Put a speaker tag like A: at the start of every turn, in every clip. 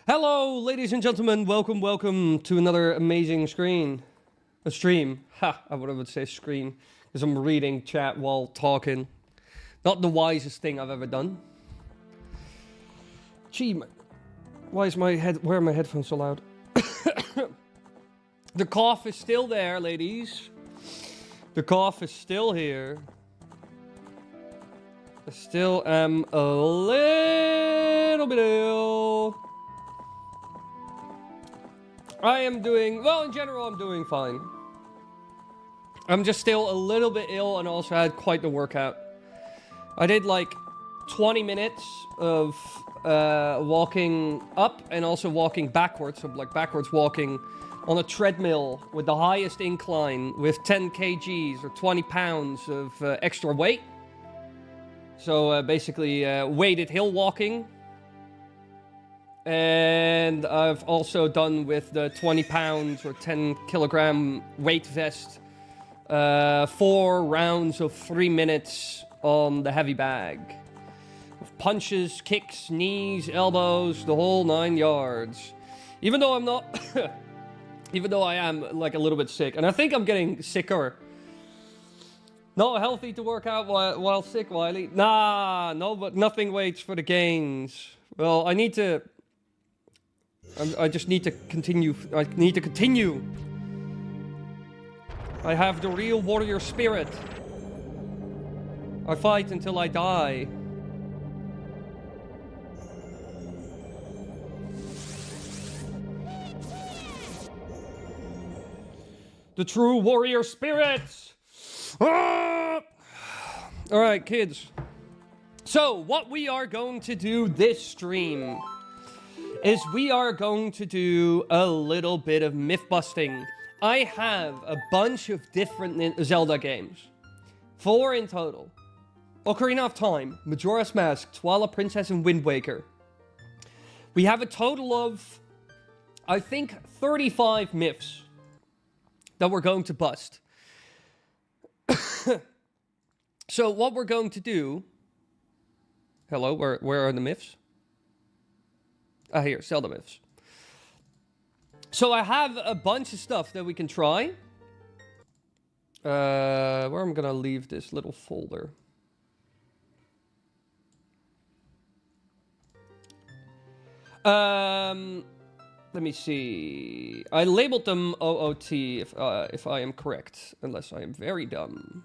A: Hello, ladies and gentlemen. Welcome to another amazing stream. Ha, I would say screen, because I'm reading chat while talking. Not the wisest thing I've ever done. Gee, why are my headphones so loud? The cough is still there, ladies. The cough is still here. I still am a little bit ill. I am doing, well, in general, I'm doing fine. I'm just still a little bit ill and also had quite the workout. I did like 20 minutes of walking up and also walking backwards. So like backwards walking on a treadmill with the highest incline with 10 kgs or 20 pounds of extra weight. So basically weighted hill walking. And I've also done with the 20 pounds or 10 kilogram weight vest 4 rounds of 3 minutes on the heavy bag. Punches, kicks, knees, elbows, the whole 9 yards. Even though I'm not... even though I am like a little bit sick. And I think I'm getting sicker. Not healthy to work out while sick, Wily. Nah, no, but nothing waits for the gains. Well, I need to... I just need to continue. I need to continue. I have the real warrior spirit. I fight until I die. The true warrior spirit! Ah! Alright, kids. So, what we are going to do this stream is we are going to do a little bit of myth busting. I have a bunch of different Zelda games. 4 in total. Ocarina of Time, Majora's Mask, Twilight Princess, and Wind Waker. We have a total of, I think, 35 myths that we're going to bust. So what we're going to do... Hello, where are the myths? Ah, here, Zelda myths. So I have a bunch of stuff that we can try. Where I'm gonna leave this little folder. Let me see. I labeled them OOT if I am correct, unless I am very dumb.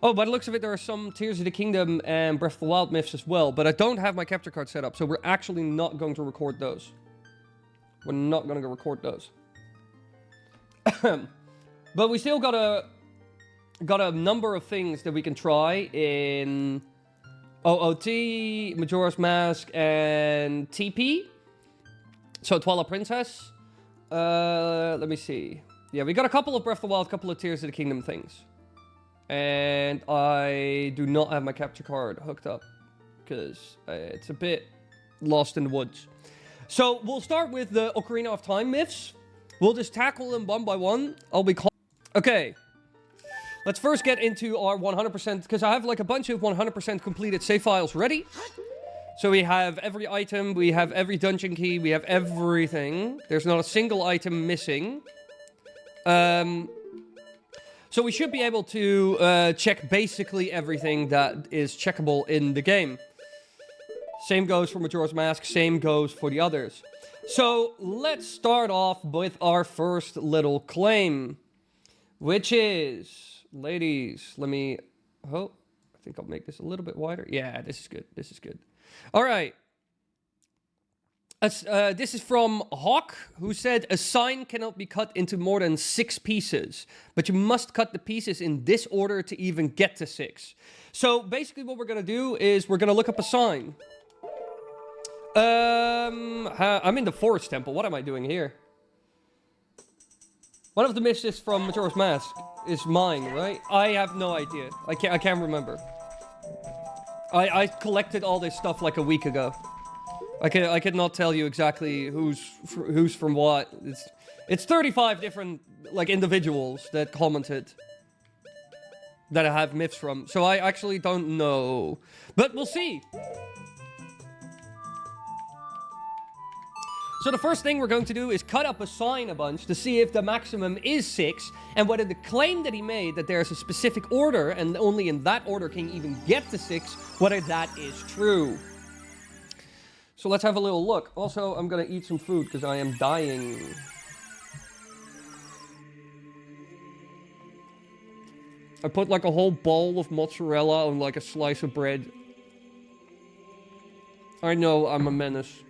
A: Oh, by the looks of it, there are some Tears of the Kingdom and Breath of the Wild myths as well, but I don't have my capture card set up, so we're actually not going to record those. We're not going to record those. But we still got a number of things that we can try in OOT, Majora's Mask, and TP. So Twilight Princess. Let me see. Yeah, we got a couple of Breath of the Wild, a couple of Tears of the Kingdom things. And I do not have my capture card hooked up because it's a bit lost in the woods. So we'll start with the Ocarina of Time myths. We'll just tackle them one by one. Okay. Let's first get into our 100%, because I have like a bunch of 100% completed save files ready. So we have every item, we have every dungeon key, we have everything. There's not a single item missing. So we should be able to check basically everything that is checkable in the game. Same goes for Majora's Mask, same goes for the others. So let's start off with our first little claim, which is, ladies, let me, oh, I think I'll make this a little bit wider. Yeah, this is good, this is good. All right. This is from Hawk, who said, a sign cannot be cut into more than 6 pieces, but you must cut the pieces in this order to even get to 6. So basically what we're going to do is we're going to look up a sign. I'm in the Forest Temple. What am I doing here? One of the myths is from Majora's Mask. Is mine, right? I have no idea. I can't remember. I collected all this stuff like a week ago. I could not tell you exactly who's from what. It's 35 different like individuals that commented that I have myths from. So I actually don't know, but we'll see. So the first thing we're going to do is cut up a sign a bunch to see if the maximum is 6 and whether the claim that he made that there's a specific order and only in that order can you even get to 6, whether that is true. So let's have a little look. Also, I'm gonna eat some food because I am dying. I put like a whole bowl of mozzarella on like a slice of bread. I know I'm a menace.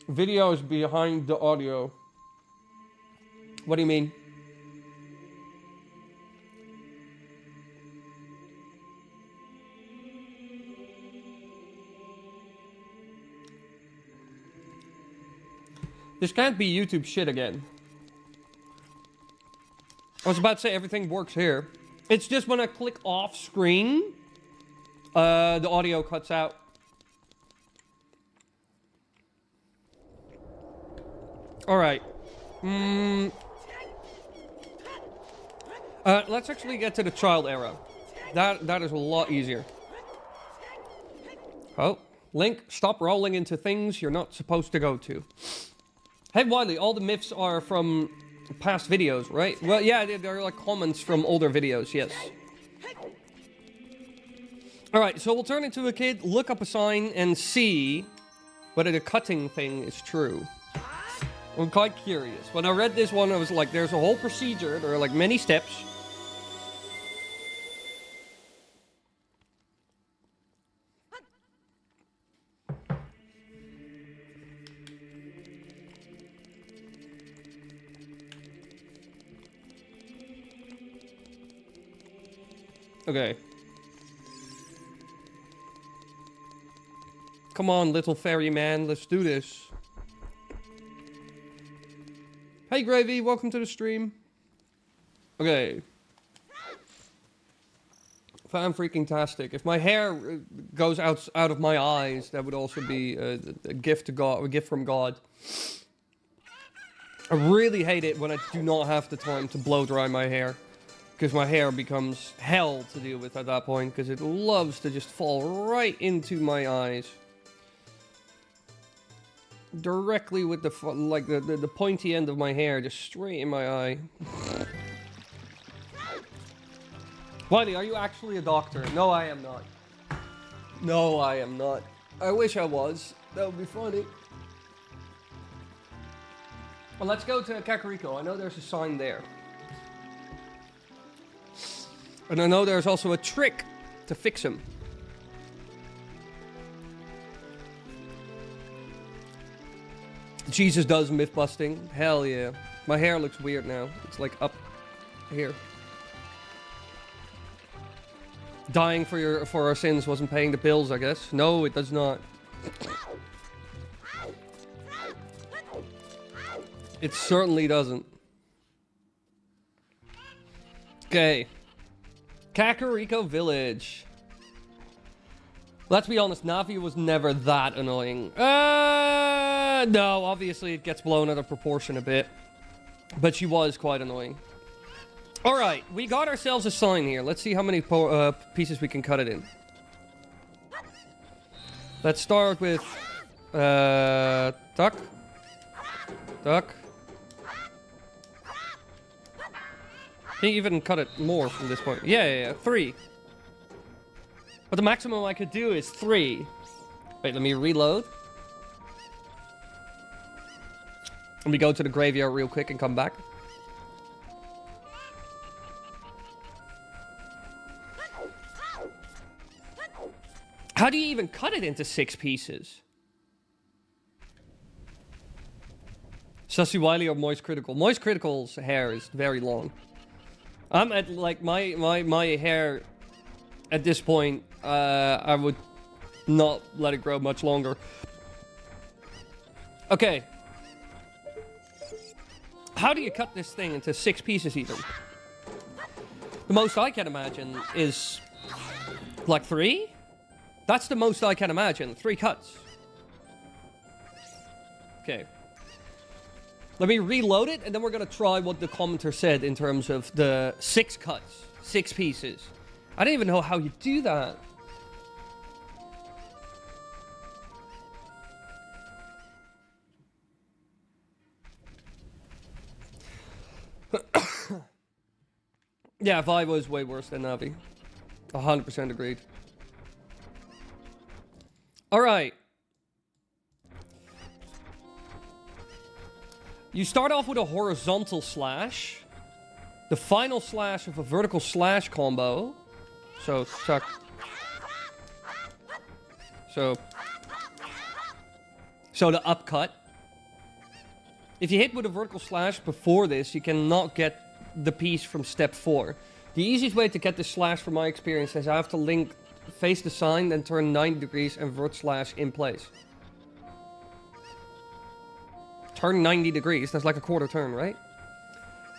A: Video is behind the audio. What do you mean? This can't be YouTube shit again. I was about to say everything works here. It's just when I click off screen, the audio cuts out. Alright. Let's actually get to the child era. That is a lot easier. Oh, Link, stop rolling into things you're not supposed to go to. Hey, Wily, all the myths are from past videos, right? Well, yeah, they're like comments from older videos, yes. Alright, so we'll turn into a kid, look up a sign, and see whether the cutting thing is true. I'm quite curious. When I read this one, I was like, there's a whole procedure. There are like many steps. Okay. Come on, little fairy man, let's do this. Hey Gravy, welcome to the stream. Okay. Fan freaking tastic. If my hair goes out of my eyes, that would also be a gift to God, a gift from God. I really hate it when I do not have the time to blow dry my hair. Because my hair becomes hell to deal with at that point, because it loves to just fall right into my eyes. Directly with the pointy end of my hair, just straight in my eye. Wily, are you actually a doctor? No, I am not. No, I am not. I wish I was. That would be funny. Well, let's go to Kakariko. I know there's a sign there. And I know there's also a trick to fix him. Jesus does myth busting. Hell yeah. My hair looks weird now. It's like up here. Dying for our sins wasn't paying the bills, I guess. No, it does not. It certainly doesn't. Okay. Kakariko Village. Let's be honest, Navi was never that annoying. No, obviously it gets blown out of proportion a bit. But she was quite annoying. Alright, we got ourselves a sign here. Let's see how many pieces we can cut it in. Let's start with... duck. Duck. Can you even cut it more from this point? Yeah, 3. But the maximum I could do is 3. Wait, let me reload. Let me go to the graveyard real quick and come back. How do you even cut it into 6 pieces? Sussy Wily or Moist Critical? Moist Critical's hair is very long. I'm at, like, my hair at this point, I would not let it grow much longer. Okay. How do you cut this thing into 6 pieces even? The most I can imagine is, like, 3? That's the most I can imagine. 3 cuts. Okay. Let me reload it, and then we're gonna try what the commenter said in terms of the 6 cuts. 6 pieces. I don't even know how you do that. Yeah, Vi was way worse than Navi. 100% agreed. Alright. You start off with a horizontal slash. The final slash of a vertical slash combo. So, suck. So the upcut. If you hit with a vertical slash before this, you cannot get the piece from step 4. The easiest way to get this slash, from my experience, is I have to link face the sign, then turn 90 degrees and vert slash in place. Turn 90 degrees, that's like a quarter turn, right?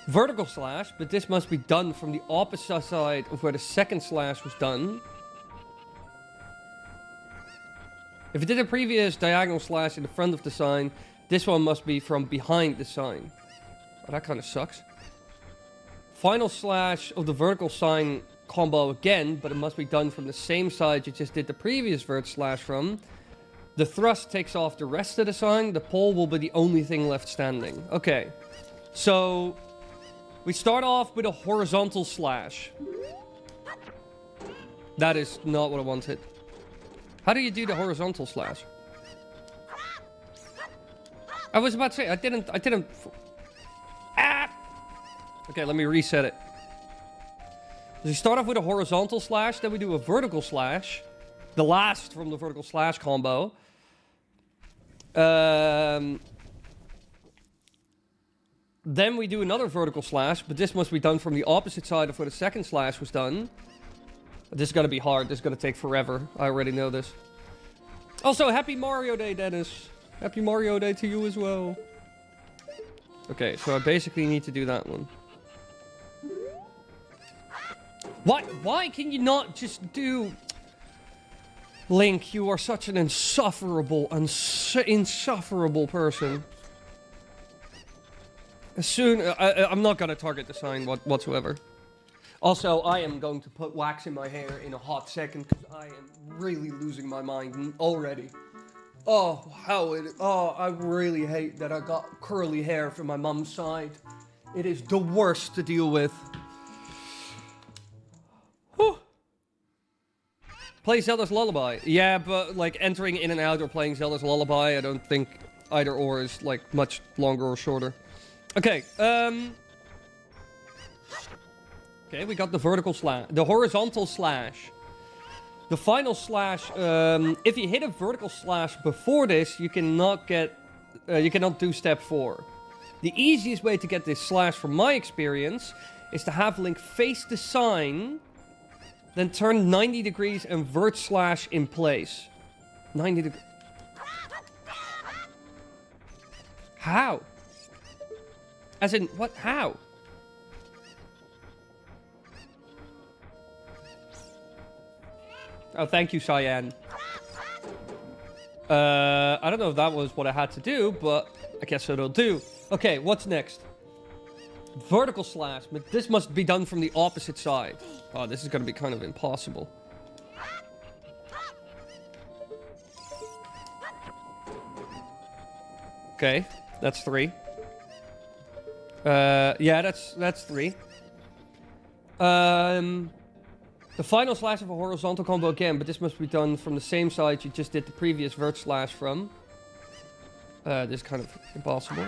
A: Vertical slash, but this must be done from the opposite side of where the second slash was done. If it did a previous diagonal slash in the front of the sign, this one must be from behind the sign. Oh, that kind of sucks. Final slash of the vertical sign combo again, but it must be done from the same side you just did the previous vert slash from. The thrust takes off the rest of the sign. The pole will be the only thing left standing. Okay, so we start off with a horizontal slash. That is not what I wanted. How do you do the horizontal slash? I was about to say, I didn't. Ah! Okay, let me reset it. So we start off with a horizontal slash, then we do a vertical slash. The last from the vertical slash combo. Then we do another vertical slash, but this must be done from the opposite side of where the second slash was done. This is going to be hard. This is going to take forever. I already know this. Also, happy Mario Day, Dennis. Happy Mario Day to you as well. Okay, so I basically need to do that one. What? Why can you not just do... Link, you are such an insufferable person. I'm not going to target the sign whatsoever. Also, I am going to put wax in my hair in a hot second because I am really losing my mind already. Oh, I really hate that I got curly hair from my mum's side. It is the worst to deal with. Whew. Play Zelda's Lullaby. Yeah, but like entering in and out or playing Zelda's Lullaby, I don't think either or is like much longer or shorter. Okay, okay, we got the vertical slash, the horizontal slash. The final slash, if you hit a vertical slash before this, you cannot do step 4. The easiest way to get this slash, from my experience, is to have Link face the sign, then turn 90 degrees and vert slash in place. 90 degrees. How? As in, what? How? Oh, thank you, Cyan. I don't know if that was what I had to do, but I guess it'll do. Okay, what's next? Vertical slash, but this must be done from the opposite side. Oh, this is going to be kind of impossible. Okay, that's 3. Yeah, that's 3. The final slash of a horizontal combo again, but this must be done from the same side you just did the previous vert slash from. This is kind of impossible.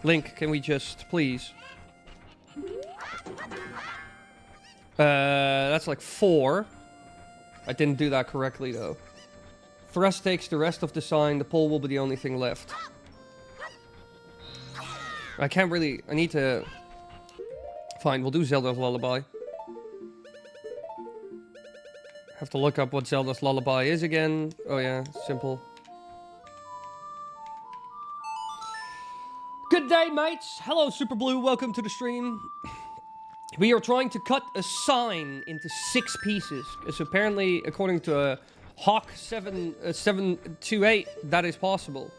A: Link, can we just, please? That's like 4. I didn't do that correctly, though. Thrust takes the rest of the sign. The pole will be the only thing left. I can't really... I need to... Fine, we'll do Zelda's Lullaby. Have to look up what Zelda's Lullaby is again. Oh yeah, simple. Good day, mates! Hello, Super Blue. Welcome to the stream. We are trying to cut a sign into 6 pieces. Because apparently, according to Hawk 728, that is possible.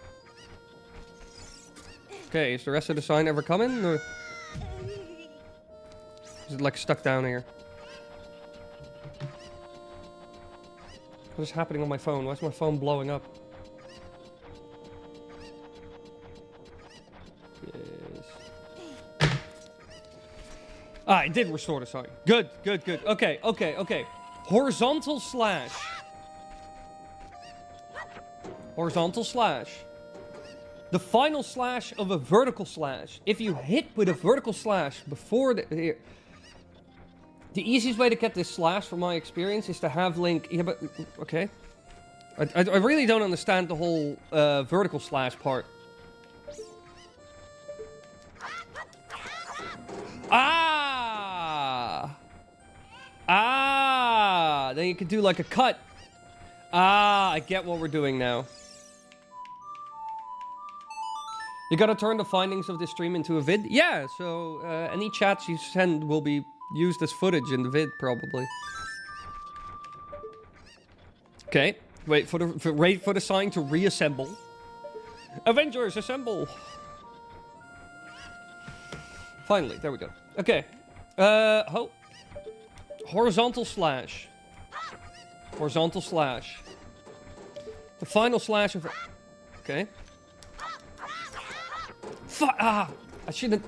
A: Okay, is the rest of the sign ever coming, or is it like stuck down here? What is happening on my phone? Why is my phone blowing up? Yes. Ah, it did restore the sign. Good, good, good. Okay, okay, okay. Horizontal slash. Horizontal slash. The final slash of a vertical slash. If you hit with a vertical slash before the... Here. The easiest way to get this slash, from my experience, is to have Link... Yeah, but... Okay. I really don't understand the whole vertical slash part. Ah! Ah! Then you can do like a cut. Ah, I get what we're doing now. You gotta turn the findings of this stream into a vid? Yeah, so any chats you send will be used as footage in the vid, probably. Okay, wait for the sign to reassemble. Avengers, assemble! Finally, there we go. Okay. Horizontal slash. Horizontal slash. The final slash of... Okay. I shouldn't...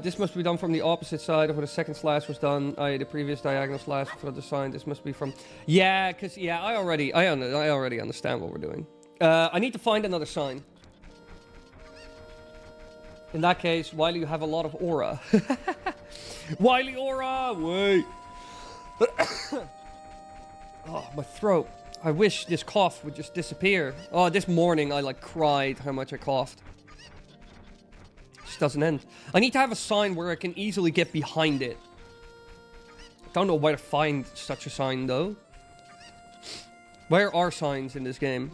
A: This must be done from the opposite side of where the second slash was done. I.e. the previous diagonal slash for the sign. This must be from... Yeah, because... Yeah, I already understand what we're doing. I need to find another sign. In that case, Wily, you have a lot of aura. Wily aura! Wait! Oh, my throat. I wish this cough would just disappear. Oh, this morning I, like, cried how much I coughed. It just doesn't end. I need to have a sign where I can easily get behind it. I don't know where to find such a sign, though. Where are signs in this game?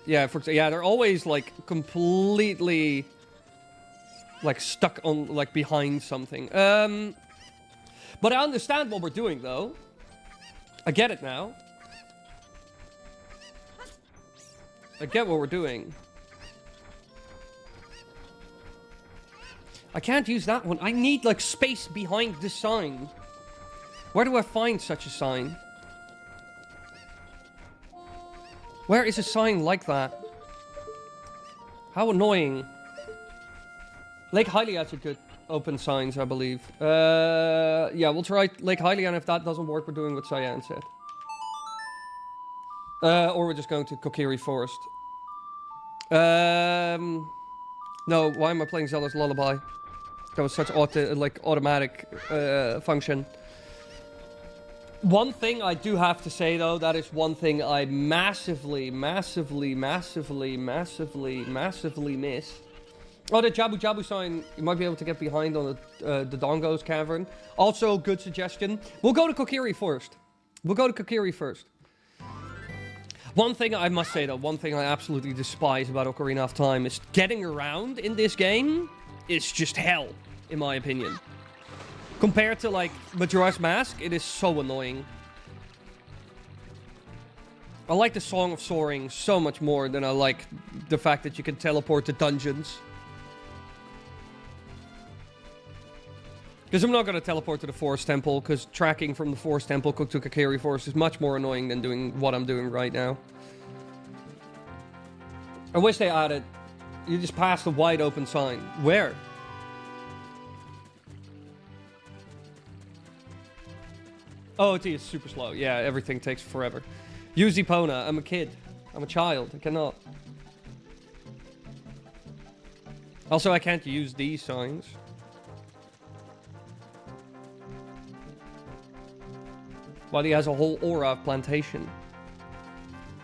A: Yeah, they're always, like, completely... like stuck on, like, behind something. But I understand what we're doing, though. I get it now. I get what we're doing. I can't use that one. I need, like, space behind this sign. Where do I find such a sign? Where is a sign like that? How annoying. Lake Hylia has a good open signs, I believe. Yeah, we'll try Lake Hylia, and if that doesn't work, we're doing what Cyan said. Or we're just going to Kokiri Forest. No, why am I playing Zelda's Lullaby? That was such automatic function. One thing I do have to say, though, that is one thing I massively miss. Oh, the Jabu Jabu sign, you might be able to get behind on the Dongo's Cavern. Also, good suggestion. We'll go to Kokiri first. One thing I must say, though, one thing I absolutely despise about Ocarina of Time is getting around in this game is just hell, in my opinion. Compared to, like, Majora's Mask, it is so annoying. I like the Song of Soaring so much more than I like the fact that you can teleport to dungeons. Because I'm not going to teleport to the Forest Temple, because tracking from the Forest Temple to Kokiri Forest is much more annoying than doing what I'm doing right now. I wish they added... You just passed a wide open sign. Where? Oh, it is super slow. Yeah, everything takes forever. Use Epona. I'm a kid. I'm a child. I cannot. Also, I can't use these signs. While he has a whole aura of plantation.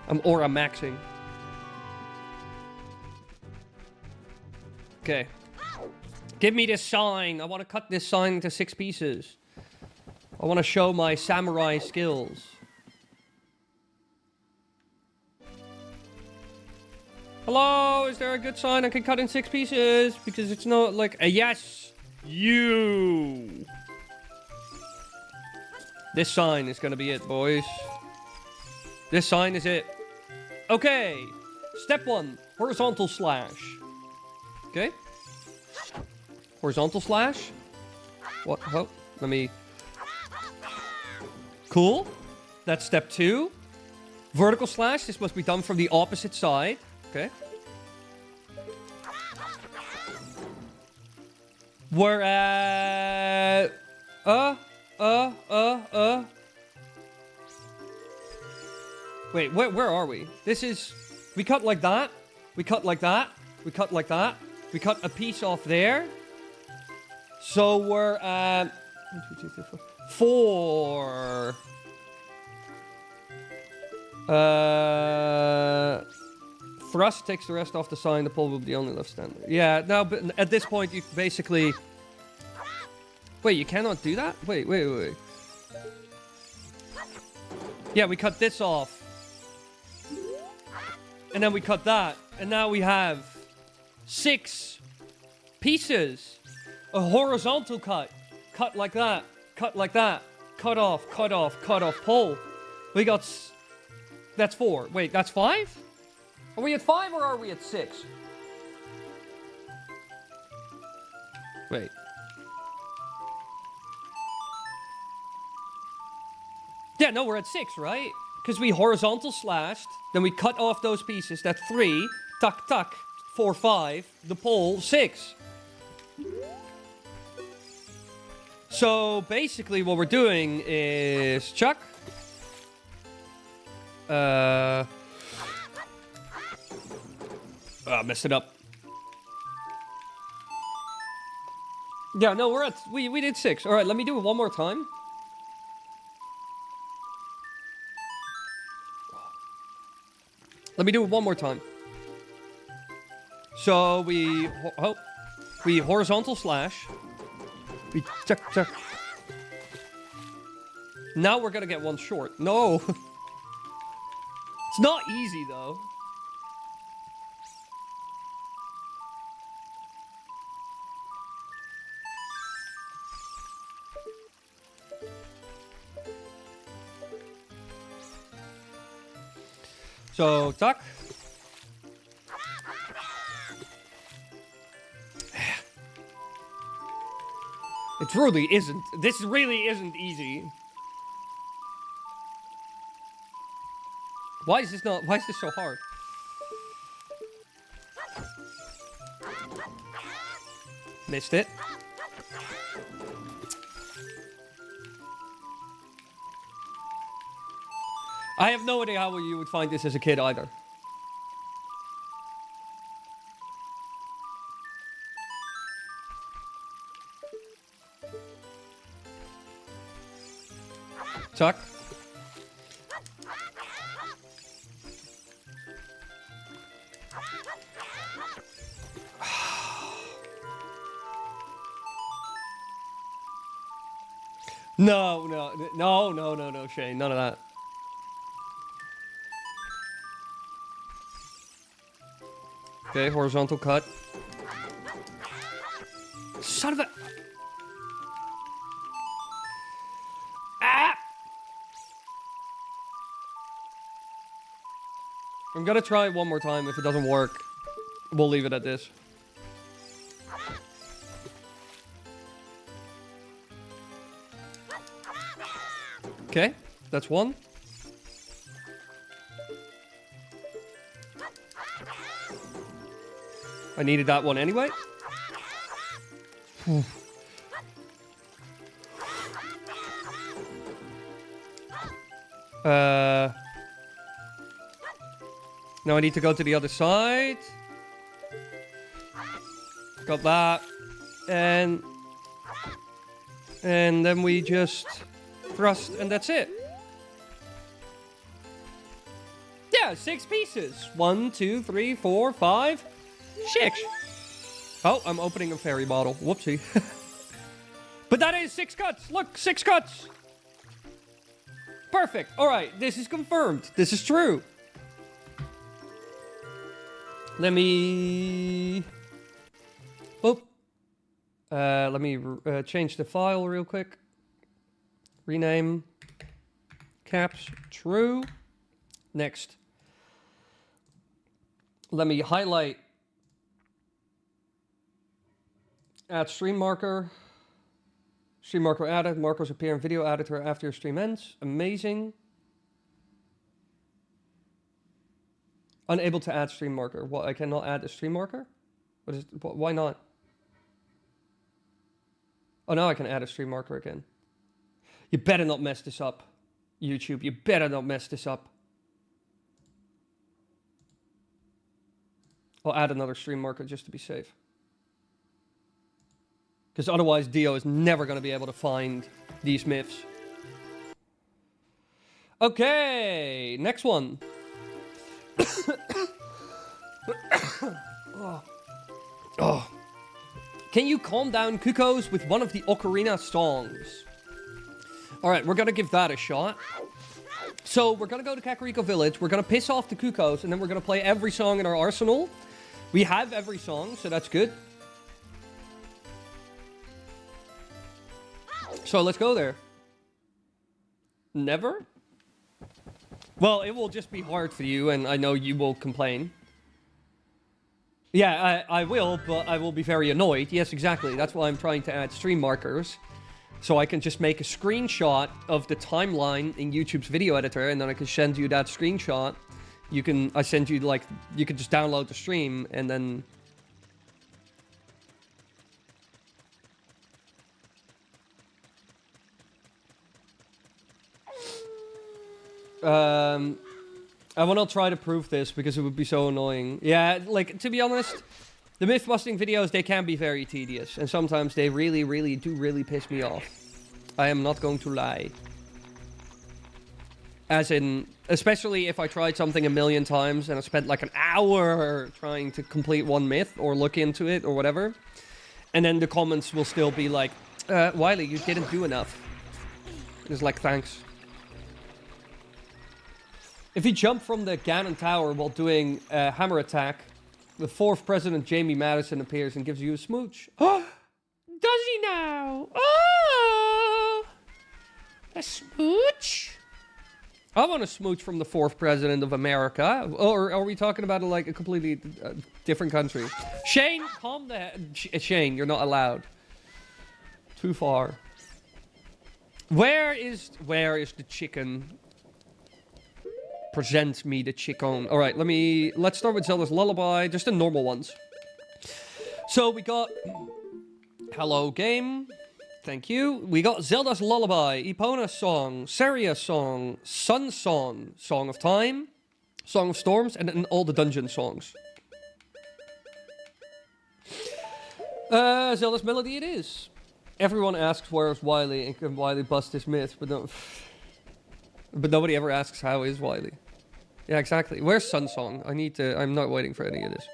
A: I'm aura maxing. Okay. Give me this sign. I want to cut this sign into 6 pieces. I want to show my samurai skills. Hello, is there a good sign I can cut in 6 pieces? Because it's not like a yes. You. This sign is going to be it, boys. This sign is it. Okay. Step 1. Horizontal slash. Okay. Horizontal slash. What? Oh, let me... Cool. That's step 2. Vertical slash. This must be done from the opposite side. Okay. Whereas... Wait, where are we? This is... We cut like that. We cut like that. We cut like that. We cut a piece off there. So we're at 1, 2, 3, 4. 4. Thrust takes the rest off the sign. The pole will be the only left standing. Yeah, no, but at this point you basically... Wait, you cannot do that? Wait. Yeah, we cut this off. And then we cut that. And now we have 6 pieces. A horizontal cut. Cut like that. Cut like that. Cut off, cut off, cut off, pull. We got... That's 4. Wait, that's 5? Are we at 5 or are we at 6? Wait. Yeah, no, we're at 6, right? Because we horizontal slashed, then we cut off those pieces. That's 3. Tuck, tuck. 4, 5. The pole, 6. So basically what we're doing is Chuck. Messed it up. Yeah, no, we're at... We did 6. Alright, let me do it one more time. Let me do it one more time. So we horizontal slash. We tuck, tuck. Now we're gonna get one short. No. It's not easy though. So, tuck. It really isn't. This really isn't easy. Why is this so hard? Missed it. I have no idea how you would find this as a kid either. Tuck. No, Shane. None of that. Okay, horizontal cut. Son of a... Ah! I'm gonna try it one more time. If it doesn't work, we'll leave it at this. Okay, that's one. I needed that one anyway. Now I need to go to the other side. Got that. And then we just thrust and that's it. Yeah, 6 pieces. 1, 2, 3, 4, 5, 6. Oh, I'm opening a fairy bottle. Whoopsie. But that is 6 cuts. Look, 6 cuts. Perfect. All right, this is confirmed. This is true. Let me... Oh. Let me change the file real quick. Rename. Caps. True. Next. Let me highlight. Add stream marker. Stream marker added. Markers appear in video editor after your stream ends. Amazing. Unable to add stream marker. What? I cannot add a stream marker? Why not? Oh, now I can add a stream marker again. You better not mess this up, YouTube. You better not mess this up. I'll add another stream marker just to be safe. Because otherwise Dio is never going to be able to find these myths. Okay, next one. Oh. Can you calm down Kukos with one of the ocarina songs? Alright, we're going to give that a shot. So, we're going to go to Kakariko Village, we're going to piss off the Kukos, and then we're going to play every song in our arsenal. We have every song, so that's good. So, let's go there. Never? Well, it will just be hard for you, and I know you will complain. Yeah, I will, but I will be very annoyed. Yes, exactly. That's why I'm trying to add stream markers. So I can just make a screenshot of the timeline in YouTube's video editor, and then I can send you that screenshot. I send you, like, you can just download the stream, and then... I will not try to prove this because it would be so annoying. Yeah, like, to be honest, the myth-busting videos, they can be very tedious. And sometimes they really, really do really piss me off. I am not going to lie. As in, especially if I tried something a million times and I spent like an hour trying to complete one myth or look into it or whatever. And then the comments will still be like, Wily, you didn't do enough. It's like, thanks. If you jump from the Ganon Tower while doing a hammer attack, the 4th President Jamie Madison appears and gives you a smooch. Oh, does he now? Oh, a smooch? I want a smooch from the 4th President of America. Or are we talking about like a completely different country? Shane, calm the Shane, you're not allowed. Too far. Where is the chicken? Present me the chicken. All right, let's start with Zelda's Lullaby, just the normal ones. So we got Hello Game, thank you. We got Zelda's Lullaby, Epona's Song, Saria's Song, Sun Song, Song of Time, Song of Storms, and then all the dungeon songs. Zelda's Melody it is. Everyone asks where's Wily and can Wily bust his myth, but nobody ever asks how is Wily. Yeah, exactly. Where's Sun Song? I'm not waiting for any of this.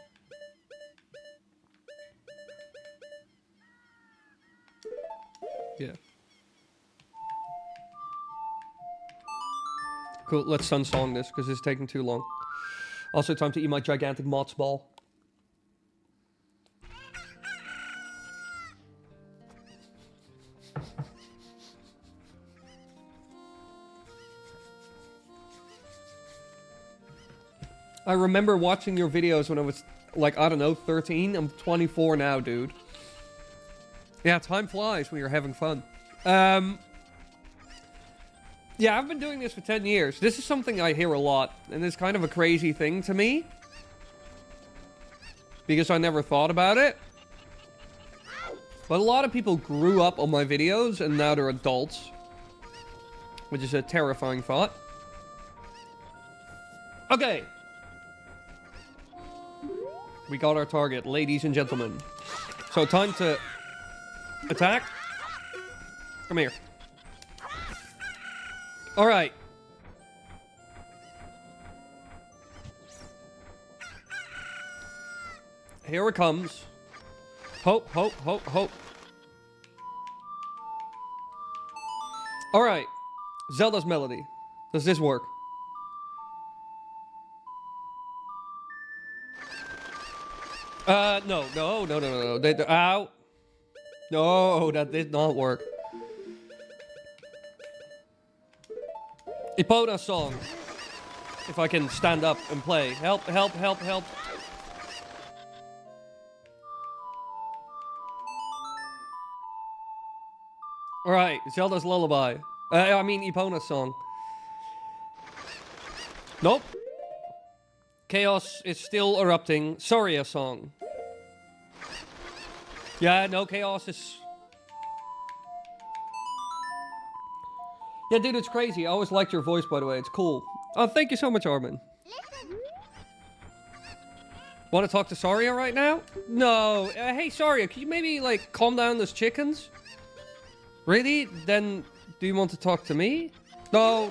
A: Yeah. Cool, let's Sun Song this, because it's taking too long. Also, time to eat my gigantic Mott's ball. I remember watching your videos when I was, like, I don't know, 13. I'm 24 now, dude. Yeah, time flies when you're having fun. Yeah, I've been doing this for 10 years. This is something I hear a lot, and it's kind of a crazy thing to me. Because I never thought about it. But a lot of people grew up on my videos, and now they're adults. Which is a terrifying thought. Okay. We got our target, ladies and gentlemen. So, time to attack. Come here. Alright. Here it comes. Hope, hope, hope, hope. Alright. Zelda's Melody. Does this work? No. Ow. No, that did not work. Epona's Song. If I can stand up and play. Help, help, help, help. Alright, Zelda's Lullaby. I mean Epona's Song. Nope. Chaos is still erupting. Sorry, a song. Yeah, no, Chaos is... Yeah, dude, it's crazy. I always liked your voice, by the way. It's cool. Oh, thank you so much, Armin. Want to talk to Saria right now? No. Hey, Saria, can you maybe, like, calm down those chickens? Really? Then, do you want to talk to me? No.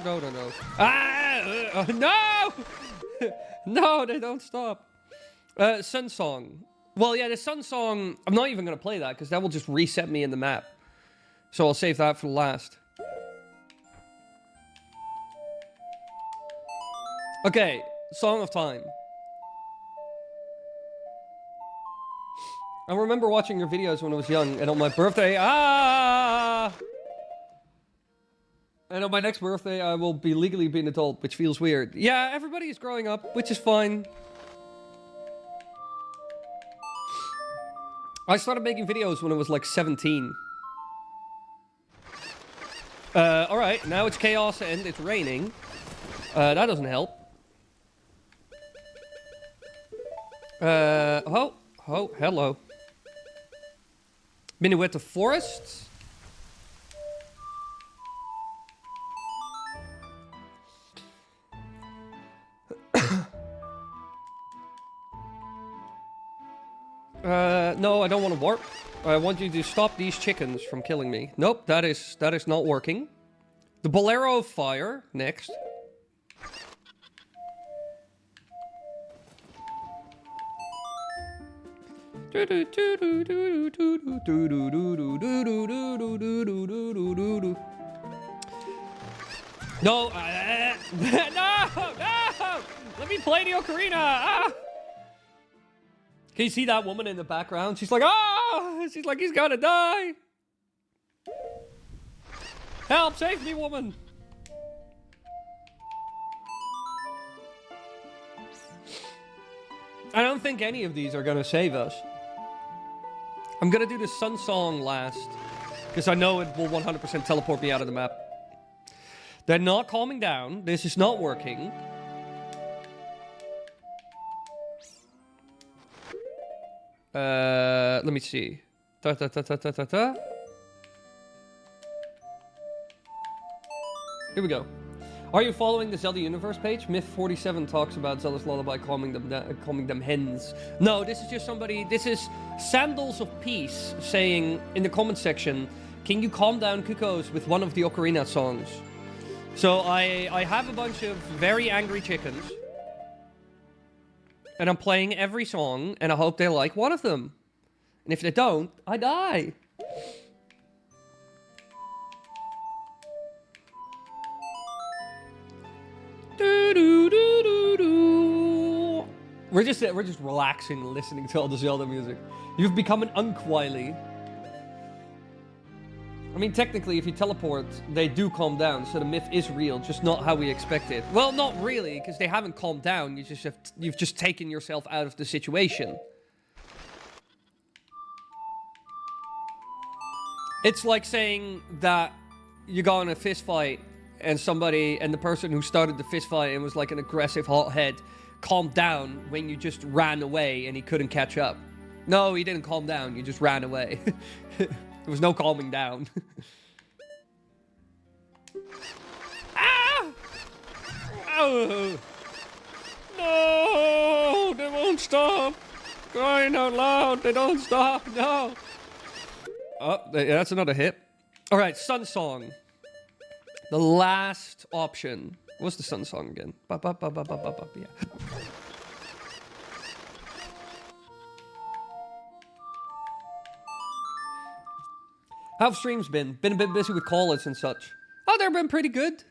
A: Ah! No! No, they don't stop. Sun Song. Well, yeah, the Sun Song, I'm not even going to play that, because that will just reset me in the map. So I'll save that for last. Okay, Song of Time. I remember watching your videos when I was young, and on my birthday, and on my next birthday, I will be legally be an adult, which feels weird. Yeah, everybody is growing up, which is fine. I started making videos when I was like 17. Alright, now it's chaos and it's raining. That doesn't help. Oh, hello. Minuet of Forests. No, I don't want to warp. I want you to stop these chickens from killing me. Nope, that is not working. The Bolero of Fire, next. No, no! Let me play the ocarina! Ah! Can you see that woman in the background? She's like, ah! She's like, he's gonna die! Help, save me, woman! I don't think any of these are gonna save us. I'm gonna do the Sun Song last, because I know it will 100% teleport me out of the map. They're not calming down. This is not working. Let me see. Here we go. Are you following the Zelda Universe page? Myth47 talks about Zelda's Lullaby calming them hens. No, this is just somebody... This is Sandals of Peace saying in the comment section, can you calm down Kukos with one of the Ocarina songs? So I have a bunch of very angry chickens. And I'm playing every song, and I hope they like one of them. And if they don't, I die. We're just relaxing, listening to all the Zelda music. You've become an Dr.Wily. I mean, technically, if you teleport, they do calm down, so the myth is real, just not how we expect it. Well, not really, because they haven't calmed down. You've just taken yourself out of the situation. It's like saying that you got in a fist fight, and the person who started the fist fight and was like an aggressive hothead calmed down when you just ran away and he couldn't catch up. No, he didn't calm down. You just ran away. There was no calming down. Ah! Oh! No! They won't stop! Crying out loud, they don't stop, no! Oh, that's another hit. Alright, Sun Song. The last option. What's the Sun Song again? Yeah. How have streams been? Been a bit busy with call-outs and such. Oh, they've been pretty good.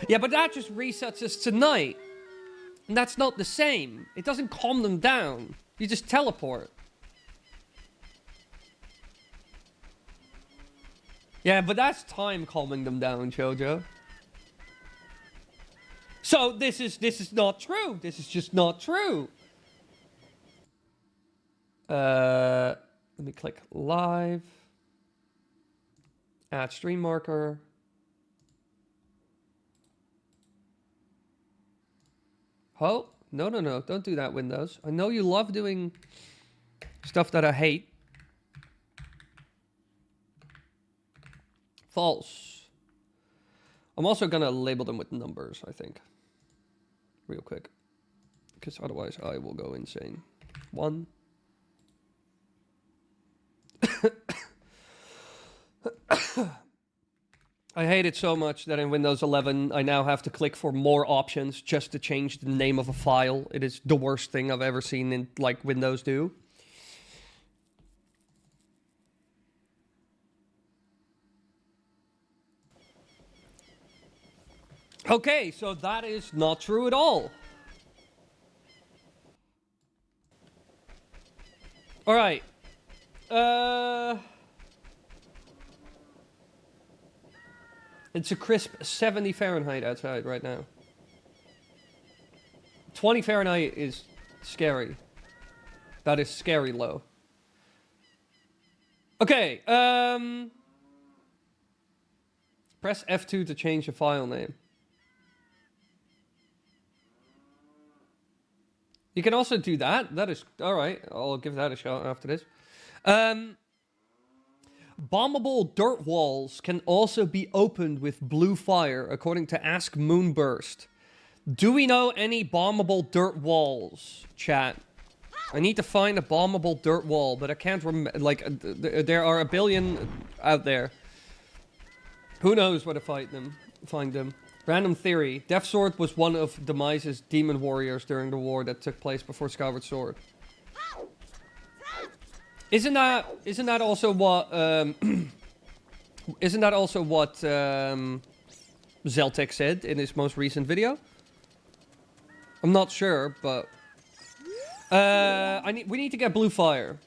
A: Yeah, but that just resets us tonight. And that's not the same. It doesn't calm them down. You just teleport. Yeah, but that's time calming them down, Jojo. So this is not true. This is just not true. Let me click live. Add stream marker. Oh, no. Don't do that, Windows. I know you love doing stuff that I hate. False. I'm also going to label them with numbers, I think. Real quick. because otherwise I will go insane. 1. I hate it so much that in Windows 11 I now have to click for more options just to change the name of a file. It is the worst thing I've ever seen in like Windows do. Okay, so that is not true at all. All right. It's a crisp 70 Fahrenheit outside right now. 20 Fahrenheit is scary. That is scary low. Okay, press F2 to change the file name. You can also do that. That is... Alright, I'll give that a shot after this. Bombable dirt walls can also be opened with blue fire, according to Ask Moonburst. Do we know any bombable dirt walls, chat? I need to find a bombable dirt wall, but I can't remember... Like, there are a billion out there. Who knows where to find them. Random theory. Death Sword was one of Demise's demon warriors during the war that took place before Skyward Sword. Isn't that also what Zeltek said in his most recent video? I'm not sure, but we need to get blue fire.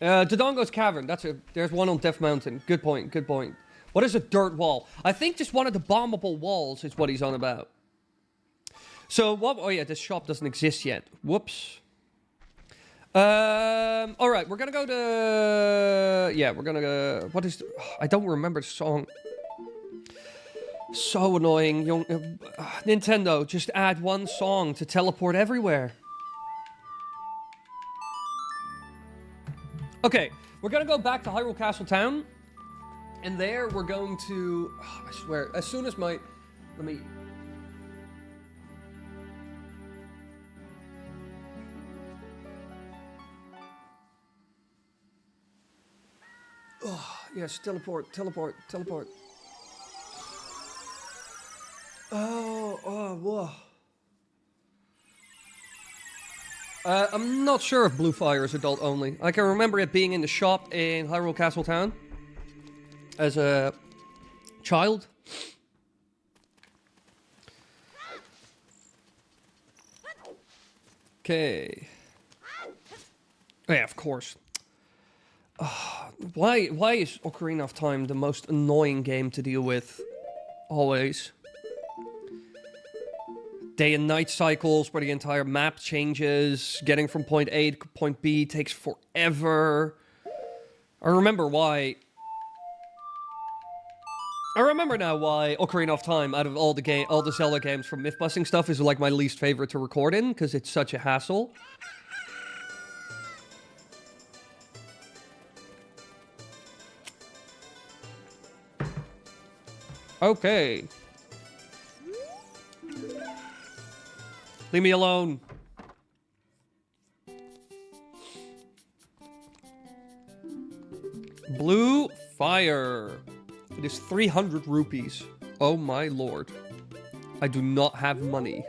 A: Dodongo's Cavern. There's one on Death Mountain. Good point. Good point. What is a dirt wall? I think just one of the bombable walls is what he's on about. So what? Oh yeah, this shop doesn't exist yet. Whoops. All right, we're gonna go to... Yeah, we're gonna go... What is... I don't remember the song. So annoying. Nintendo, just add one song to teleport everywhere. Okay, we're gonna go back to Hyrule Castle Town. And there we're going to... Oh, I swear, as soon as my... Let me... Oh, yes, teleport. Whoa. I'm not sure if Blue Fire is adult only. I can remember it being in the shop in Hyrule Castle Town as a child. Okay. Oh, yeah, of course. Why is Ocarina of Time the most annoying game to deal with? Always. Day and night cycles where the entire map changes. Getting from point A to point B takes forever. I remember now why Ocarina of Time, out of all the Zelda games from Myth-busting stuff, is like my least favorite to record in, because it's such a hassle. Okay. Leave me alone. Blue Fire. It is 300 rupees. Oh my lord. I do not have money.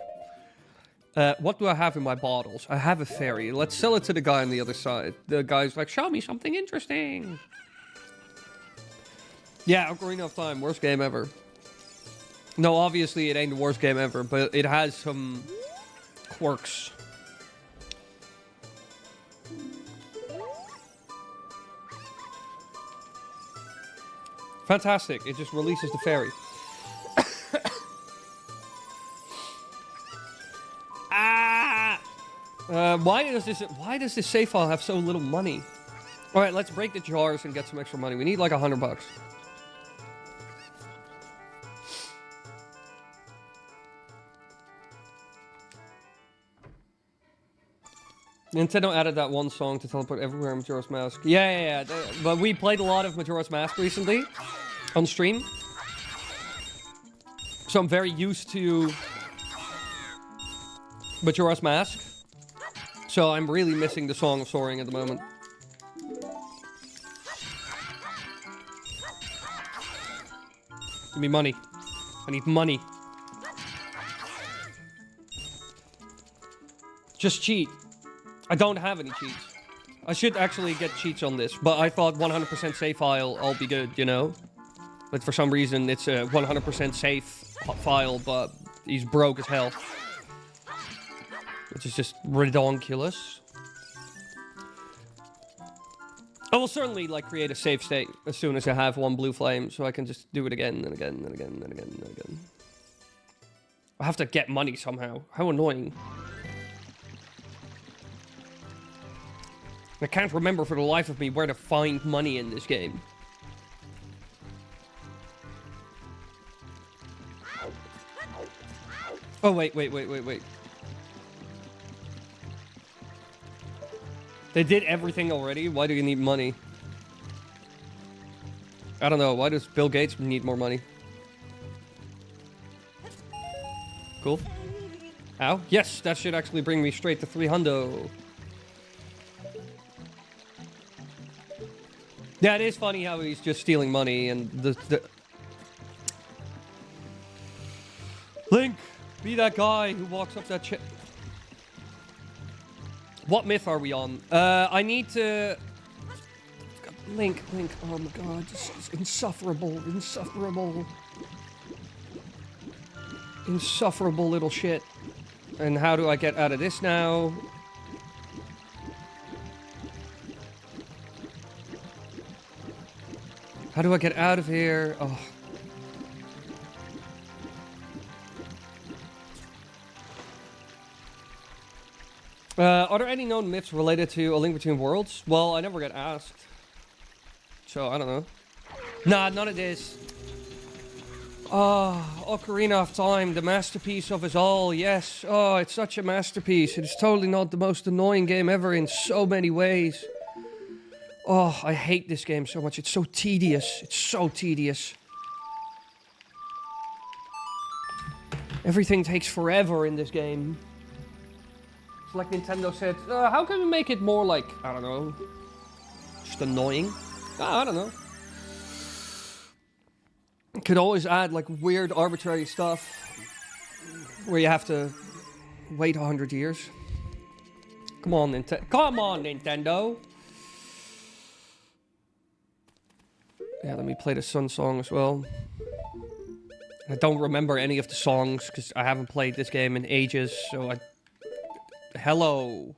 A: What do I have in my bottles? I have a fairy. Let's sell it to the guy on the other side. The guy's like, show me something interesting. Yeah, Ocarina of Time, worst game ever. No, obviously it ain't the worst game ever, but it has some quirks. Fantastic, it just releases the fairy. Why does this save file have so little money? Alright, let's break the jars and get some extra money. We need like $100. Nintendo added that one song to teleport everywhere in Majora's Mask. Yeah. But we played a lot of Majora's Mask recently on stream. So I'm very used to Majora's Mask. So I'm really missing the Song of Soaring at the moment. Give me money. I need money. Just cheat. I don't have any cheats. I should actually get cheats on this, but I thought 100% save file, I'll be good, you know? But for some reason, it's a 100% safe file, but he's broke as hell. Which is just redonkulous. I will certainly, like, create a save state as soon as I have one blue flame, so I can just do it again and again and again and again and again. I have to get money somehow. How annoying. I can't remember for the life of me where to find money in this game. Oh, wait. They did everything already? Why do you need money? I don't know. Why does Bill Gates need more money? Cool. Ow. Yes, that should actually bring me straight to 300. Yeah, it is funny how he's just stealing money and the... Link! Be that guy who walks up that shit. What myth are we on? I need to... Link. Oh my god, this is insufferable. Insufferable little shit. And how do I get out of this now? How do I get out of here? Oh. Are there any known myths related to A Link Between Worlds? Well, I never get asked. So, I don't know. Nah, none of this. Oh, Ocarina of Time, the masterpiece of us all. Yes. Oh, it's such a masterpiece. It is totally not the most annoying game ever in so many ways. Oh, I hate this game so much. It's so tedious. Everything takes forever in this game. It's like Nintendo said, how can we make it more like, I don't know, just annoying? I don't know. Could always add like weird arbitrary stuff where you have to wait 100 years. Come on, Nintendo. Yeah, let me play the Sun song as well. I don't remember any of the songs because I haven't played this game in ages, so I... Hello.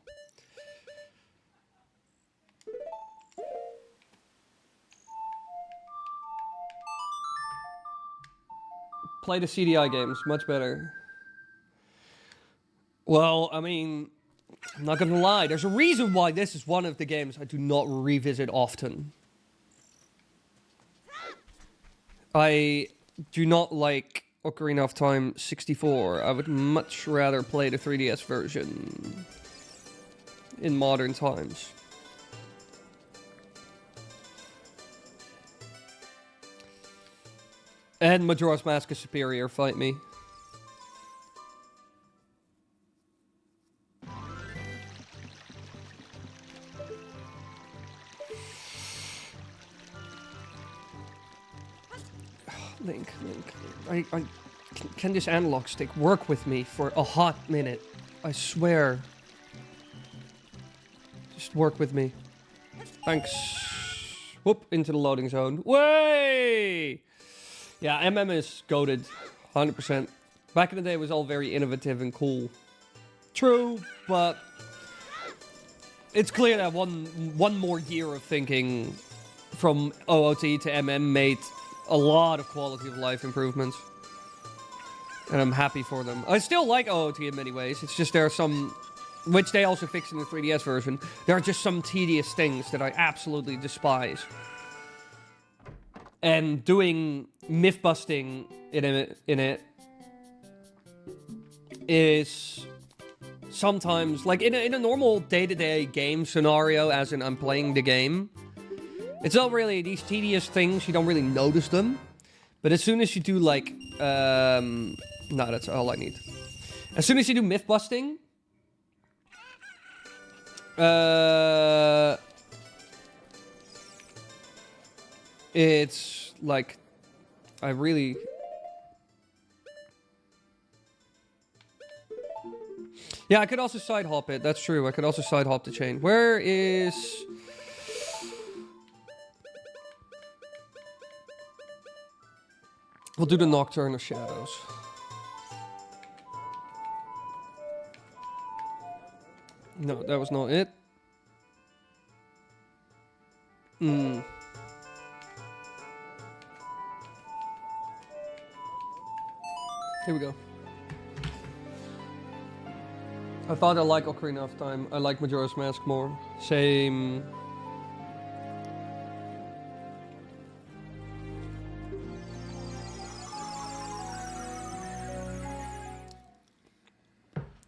A: Play the CDI games, much better. Well, I mean, I'm not gonna lie, there's a reason why this is one of the games I do not revisit often. I do not like Ocarina of Time 64. I would much rather play the 3DS version in modern times. And Majora's Mask is superior, fight me. Link. Can this analog stick work with me for a hot minute? I swear. Just work with me. Thanks. Whoop, into the loading zone. Way! Yeah, MM is goated. 100%. Back in the day, it was all very innovative and cool. True, but... it's clear that one more year of thinking from OOT to MM made a lot of quality of life improvements. And I'm happy for them. I still like OOT in many ways. It's just there are some, which they also fixed in the 3DS version, there are just some tedious things that I absolutely despise. And doing myth busting in it is sometimes, like in a normal day-to-day game scenario, as in I'm playing the game, it's not really these tedious things, you don't really notice them. But as soon as you do like, no, that's all I need. As soon as you do myth busting, It's like, I really... Yeah, I could also side hop it. That's true. I could also side hop the chain. Where is... We'll do the Nocturne of Shadows. No, that was not it. Here we go. I thought I liked Ocarina of Time. I like Majora's Mask more. Same.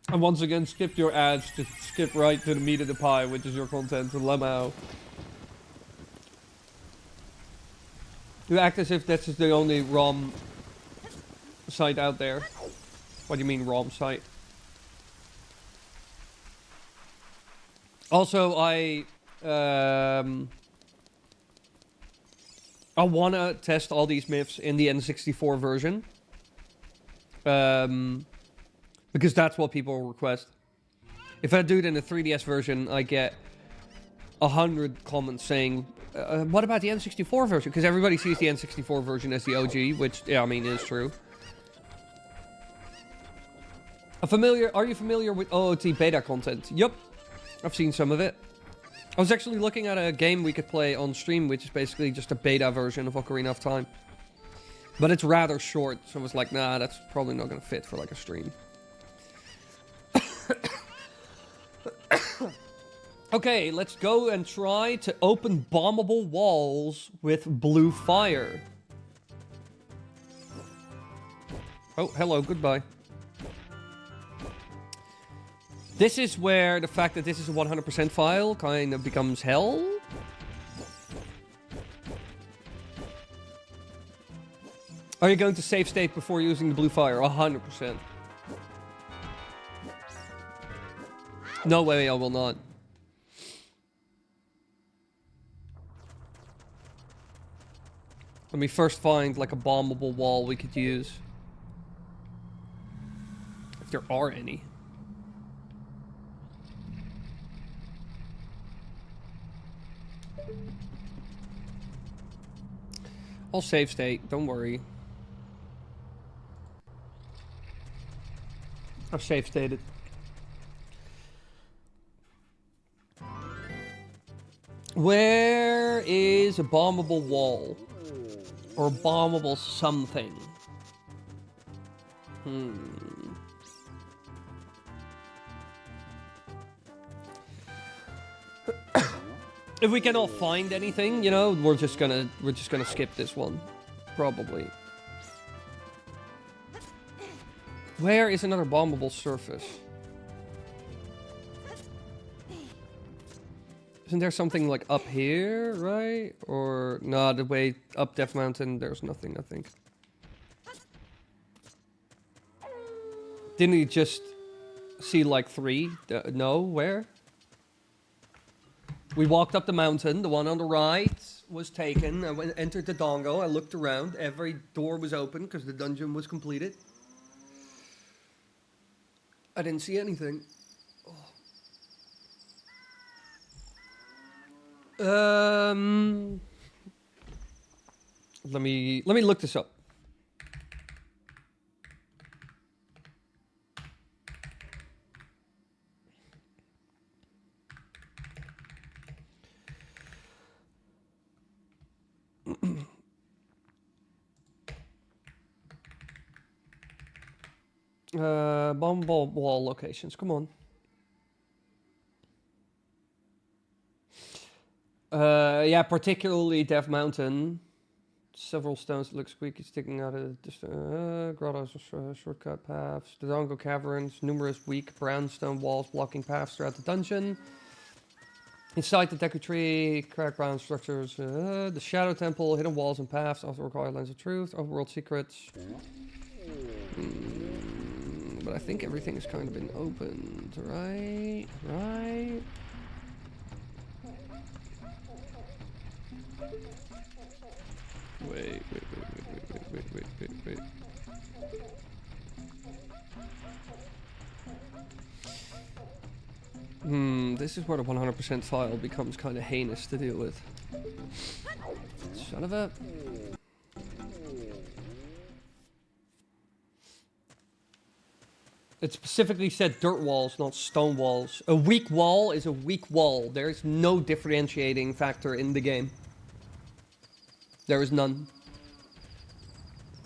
A: And once again, skip your ads to skip right to the meat of the pie, which is your content. Lamau. You act as if that's the only ROM site out there. What do you mean ROM site? Also, I wanna test all these myths in the N64 version. Because that's what people request. If I do it in the 3DS version, I get 100 comments saying, what about the N64 version? Because everybody sees the N64 version as the OG, which, yeah, I mean, is true. Are you familiar with OOT beta content? Yup. I've seen some of it. I was actually looking at a game we could play on stream, which is basically just a beta version of Ocarina of Time. But it's rather short, so I was like, nah, that's probably not going to fit for like a stream. Okay, let's go and try to open bombable walls with blue fire. Oh, hello, goodbye. This is where the fact that this is a 100% file kind of becomes hell. Are you going to save state before using the blue fire? 100%. No way, I will not. Let me first find like a bombable wall we could use. If there are any. I'll save state, don't worry. I've save stated. Where is a bombable wall? Or bombable something? If we cannot find anything, you know, we're just gonna skip this one. Probably. Where is another bombable surface? Isn't there something like up here, right? Or no, the way up Death Mountain, there's nothing, I think. Didn't he just see like 3? No, where? We walked up the mountain. The one on the right was taken. I entered the dongo. I looked around. Every door was open because the dungeon was completed. I didn't see anything. Let me look this up. Bombable wall locations. Come on. Yeah, particularly Death Mountain. Several stones that look squeaky sticking out of the grottos, shortcut paths, the Dongo caverns, numerous weak brownstone walls blocking paths throughout the dungeon. Inside the Deku Tree, cracked brown structures, the Shadow Temple, hidden walls and paths, also require lens of truth, overworld secrets. But I think everything has kind of been opened, right? Right? Wait. This is where the 100% file becomes kind of heinous to deal with. Son of a... It specifically said dirt walls, not stone walls. A weak wall is a weak wall. There is no differentiating factor in the game. There is none.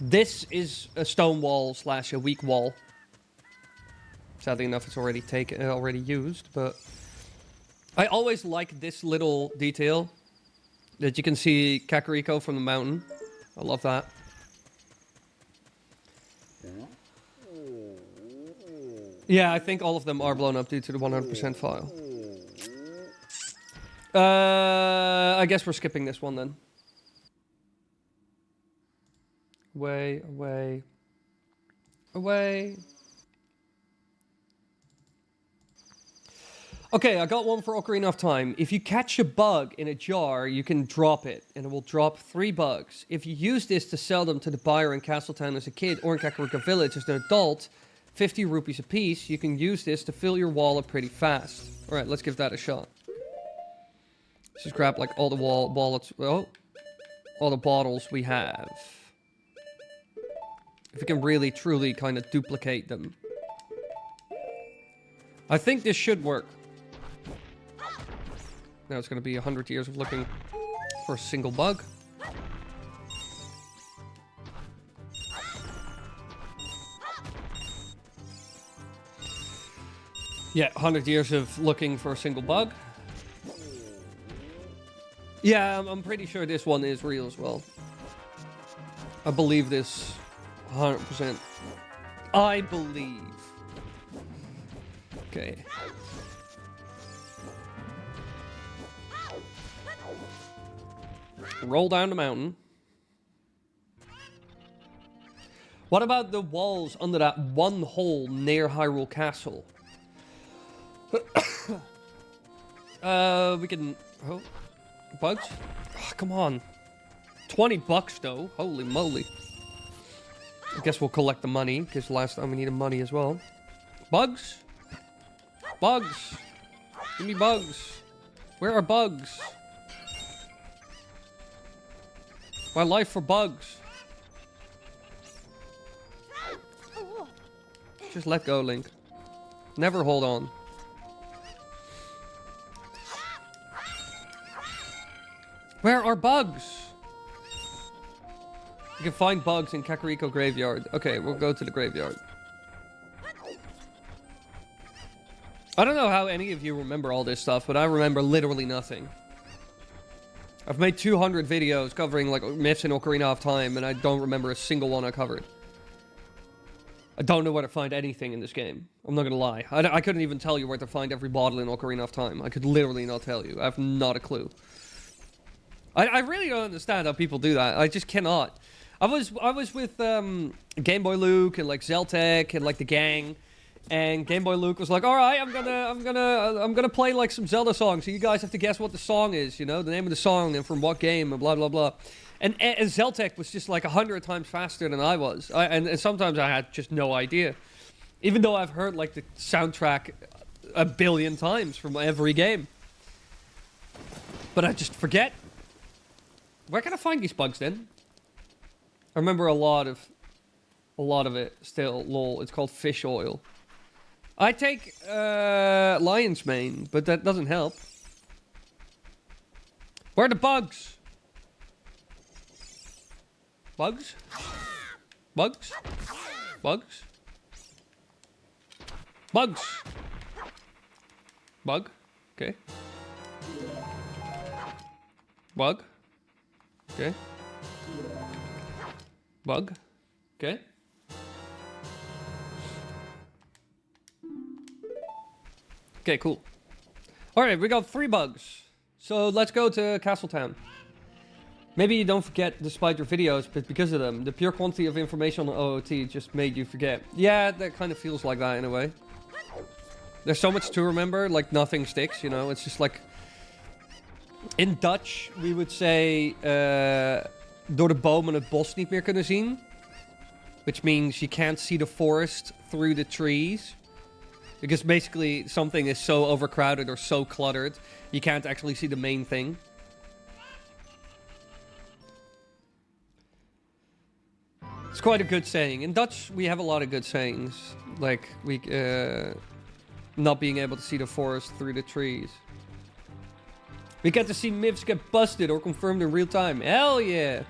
A: This is a stone wall / a weak wall. Sadly enough, it's already used, but I always like this little detail that you can see Kakariko from the mountain. I love that. Yeah, I think all of them are blown up due to the 100% file. I guess we're skipping this one then. Away. Okay, I got one for Ocarina of Time. If you catch a bug in a jar, you can drop it, and it will drop 3 bugs. If you use this to sell them to the buyer in Castletown as a kid, or in Kakariko Village as an adult, 50 rupees a piece, you can use this to fill your wallet pretty fast. Alright, let's give that a shot. Let's just grab like all the wallets, all the bottles we have. If we can really, truly kind of duplicate them. I think this should work. Now it's going to be 100 years of looking for a single bug. Yeah, 100 years of looking for a single bug. Yeah, I'm pretty sure this one is real as well. I believe this 100%. I believe. Okay. Roll down the mountain. What about the walls under that one hole near Hyrule Castle? We can... Oh, bugs? Oh, come on. 20 bucks though. Holy moly. I guess we'll collect the money, because last time we needed money as well. Bugs? Bugs! Give me bugs. Where are bugs? My life for bugs. Just let go, Link. Never hold on. Where are bugs? You can find bugs in Kakariko Graveyard. Okay, we'll go to the graveyard. I don't know how any of you remember all this stuff, but I remember literally nothing. I've made 200 videos covering like myths in Ocarina of Time, and I don't remember a single one I covered. I don't know where to find anything in this game. I'm not gonna lie. I couldn't even tell you where to find every bottle in Ocarina of Time. I could literally not tell you. I have not a clue. I really don't understand how people do that. I just cannot. I was with Game Boy Luke and like Zeltec and like the gang, and Game Boy Luke was like, "All right, I'm gonna play like some Zelda songs. So you guys have to guess what the song is. You know, the name of the song and from what game and blah blah blah." And Zeltec was just like 100 times faster than I was. And sometimes I had just no idea, even though I've heard like the soundtrack a billion times from every game. But I just forget. Where can I find these bugs then? I remember a lot of it still. Lol, it's called fish oil. I take lion's mane, but that doesn't help. Where are the bugs? Bugs? Bugs? Bugs? Bugs! Bug? Okay. Bug? Okay. Bug? Okay. Okay, cool. Alright, we got 3 bugs. So let's go to Castletown. Maybe you don't forget despite your videos, but because of them. The pure quantity of information on OOT just made you forget. Yeah, that kind of feels like that in a way. There's so much to remember, like nothing sticks, you know? It's just like... In Dutch, we would say door de bomen het bos niet meer kunnen zien. Which means you can't see the forest through the trees. Because basically something is so overcrowded or so cluttered, you can't actually see the main thing. It's quite a good saying. In Dutch, we have a lot of good sayings. Like, not being able to see the forest through the trees. We get to see myths get busted or confirmed in real time. Hell yeah!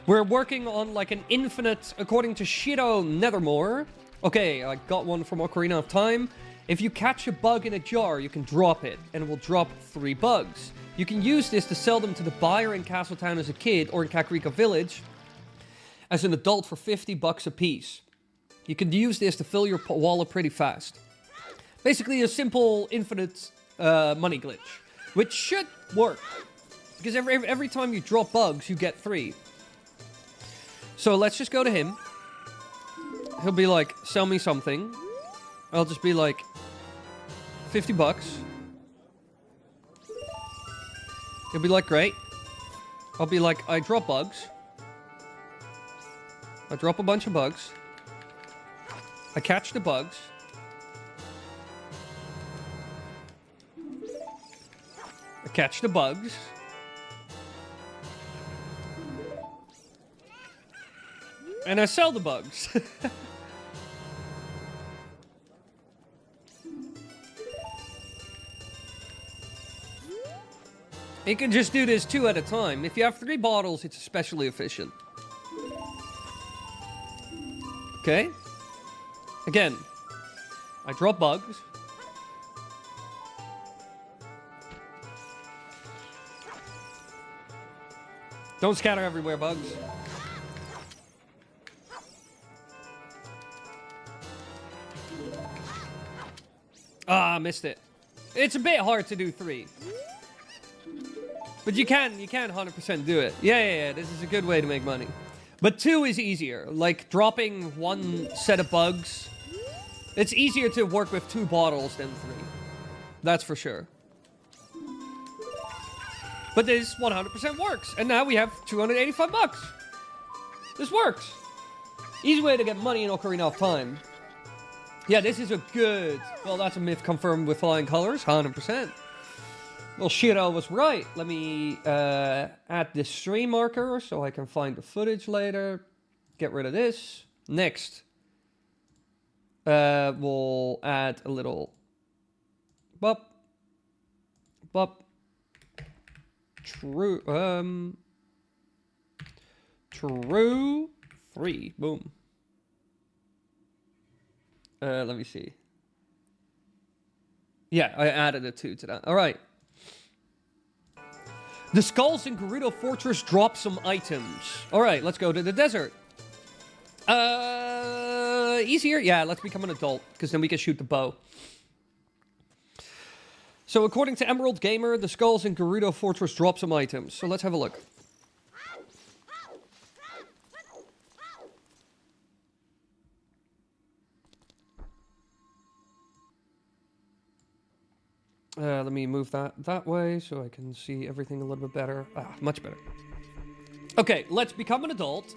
A: We're working on like an infinite, according to Shiro Nethermore. Okay, I got one from Ocarina of Time. If you catch a bug in a jar, you can drop it, and it will drop 3 bugs. You can use this to sell them to the buyer in Castletown as a kid, or in Kakariko Village as an adult for 50 bucks a piece. You can use this to fill your wallet pretty fast. Basically a simple infinite money glitch, which should work. Because every time you drop bugs, you get 3. So let's just go to him. He'll be like, sell me something. I'll just be like, 50 bucks. He'll be like, great. I'll be like, I drop bugs. I drop a bunch of bugs. I catch the bugs. I catch the bugs. And I sell the bugs. You can just do this 2 at a time. If you have 3 bottles, it's especially efficient. Okay. Again, I drop bugs. Don't scatter everywhere, bugs. Ah, missed it. It's a bit hard to do 3. But you can 100% do it. Yeah, this is a good way to make money. But 2 is easier. Like, dropping 1 set of bugs. It's easier to work with 2 bottles than 3. That's for sure. But this 100% works. And now we have 285 bucks. This works. Easy way to get money in Ocarina of Time. Yeah, this is a good... Well, that's a myth confirmed with flying colors. 100%. Well, Shiro was right. Let me add this stream marker so I can find the footage later. Get rid of this. Next. We'll add a little... Bop. Bop. True. True. 3. Boom. Let me see. Yeah, I added a 2 to that. All right. The skulls in Gerudo Fortress drop some items. All right, let's go to the desert. Easier? Yeah, let's become an adult, because then we can shoot the bow. So according to Emerald Gamer, the skulls in Gerudo Fortress drop some items. So let's have a look. Let me move that way so I can see everything a little bit better. Ah, much better. Okay, let's become an adult.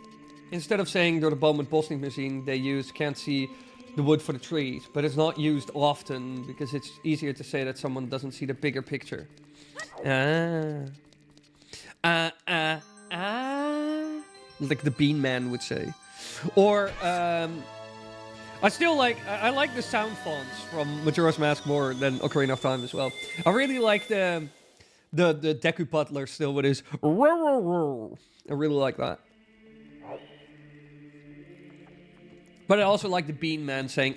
A: Instead of saying door de boom met bos niet meer zien, they use can't see the wood for the trees. But it's not used often because it's easier to say that someone doesn't see the bigger picture. Like the Bean Man would say. Or, I still like, I like the sound fonts from Majora's Mask more than Ocarina of Time as well. I really like the Deku Butler still with his I really like that. But I also like the Bean Man saying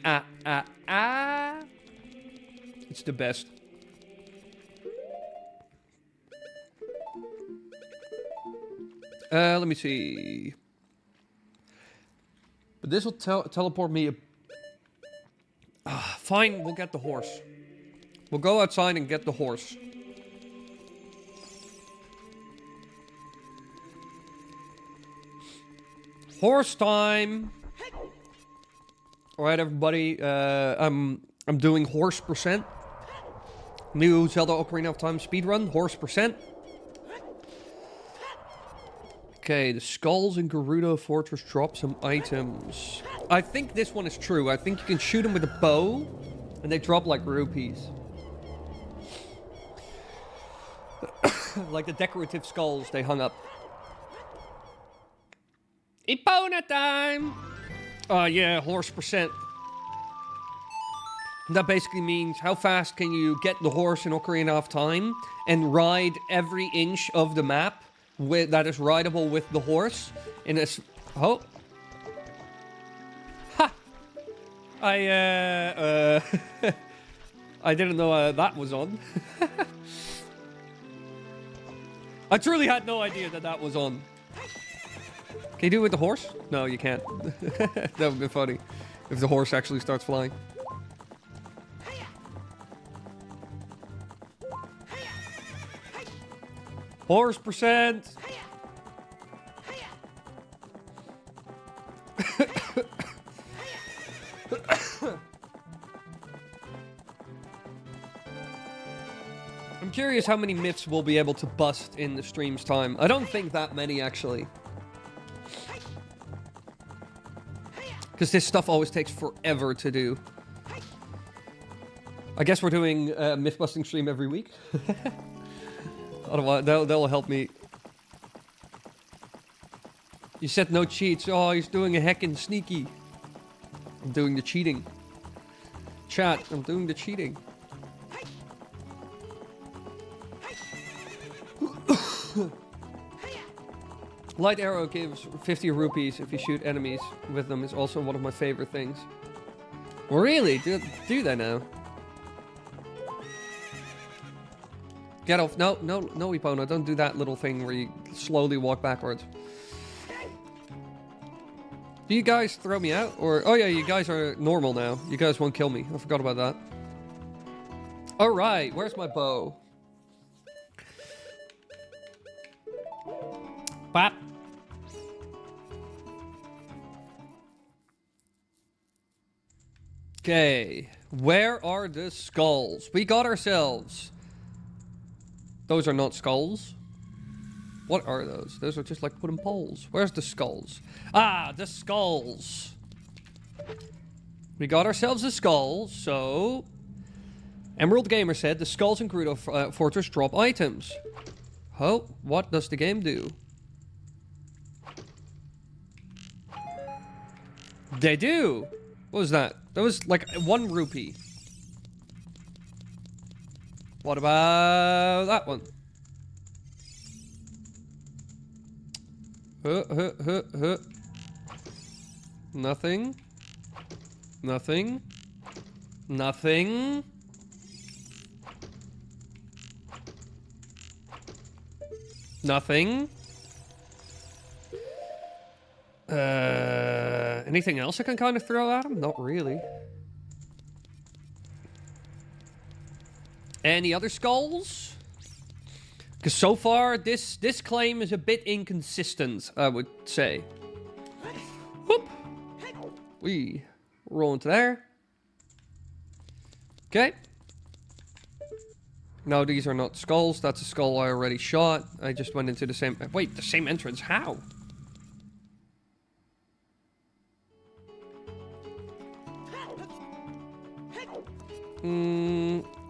A: It's the best. Let me see. But this will teleport me. Fine, we'll get the horse. We'll go outside and get the horse. Horse time. All right, everybody. I'm doing horse percent. New Zelda Ocarina of Time speedrun. Horse percent. Okay, the skulls in Gerudo Fortress drop some items. I think this one is true. I think you can shoot them with a bow, and they drop like rupees. Like the decorative skulls they hung up. Epona time! Oh yeah, horse percent. That basically means how fast can you get the horse in Ocarina of Time and ride every inch of the map that is rideable with the horse in a... Oh. Ha! I didn't know that was on. I truly had no idea that that was on. Can you do it with the horse? No, you can't. That would be funny if the horse actually starts flying. Horse percent. I'm curious how many myths we'll be able to bust in the stream's time. I don't think that many, actually. Because this stuff always takes forever to do. I guess we're doing a myth-busting stream every week. Otherwise, that'll help me. You said no cheats. Oh, he's doing a heckin' sneaky. I'm doing the cheating. Chat, I'm doing the cheating. Light arrow gives 50 rupees if you shoot enemies with them. Is also one of my favorite things. Really? Do they now? Get off. No, Epona. Don't do that little thing where you slowly walk backwards. Do you guys throw me out? Or... Oh yeah, you guys are normal now. You guys won't kill me. I forgot about that. Alright, where's my bow? Bap. Okay. Where are the skulls? We got ourselves... Those are not skulls. What are those? Those are just like wooden poles. Where's the skulls? Ah, the skulls. We got ourselves the skulls, so... Emerald Gamer said the skulls in Gerudo Fortress drop items. Oh, what does the game do? They do! What was that? That was like 1 rupee. What about that one? Nothing. Nothing. Nothing. Nothing. Anything else I can kind of throw at him? Not really. Any other skulls? Because so far, this claim is a bit inconsistent, I would say. Whoop! We roll into there. Okay. No, these are not skulls. That's a skull I already shot. I just went into the same... Wait, the same entrance? How?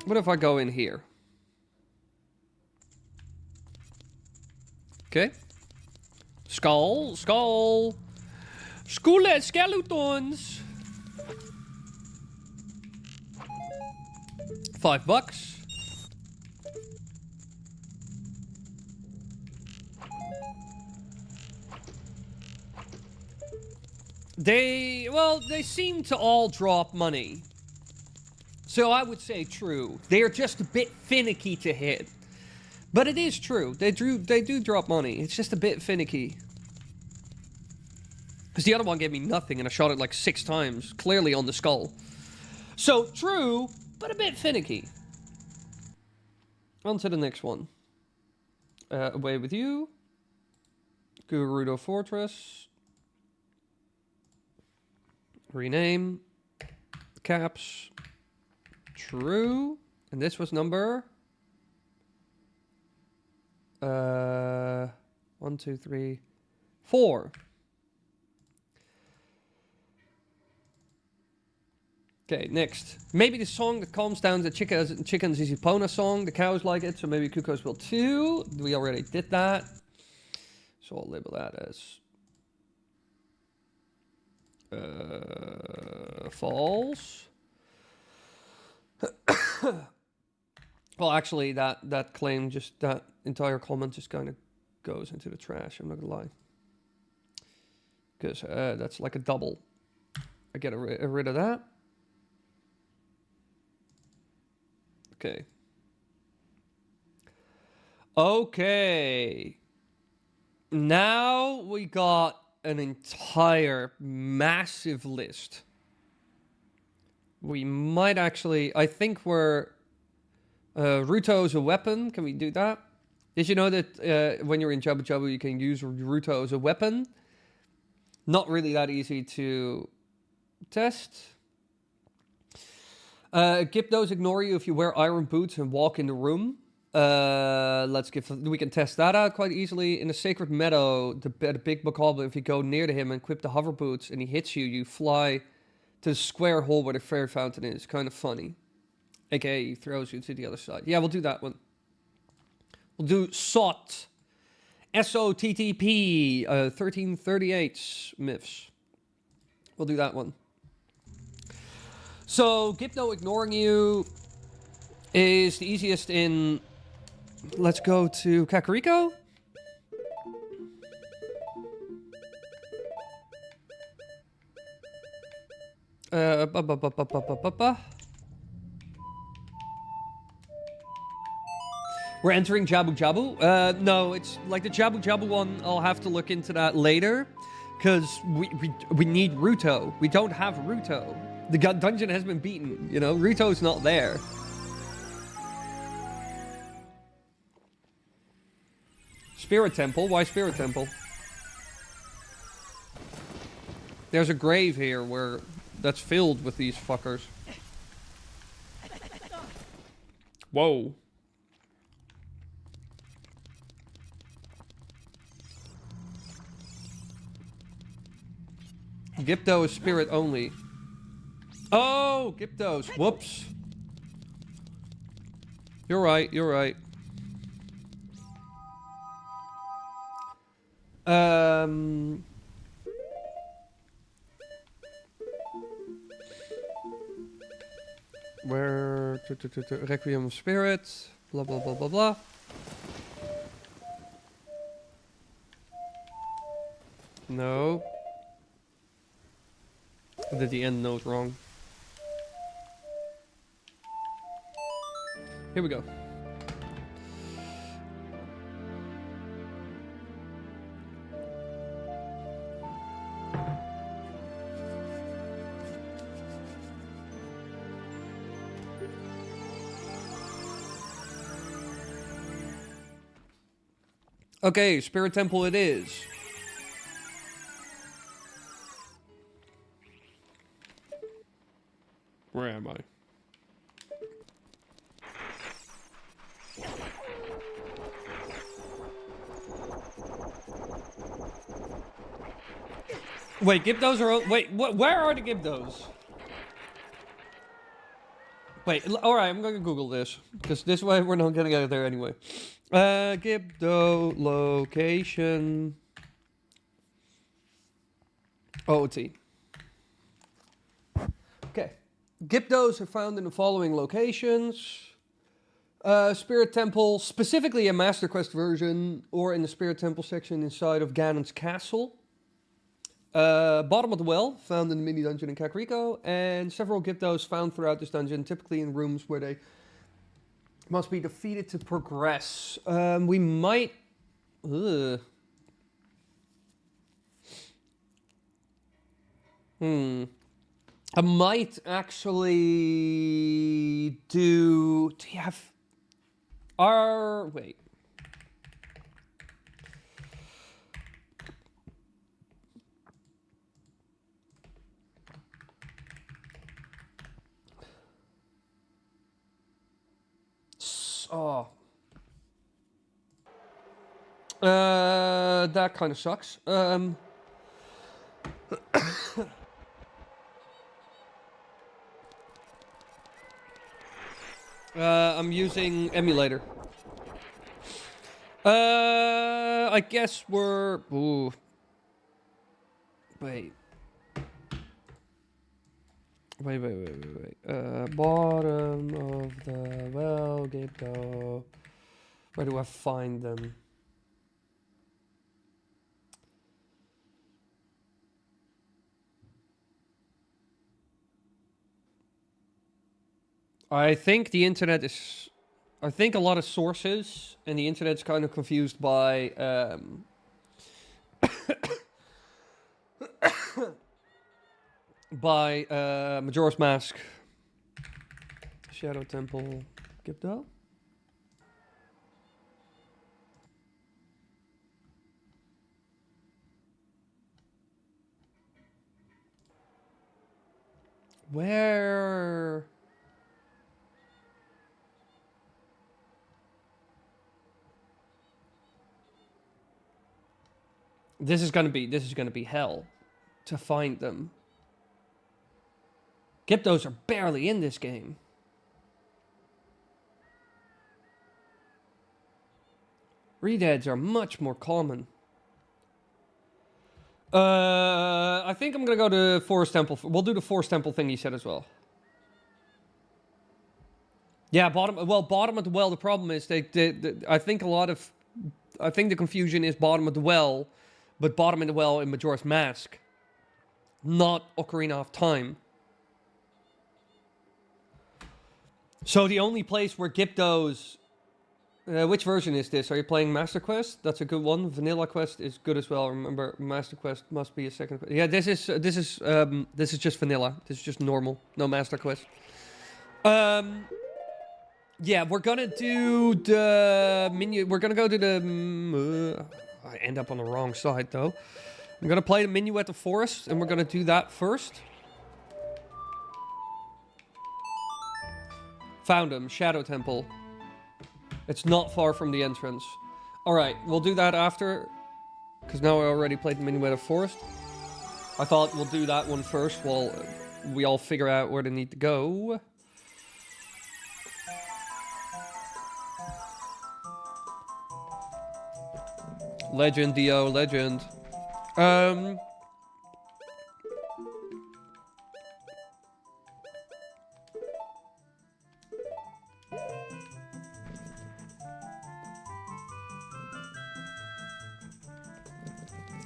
A: What if I go in here? Okay. Skull, skull. Skeletons. $5. They seem to all drop money. So I would say true. They are just a bit finicky to hit. But it is true. They do drop money. It's just a bit finicky. Because the other one gave me nothing and I shot it like 6 times. Clearly on the skull. So true, but a bit finicky. On to the next one. Away with you. Gerudo Fortress. Rename. Caps. True. And this was number... 1, 2, 3, 4. Okay, next. Maybe the song that calms down the chickens is Epona song. The cows like it, so maybe Cuckoos will too. We already did that. So I'll label that as false. Well, actually, that claim, just that entire comment just kind of goes into the trash. I'm not gonna lie, because that's like a double. I get rid of that. Okay. Okay. Now we got an entire massive list. We might actually, I think we're, Ruto is a weapon. Can we do that? Did you know that when you're in Jabu Jabu, you can use Ruto as a weapon? Not really that easy to test. Gyptos ignore you if you wear iron boots and walk in the room. We can test that out quite easily. In the Sacred Meadow, the big bokoblin, if you go near to him and equip the hover boots and he hits you, you fly to the square hole where the fairy fountain is. Kind of funny. AKA he throws you to the other side. Yeah, we'll do that one. We'll do SOTT. SOTTP 1338 myths. We'll do that one. So, Gypto ignoring you is the easiest in... Let's go to Kakariko. We're entering Jabu Jabu. No, it's like the Jabu Jabu one. I'll have to look into that later, because we need Ruto. We don't have Ruto. The dungeon has been beaten. You know, Ruto's not there. Spirit Temple? Why Spirit Temple? There's a grave here where that's filled with these fuckers. Whoa. Gypto is spirit only. Oh, Gyptos. Whoops. You're right, you're right. Where Requiem of Spirit, blah blah blah blah blah. No. I did the end note wrong. Here we go. Okay, Spirit Temple it is. Where am I? Wait, Gyptos are... Wait, where are the Gyptos? Wait, alright, I'm gonna Google this. Because this way we're not gonna get there anyway. Gypto location... OT. Okay. Gyptos are found in the following locations. Spirit Temple, specifically a Master Quest version, or in the Spirit Temple section inside of Ganon's castle. Bottom of the well, found in the mini dungeon in Kakariko, and several Gyptos found throughout this dungeon, typically in rooms where they must be defeated to progress. We might... I might actually do... Do you have... Wait. that kind of sucks. I'm using emulator. I guess we're... Ooh. Wait. Wait. Bottom of the well, Gipto. Where do I find them? I think the internet is... I think a lot of sources and the internet's kind of confused by... by Majora's Mask. Shadow Temple. Gipto? Where... This is gonna be hell to find them. Giptos are barely in this game. Redeads are much more common. I think I'm gonna go to Forest Temple. We'll do the Forest Temple thing he said as well. Yeah, bottom of the well. The problem is I think the confusion is bottom of the well, but bottom of the well in Majora's Mask, not Ocarina of Time. So the only place where Giptos... which version is this? Are you playing Master Quest? That's a good one. Vanilla Quest is good as well. Remember, Master Quest must be a second. Yeah, this is just vanilla. This is just normal. No Master Quest. Yeah, we're gonna do the menu. We're gonna go to the. I end up on the wrong side though. I'm gonna play the menu at the forest, and we're gonna do that first. Found him, Shadow Temple. It's not far from the entrance. Alright, we'll do that after. Because now I already played the Minuet of Forest. I thought we'll do that one first while we all figure out where they need to go. Legend, Dio, legend.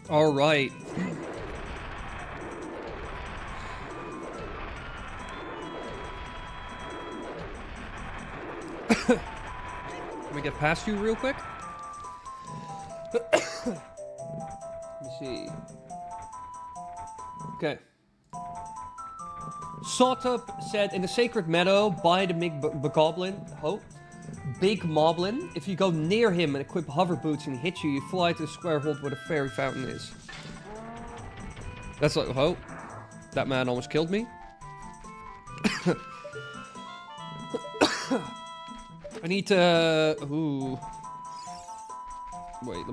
A: All right. Let me get past you real quick. Let me see. Okay. Sawtop said, in the Sacred Meadow, by the Big Goblin. Oh. Big Moblin. If you go near him and equip hover boots and he hits you, you fly to the square hole where the fairy fountain is. That's like, oh, that man almost killed me. I need to, ooh. Wait,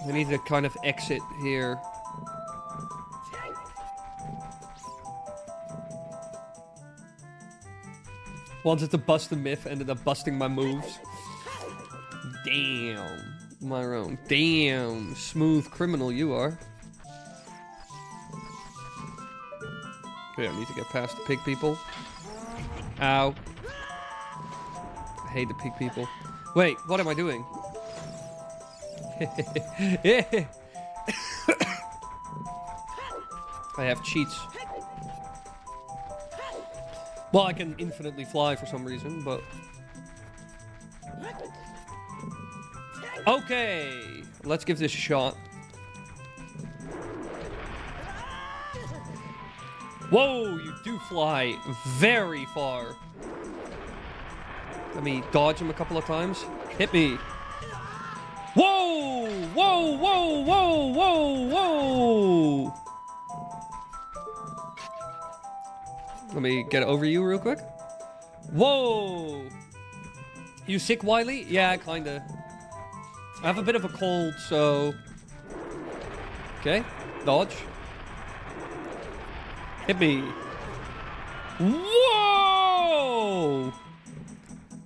A: I need to kind of exit here. Wanted to bust a myth, ended up busting my moves. Damn. Myron. Damn. Smooth criminal you are. Okay, I need to get past the pig people. Ow. I hate the pig people. Wait, what am I doing? I have cheats. Well, I can infinitely fly for some reason, but... Okay, let's give this a shot. Whoa, you do fly very far. Let me dodge him a couple of times. Hit me. Whoa! Whoa, whoa, whoa, whoa, whoa! Let me get over you real quick. Whoa! You sick, Wily? Yeah, kinda. I have a bit of a cold, so... Okay, dodge. Hit me. Whoa!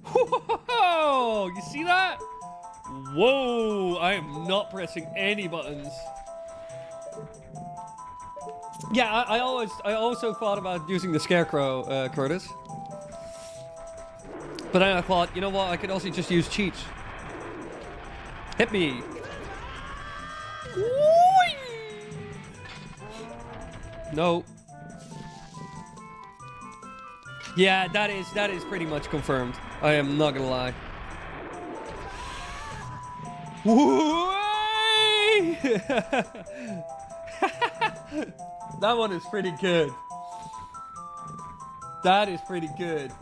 A: Whoa! You see that? Whoa! I am not pressing any buttons. Yeah, I also thought about using the scarecrow, Curtis. But then I thought, you know what? I could also just use cheats. Hit me. No. Yeah, that is pretty much confirmed. I am not gonna lie. That one is pretty good. That is pretty good.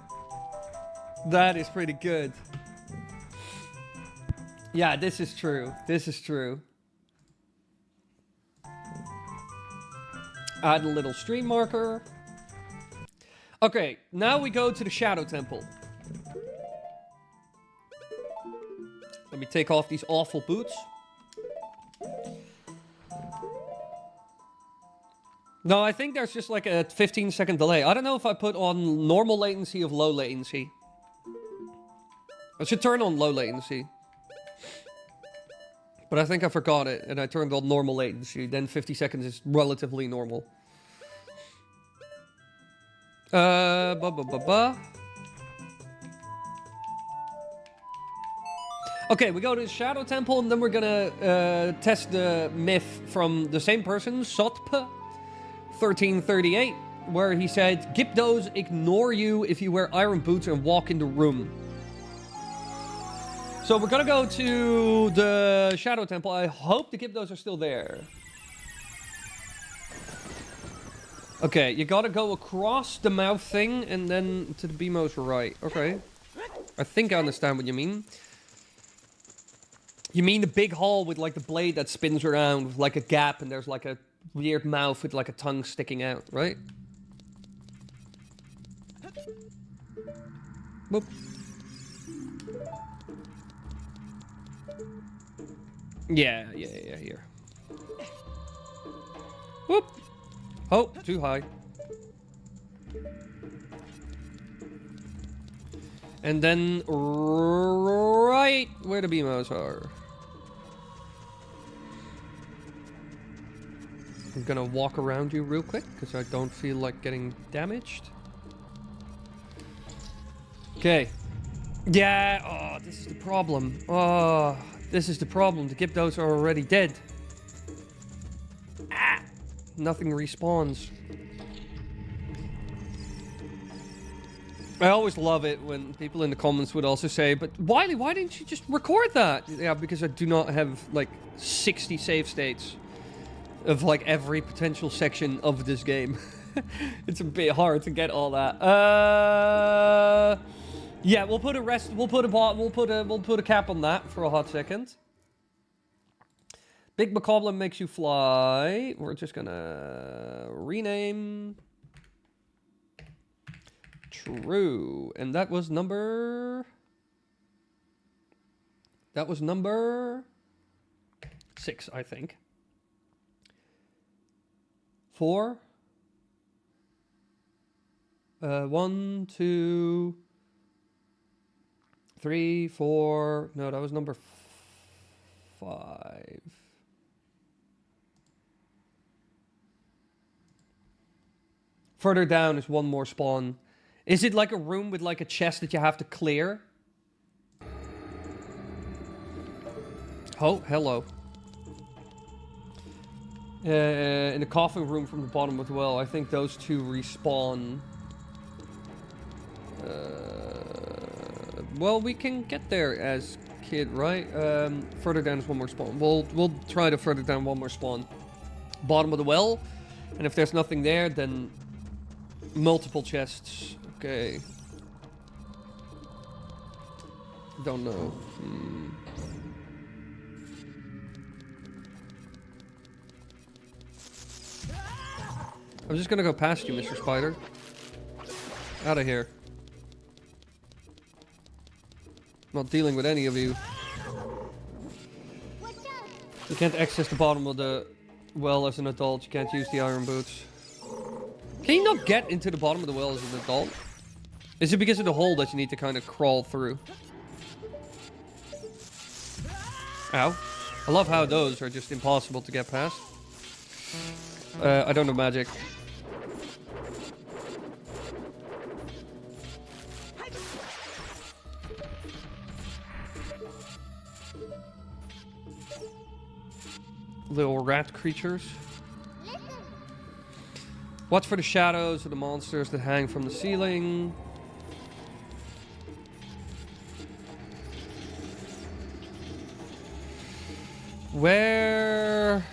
A: That is pretty good. Yeah, this is true. This is true. Add a little stream marker. Okay, now we go to the Shadow Temple. Let me take off these awful boots. No, I think there's just like a 15-second delay. I don't know if I put on normal latency or low latency. I should turn on low latency. But I think I forgot it, and I turned on normal latency. Then 50 seconds is relatively normal. Okay, we go to the Shadow Temple, and then we're gonna test the myth from the same person, Sotp 1338, where he said, Gyptos ignore you if you wear iron boots and walk in the room. So we're gonna go to the Shadow Temple. I hope the Gyptos are still there. Okay, you gotta go across the mouth thing and then to the BMO's right. Okay. I think I understand what you mean. You mean the big hall with like the blade that spins around with like a gap and there's like a weird mouth with like a tongue sticking out, right? Boop. Yeah, here. Whoop! Oh, too high. And then right where the BMOs are. I'm gonna walk around you real quick, because I don't feel like getting damaged. Okay. Yeah, oh, this is the problem. Oh, this is the problem. The Gyptos are already dead. Ah! Nothing respawns. I always love it when people in the comments would also say, but Wily, why didn't you just record that? Yeah, because I do not have, like, 60 save states of, like, every potential section of this game. It's a bit hard to get all that. Yeah, we'll put a cap on that for a hot second. Big Macaulay makes you fly. We're just gonna rename. True. And that was number 6, I think. 4. 1, 2, 3, 4. No, that was number 5. Further down is one more spawn. Is it like a room with like a chest that you have to clear? Oh, hello. In the coffin room from the bottom as well. I think those two respawn. Well, we can get there as kid, right? Further down is one more spawn. We'll try to further down one more spawn. Bottom of the well. And if there's nothing there, then multiple chests. Okay. Don't know. I'm just gonna go past you, Mr. Spider. Out of here. Not dealing with any of you. You can't access the bottom of the well as an adult. You can't use the iron boots. Can you not get into the bottom of the well as an adult? Is it because of the hole that you need to kind of crawl through? Ow. I love how those are just impossible to get past. I don't know magic. Little rat creatures. Watch for the shadows of the monsters that hang from the ceiling. Where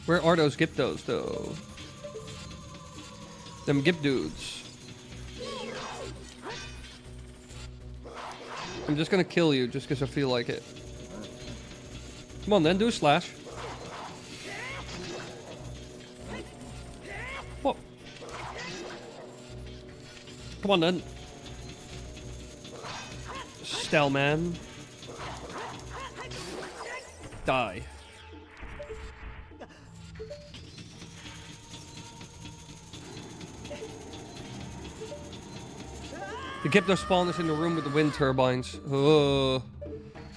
A: are those Gyptos, though? Them Gyp dudes. I'm just gonna kill you just because I feel like it. Come on then, do a slash. What? Come on then. Stell man. Die. The Gypto spawn is in the room with the wind turbines. Oh,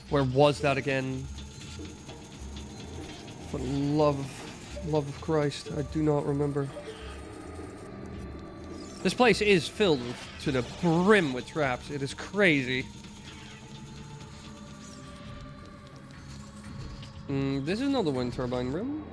A: where was that again? For the love of Christ, I do not remember. This place is filled to the brim with traps. It is crazy. This is not the wind turbine room.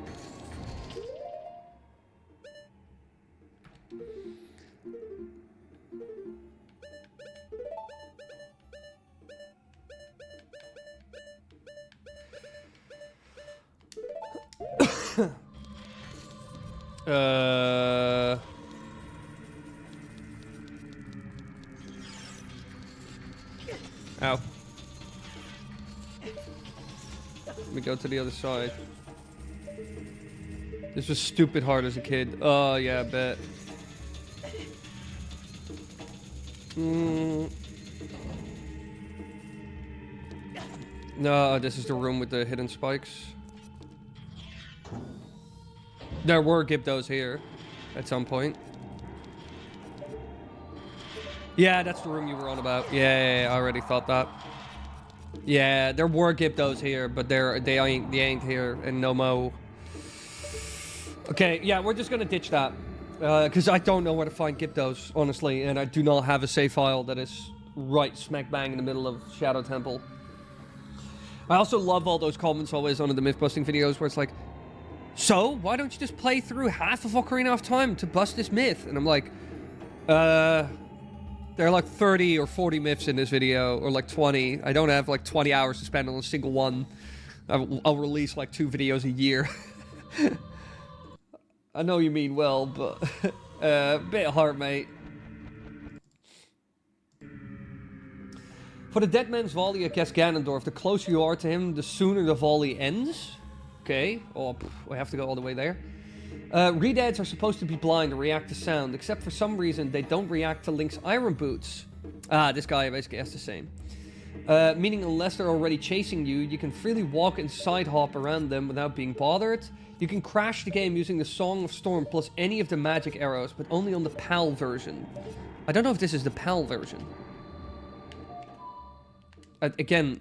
A: Ow. Let me go to the other side. This was stupid hard as a kid. Oh, yeah, I bet. No, this is the room with the hidden spikes. There were Gyptos here at some point. Yeah, that's the room you were on about. Yeah, I already thought that. Yeah, there were Gyptos here, but they ain't here and no mo. Okay, yeah, we're just gonna ditch that because I don't know where to find Gyptos, honestly, and I do not have a save file that is right smack bang in the middle of Shadow Temple. I also love all those comments always on the myth busting videos where it's like, so why don't you just play through half of Ocarina of Time to bust this myth? And I'm like, there are like 30 or 40 myths in this video, or like 20. I don't have like 20 hours to spend on a single one. I'll release like 2 videos a year. I know you mean well, but bit hard, mate. For the Dead Man's Volley against Ganondorf, the closer you are to him, the sooner the volley ends. Okay, oh, I have to go all the way there. Redeads are supposed to be blind and react to sound, except for some reason they don't react to Link's iron boots. Ah, this guy basically has the same. Meaning unless they're already chasing you, you can freely walk and side hop around them without being bothered. You can crash the game using the Song of Storm plus any of the magic arrows, but only on the PAL version. I don't know if this is the PAL version. Again,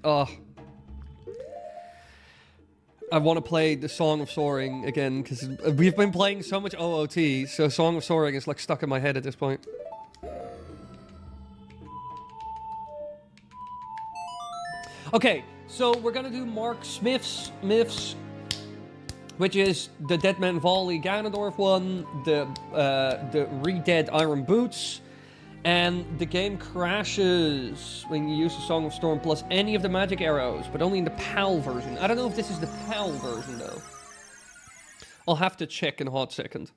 A: I want to play the Song of Soaring again, because we've been playing so much OOT, so Song of Soaring is like stuck in my head at this point. Okay, so we're gonna do Mark Smith's myths, which is the Dead Man Volley Ganondorf one, the Redead Iron Boots, and the game crashes when you use the Song of Storm plus any of the magic arrows, but only in the PAL version. I don't know if this is the PAL version, though. I'll have to check in a hot second.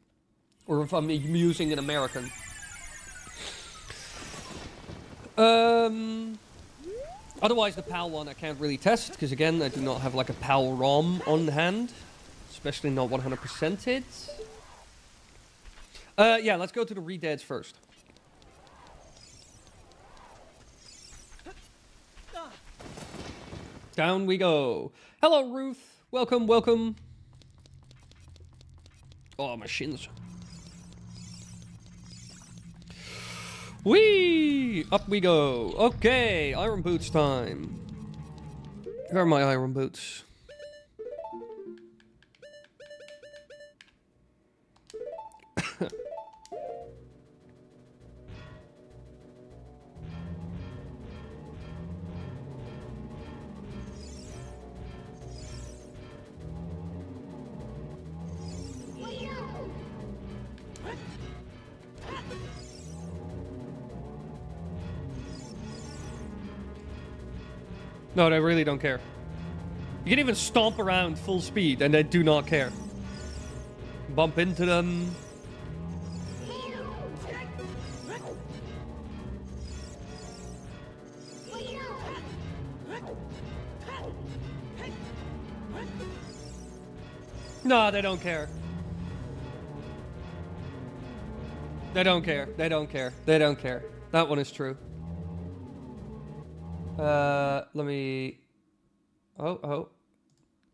A: Or if I'm using an American. Otherwise, the PAL one I can't really test, because again, I do not have like a PAL ROM on hand. Especially not 100%ed. Yeah, let's go to the Redeads first. Down we go. Hello, Ruth. Welcome, welcome. Oh, my shins. Whee! Up we go. Okay, iron boots time. Where are my iron boots? No, they really don't care. You can even stomp around full speed and they do not care. Bump into them. No, they don't care. They don't care. They don't care. They don't care. That one is true. Let me... Oh.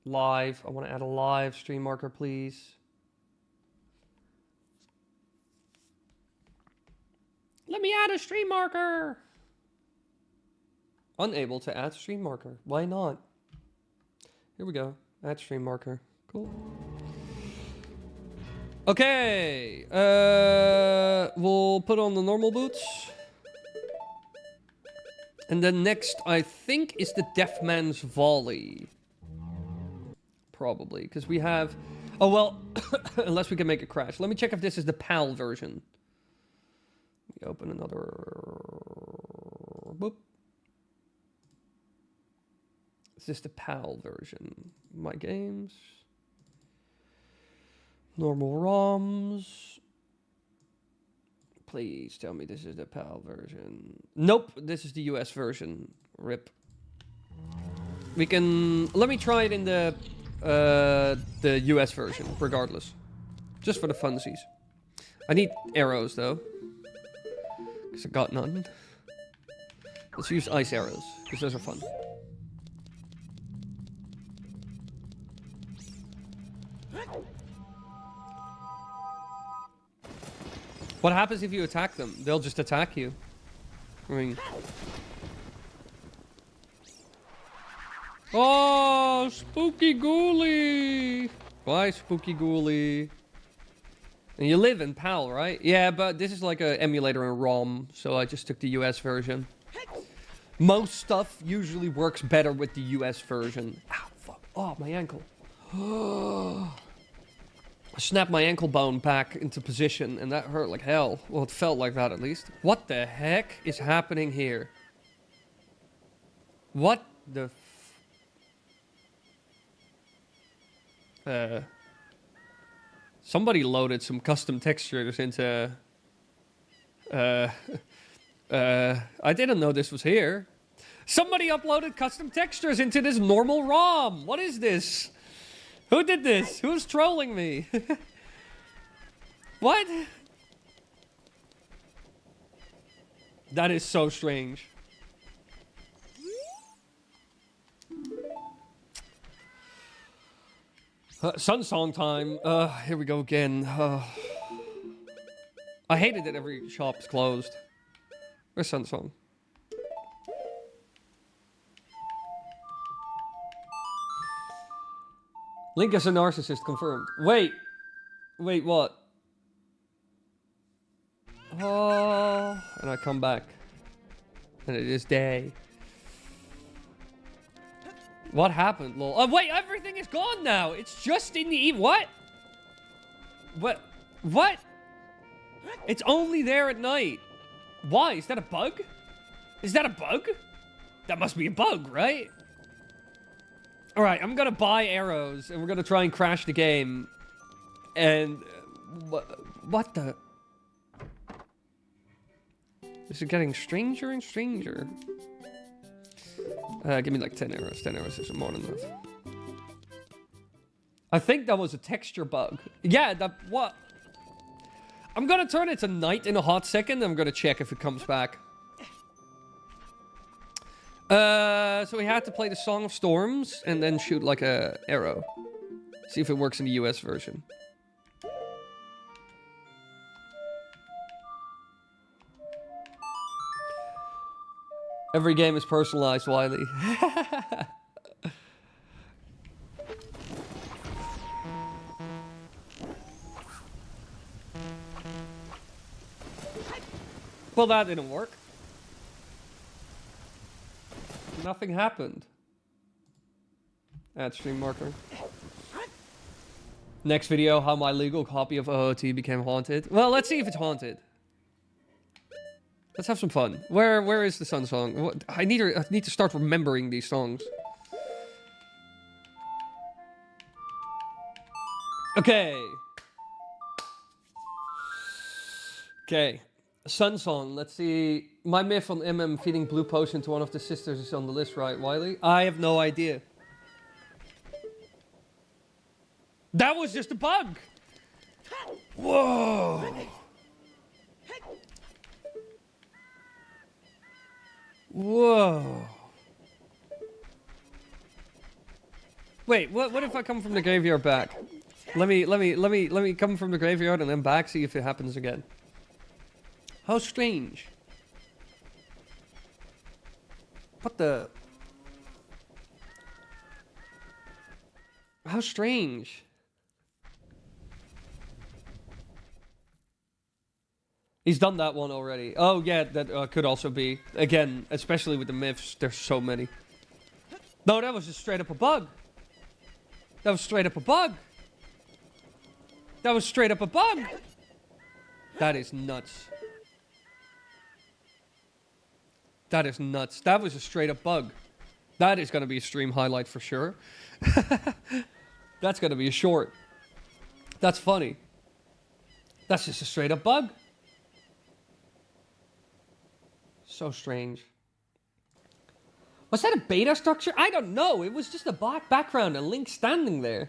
A: Live. I want to add a live stream marker, please. Let me add a stream marker. Unable to add stream marker. Why not? Here we go. Add stream marker. Cool. Okay. We'll put on the normal boots. And then next, I think, is the Deaf Man's Volley. Probably, because we have... Oh, well, unless we can make it crash. Let me check if this is the PAL version. Let me open another... Boop. Is this the PAL version? My games. Normal ROMs. Please tell me this is the PAL version. Nope, this is the US version. RIP. We can... Let me try it in the US version, regardless. Just for the funsies. I need arrows, though. Because I got none. Let's use ice arrows, because those are fun. What happens if you attack them? They'll just attack you. I mean... Oh, Spooky Ghoulie! Why Spooky Ghoulie? And you live in PAL, right? Yeah, but this is like an emulator in ROM, so I just took the US version. Most stuff usually works better with the US version. Ow, fuck. Oh, my ankle. I snapped my ankle bone back into position, and that hurt like hell. Well, it felt like that, at least. What the heck is happening here? What the... Somebody loaded some custom textures into... I didn't know this was here. Somebody uploaded custom textures into this normal ROM. What is this? Who did this? Who's trolling me? What? That is so strange. Sun Song time. Here we go again. I hated that every shop's closed. Where's Sun Song? Link is a narcissist, confirmed. Wait, what? Oh, and I come back. And it is day. What happened, lol? Oh, wait, everything is gone now. It's just in the eve. What? What? It's only there at night. Why? Is that a bug? Is that a bug? That must be a bug, right? Alright, I'm gonna buy arrows, and we're gonna try and crash the game. And... what the... This is getting stranger and stranger. Give me like 10 arrows. 10 arrows is more than enough. I think that was a texture bug. Yeah, that... what? I'm gonna turn it to night in a hot second, and I'm gonna check if it comes back. So we had to play the Song of Storms and then shoot like a arrow. See if it works in the US version. Every game is personalized, Wily. Well, that didn't work. Nothing happened. Add stream marker. Next video, how my legal copy of OOT became haunted. Well, let's see if it's haunted. Let's have some fun. Where is the Sun song? What, I need to start remembering these songs. Okay. Okay. Sun song. Let's see. My myth on MM feeding blue potion to one of the sisters is on the list, right, Wily? I have no idea. That was just a bug. Whoa. Whoa. Wait, what if I come from the graveyard back? Let me come from the graveyard and then back, see if it happens again. How strange. What the? How strange. He's done that one already. Oh yeah, that could also be. Again, especially with the myths, there's so many. No, that was just straight up a bug. That was straight up a bug. That was straight up a bug. That is nuts. That is nuts. That was a straight up bug. That is going to be a stream highlight for sure. That's going to be a short. That's funny. That's just a straight up bug. So strange. Was that a beta structure? I don't know. It was just a black background and Link standing there.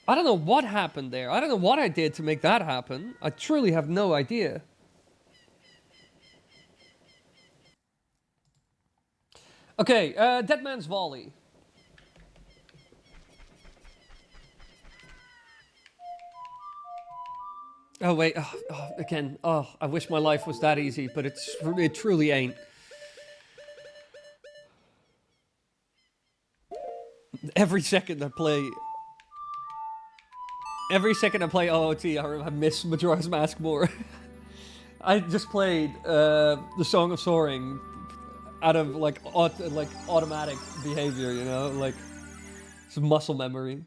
A: I don't know what happened there. I don't know what I did to make that happen. I truly have no idea. Okay, Dead Man's Volley. Oh wait, again, I wish my life was that easy, but it truly ain't. Every second I play OOT, I miss Majora's Mask more. I just played the Song of Soaring out of like automatic behavior, you know, like it's muscle memory.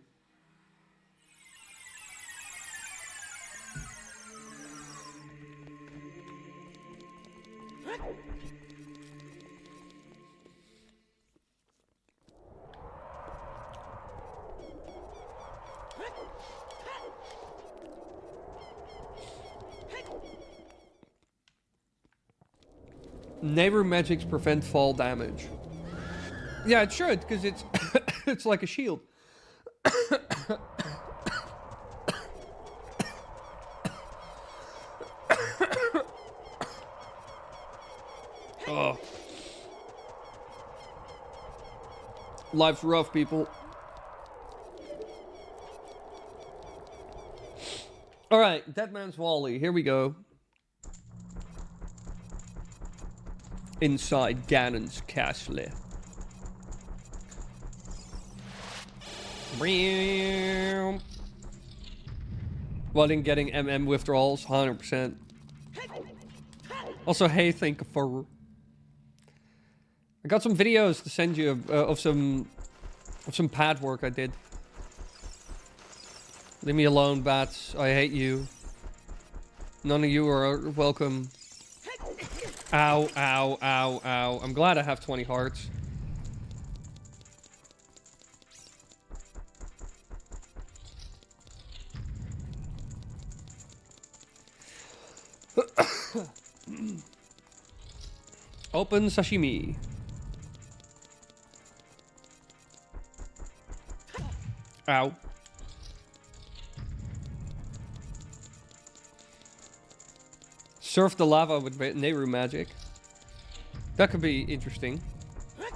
A: Neighbor magics prevent fall damage. Yeah, it should, because it's it's like a shield. Oh. Life's rough, people. Alright, Dead Man's Wally, here we go. Inside Ganon's castle. While in getting MM withdrawals, 100%. Also, hey, thank you for. I got some videos to send you of some pad work I did. Leave me alone, bats. I hate you. None of you are welcome. Ow, ow, ow, ow. I'm glad I have 20 hearts. Open sashimi. Ow. Surf the lava with Nehru magic. That could be interesting.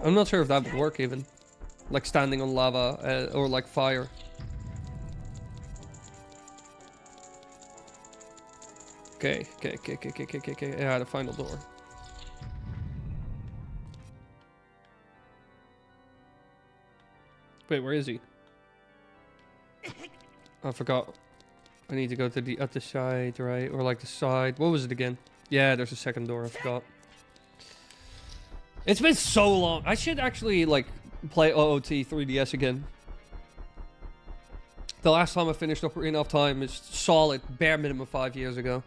A: I'm not sure if that would work even. Like standing on lava or like fire. Okay. Yeah, the final door. Wait, where is he? I forgot. I need to go to the other side, right? Or like the side. What was it again? Yeah, there's a second door. I forgot. It's been so long. I should actually like play OOT 3DS again. The last time I finished Ocarina of Time is solid, bare minimum 5 years ago.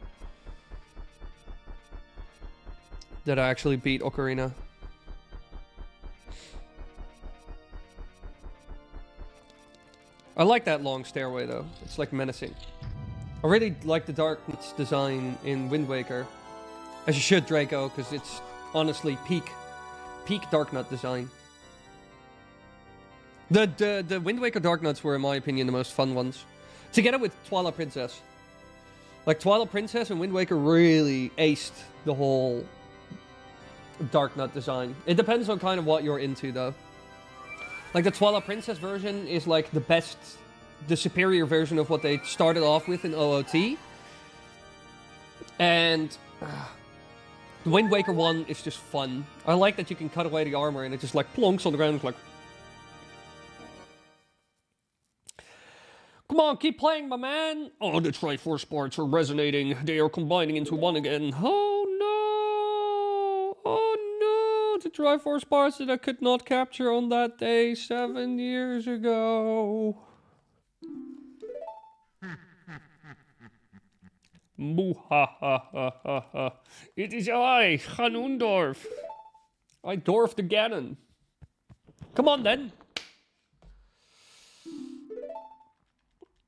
A: That I actually beat Ocarina. I like that long stairway though. It's like menacing. I really like the darkness design in Wind Waker. As you should, Draco, because it's honestly peak Dark Nut design. The Wind Waker Dark Nuts were, in my opinion, the most fun ones. Together with Twilight Princess. Like, Twilight Princess and Wind Waker really aced the whole Dark Nut design. It depends on kind of what you're into, though. Like, the Twilight Princess version is, like, the superior version of what they started off with in OOT. And the Wind Waker one is just fun. I like that you can cut away the armor and it just, like, plonks on the ground, like... Come on, keep playing, my man! Oh, the Triforce parts are resonating. They are combining into one again. Oh, no! Oh, no! The Triforce parts that I could not capture on that day 7 years ago. Muhahahaha. It is I, Ganondorf. I dwarf the Ganon. Come on, then.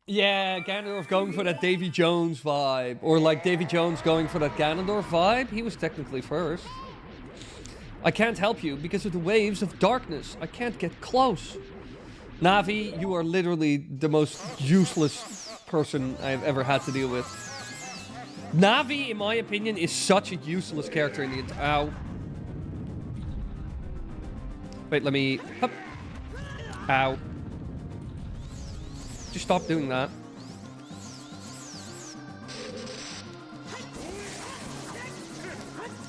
A: Yeah, Ganondorf going for that Davy Jones vibe. Or like Davy Jones going for that Ganondorf vibe. He was technically first. I can't help you because of the waves of darkness. I can't get close. Navi, you are literally the most useless person I've ever had to deal with. Navi, in my opinion, is such a useless character in the entire... Ow. Wait, let me... Hup. Ow. Just stop doing that.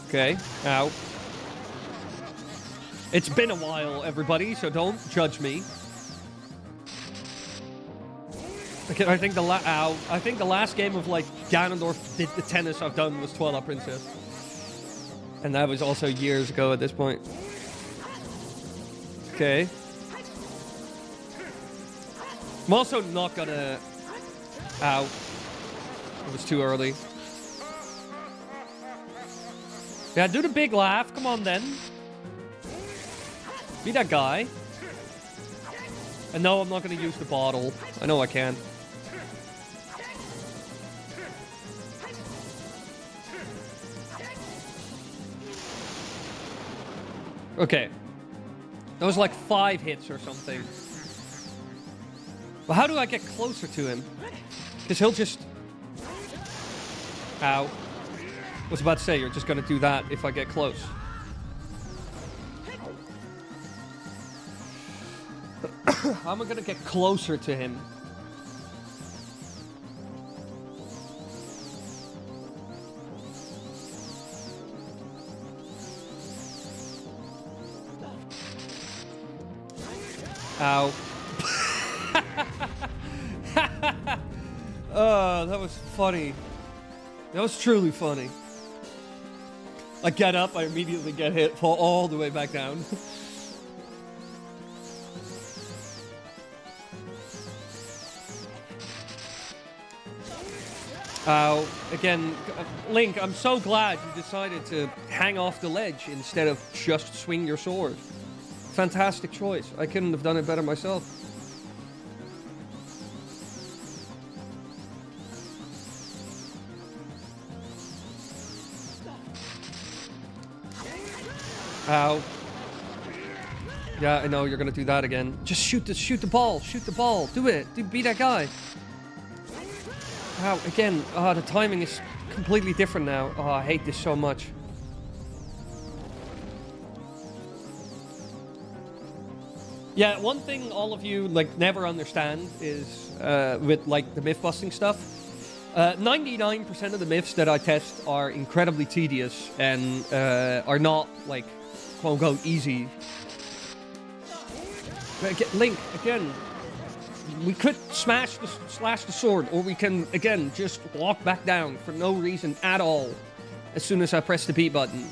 A: Okay. Ow. It's been a while, everybody, so don't judge me. Okay, I think the last game of like Ganondorf did the tennis I've done was Twilight Princess. And that was also years ago at this point. Okay. I'm also not gonna... Ow. It was too early. Yeah, do the big laugh. Come on, then. Be that guy. And no, I'm not gonna use the bottle. I know I can. Okay. That was like 5 hits or something. Well, how do I get closer to him? Because he'll just... Ow. I was about to say, you're just going to do that if I get close. How am I going to get closer to him? Ow. Oh, that was funny. That was truly funny. I get up, I immediately get hit, fall all the way back down. Ow. Again, Link, I'm so glad you decided to hang off the ledge instead of just swing your sword. Fantastic choice. I couldn't have done it better myself. Ow. Yeah, I know you're gonna do that again. Just shoot the ball. Shoot the ball. Do it. Be that guy. Ow. Again. The timing is completely different now. Oh, I hate this so much. Yeah, one thing all of you like never understand is with like the myth busting stuff. 99% of the myths that I test are incredibly tedious and are not like quote unquote easy. Link again. We could slash the sword, or we can again just walk back down for no reason at all. As soon as I press the B button.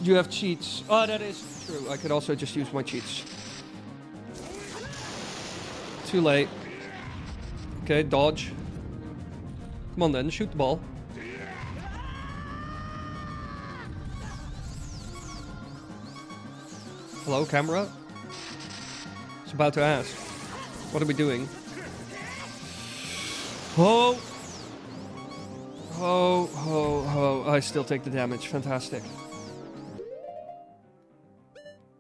A: You have cheats. Oh, that is true. I could also just use my cheats. Too late. Okay, dodge. Come on then, shoot the ball. Hello, camera? It's about to ask. What are we doing? Oh! Ho, ho, ho. I still take the damage. Fantastic.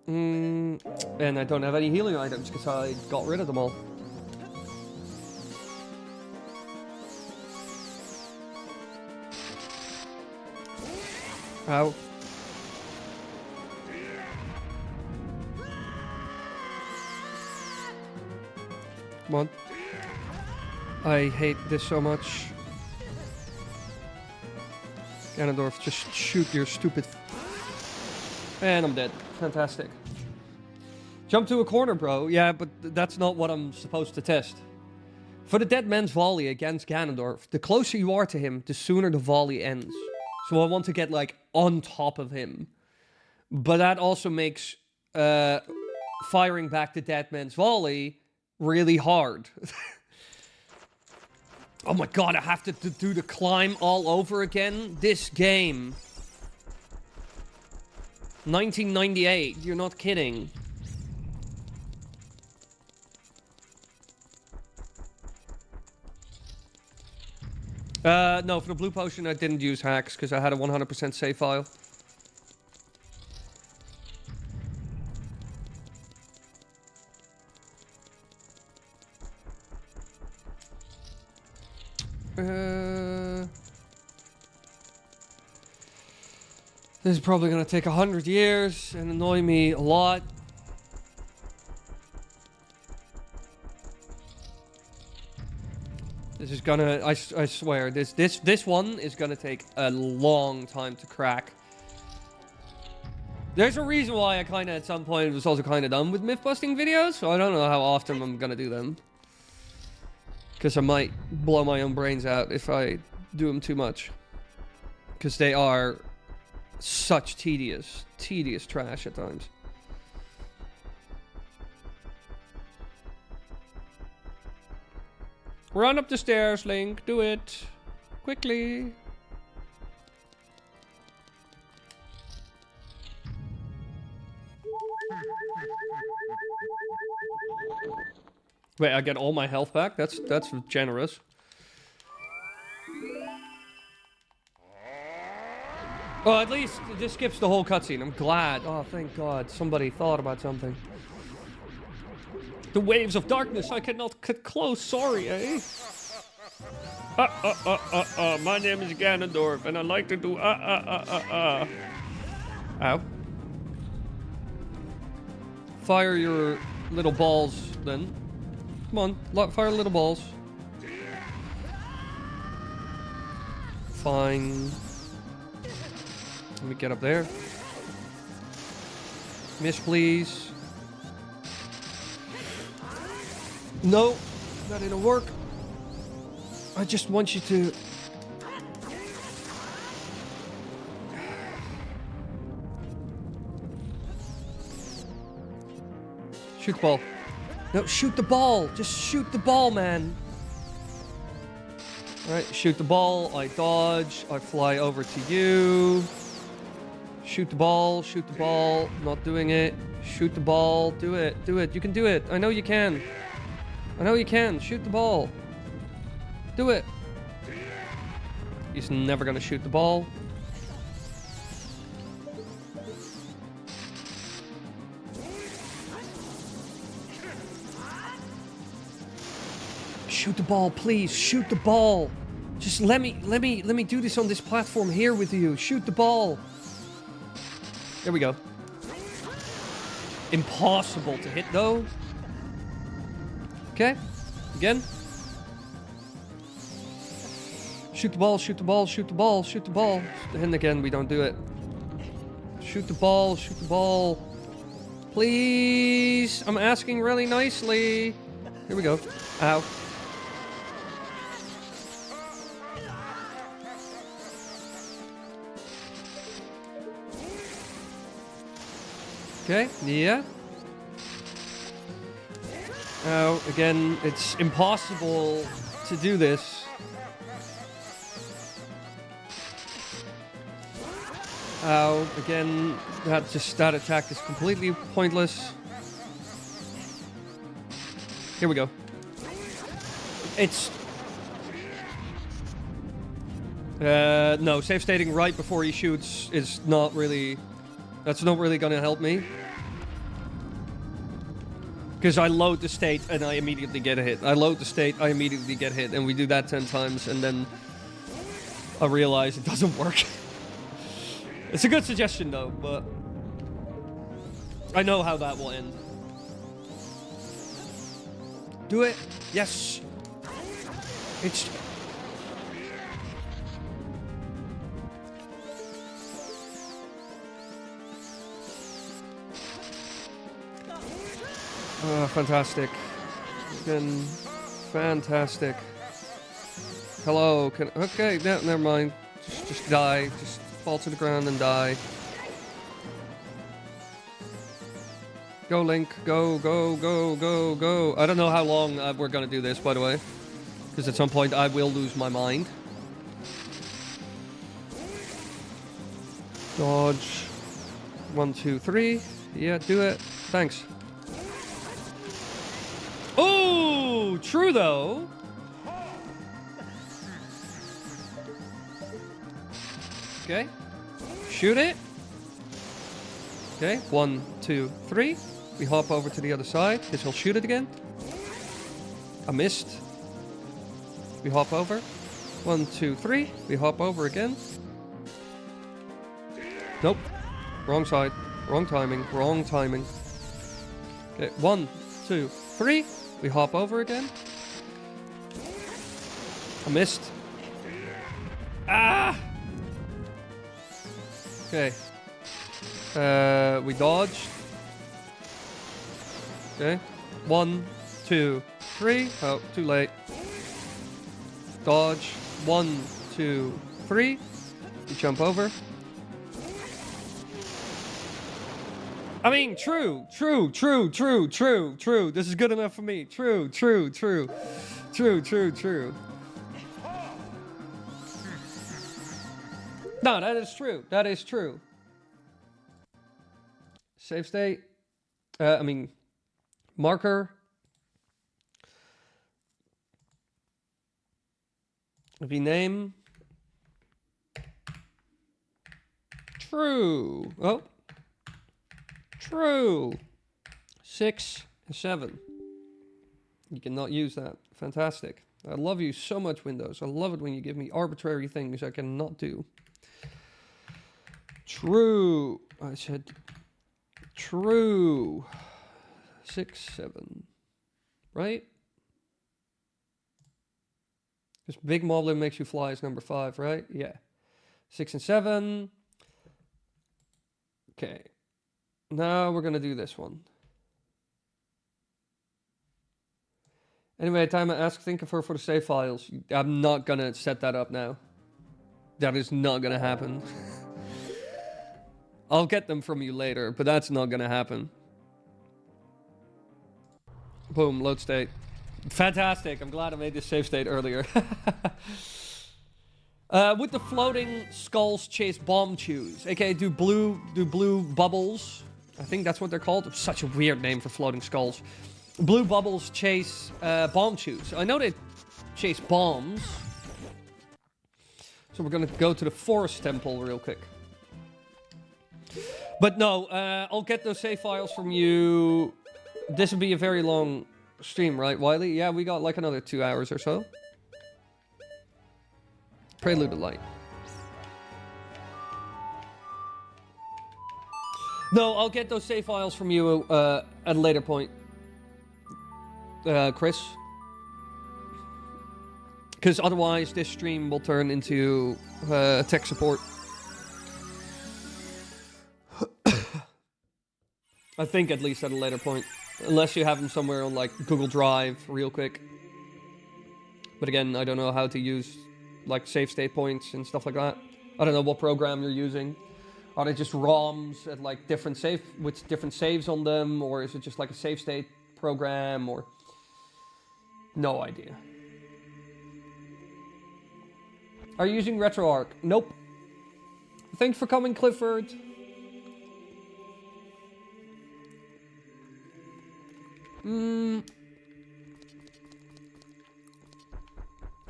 A: And I don't have any healing items because I got rid of them all. Ow. Come on. I hate this so much. Ganondorf, just shoot your stupid... And I'm dead. Fantastic. Jump to a corner, bro. Yeah, but that's not what I'm supposed to test. For the dead man's volley against Ganondorf, the closer you are to him, the sooner the volley ends. So I want to get, like, on top of him. But that also makes firing back the dead man's volley really hard. Oh my god, I have to do the climb all over again? This game. 1998, you're not kidding. No, for the blue potion I didn't use hacks because I had a 100% save file. This is probably gonna take 100 years and annoy me a lot. This is gonna, I swear, this one is gonna take a long time to crack. There's a reason why I kinda at some point was also kinda done with myth busting videos, so I don't know how often I'm gonna do them. Because I might blow my own brains out if I do them too much. Because they are such tedious trash at times. Run up the stairs, Link. Do it. Quickly. Wait, I get all my health back? That's generous. Well, at least it just skips the whole cutscene. I'm glad. Oh, thank God. Somebody thought about something. The waves of darkness. I cannot cut close. Sorry, eh? My name is Ganondorf, and I like to do Ow. Fire your little balls, then. Come on, fire little balls. Fine. Let me get up there. Miss, please. No, that didn't work. I just want you to... Shoot the ball. No, shoot the ball. Just shoot the ball, man. Alright, shoot the ball. I dodge. I fly over to you. Shoot the ball. Shoot the ball. Not doing it. Shoot the ball. Do it. Do it. You can do it. I know you can. I know you can. Shoot the ball. Do it. He's never gonna shoot the ball. Shoot the ball, please. Shoot the ball. Just let me do this on this platform here with you. Shoot the ball. Here we go. Impossible to hit, though. Okay. Again. Shoot the ball, shoot the ball, shoot the ball, shoot the ball. And again, we don't do it. Shoot the ball, shoot the ball. Please. I'm asking really nicely. Here we go. Ow. Okay, yeah. Now, again, it's impossible to do this. Ow, again, that attack is completely pointless. Here we go. It's... no, save stating right before he shoots is not really... That's not really gonna help me. Because I load the state and I immediately get a hit. I load the state, I immediately get hit. And we do that 10 times and then I realize it doesn't work. It's a good suggestion though, but I know how that will end. Do it. Yes. It's... Oh, fantastic. Again, fantastic. Hello, okay, no, never mind. Just die. Just fall to the ground and die. Go, Link. Go, go, go, go, go. I don't know how long we're gonna do this, by the way. Because at some point I will lose my mind. Dodge. 1, 2, 3. Yeah, do it. Thanks. Oh, true though. Okay. Shoot it. Okay, 1, 2, 3. We hop over to the other side, because he'll shoot it again. I missed. We hop over. 1, 2, 3. We hop over again. Nope. Wrong side. Wrong timing. Wrong timing. Okay, 1, 2, 3. We hop over again. I missed. Ah! Okay. We dodged. Okay. 1, 2, 3. Oh, too late. Dodge. 1, 2, 3. We jump over. I mean, true. This is good enough for me. True. No, that is true. That is true. Save state. I mean, marker. Rename. True. Oh. True. 6 and 7. You cannot use that. Fantastic. I love you so much, Windows. I love it when you give me arbitrary things I cannot do. True. I said true. 6, 7. Right? This big moblin makes you fly is number 5, right? Yeah. 6 and 7. Okay. Now we're gonna do this one. Anyway, time I ask, think of her for the save files. I'm not gonna set that up now. That is not gonna happen. I'll get them from you later, but that's not gonna happen. Boom, load state. Fantastic, I'm glad I made this save state earlier. With the floating skulls chase bomb chews. Okay, do blue bubbles. I think that's what they're called. It's such a weird name for floating skulls. Blue bubbles chase bomb chews. I know they chase bombs. So we're gonna go to the forest temple real quick. But no, I'll get those save files from you. This will be a very long stream, right, Wily? Yeah, we got like another 2 hours or so. Prelude of Light. No, I'll get those save files from you at a later point, Chris. Because otherwise, this stream will turn into tech support. I think at least at a later point. Unless you have them somewhere on, like, Google Drive real quick. But again, I don't know how to use, like, save state points and stuff like that. I don't know what program you're using. Are they just ROMs at, like, different saves on them? Or is it just, like, a save state program? Or... no idea. Are you using RetroArch? Nope. Thanks for coming, Clifford.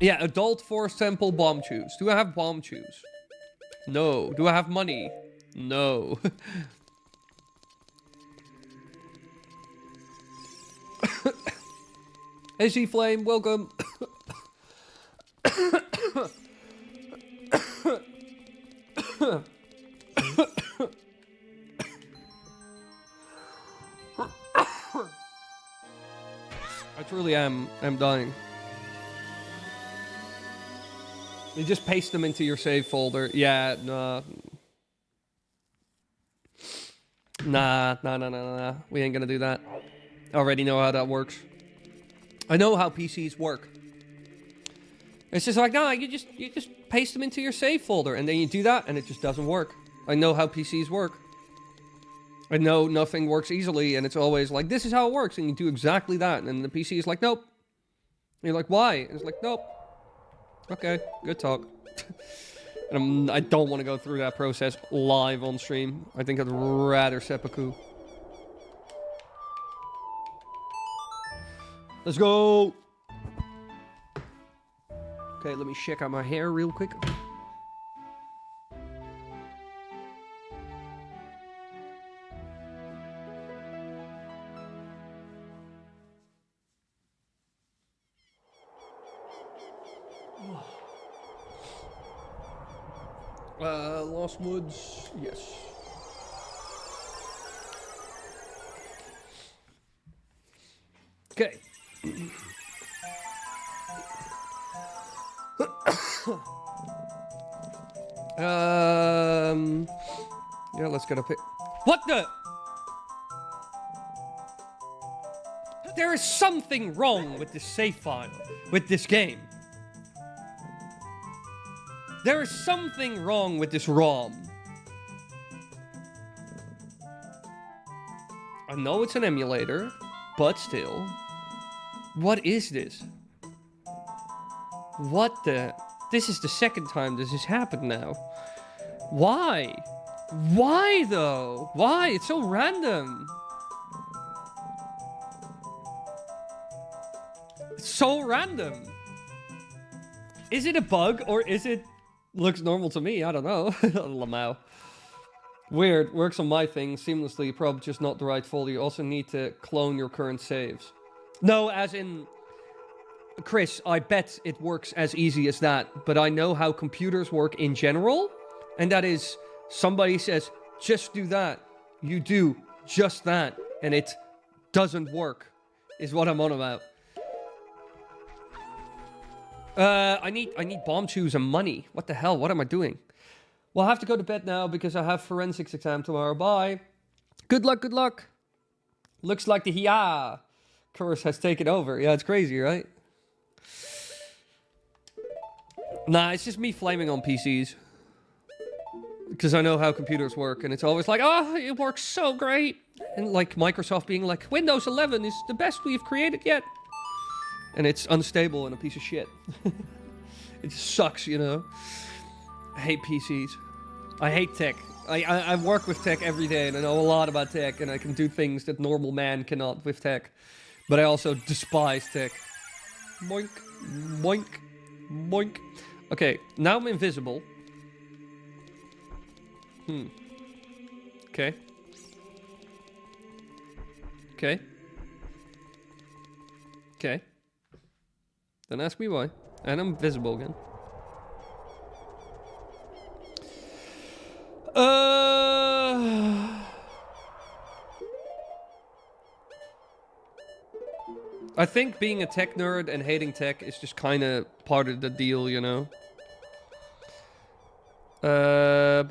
A: Yeah, adult force temple bomb chews. Do I have bomb chews? No. Do I have money? No. Hey, Z-Flame, welcome. I truly am dying. You just paste them into your save folder. Yeah, nah. Nah. We ain't gonna do that. I already know how that works. I know how PCs work. It's just like, nah, you just paste them into your save folder, and then you do that, and it just doesn't work. I know how PCs work. I know nothing works easily, and it's always like, this is how it works, and you do exactly that, and the PC is like, nope. And you're like, why? And it's like, nope. Okay, good talk. And I don't want to go through that process live on stream. I think I'd rather seppuku. Let's go! Okay, let me check out my hair real quick. Lost Woods, yes. Okay. Yeah, let's get a pic. What the? There is something wrong with this save file, with this game. There is something wrong with this ROM. I know it's an emulator, but still. What is this? What the? This is the second time this has happened now. Why? Why though? Why? It's so random. It's so random. Is it a bug or is it... looks normal to me? I don't know. Lamau. Weird. Works on my thing seamlessly. Probably just not the right folder. You also need to clone your current saves. No, as in... Chris, I bet it works as easy as that. But I know how computers work in general. And that is... somebody says, just do that. You do just that. And it doesn't work. Is what I'm on about. I need bomb chews and money. What the hell? What am I doing? Well, I have to go to bed now because I have forensics exam tomorrow. Bye. Good luck, good luck. Looks like the Hiya curse has taken over. Yeah, it's crazy, right? Nah, it's just me flaming on PCs. Because I know how computers work, and it's always like, oh, it works so great. And like Microsoft being like, Windows 11 is the best we've created yet. And it's unstable and a piece of shit. It just sucks, you know? I hate PCs. I hate tech. I work with tech every day, and I know a lot about tech, and I can do things that normal man cannot with tech. But I also despise tech. Boink, boink, boink. Okay, now I'm invisible. Okay. Okay. Okay. Don't ask me why. And I'm visible again. I think being a tech nerd and hating tech is just kind of part of the deal, you know? Yeah.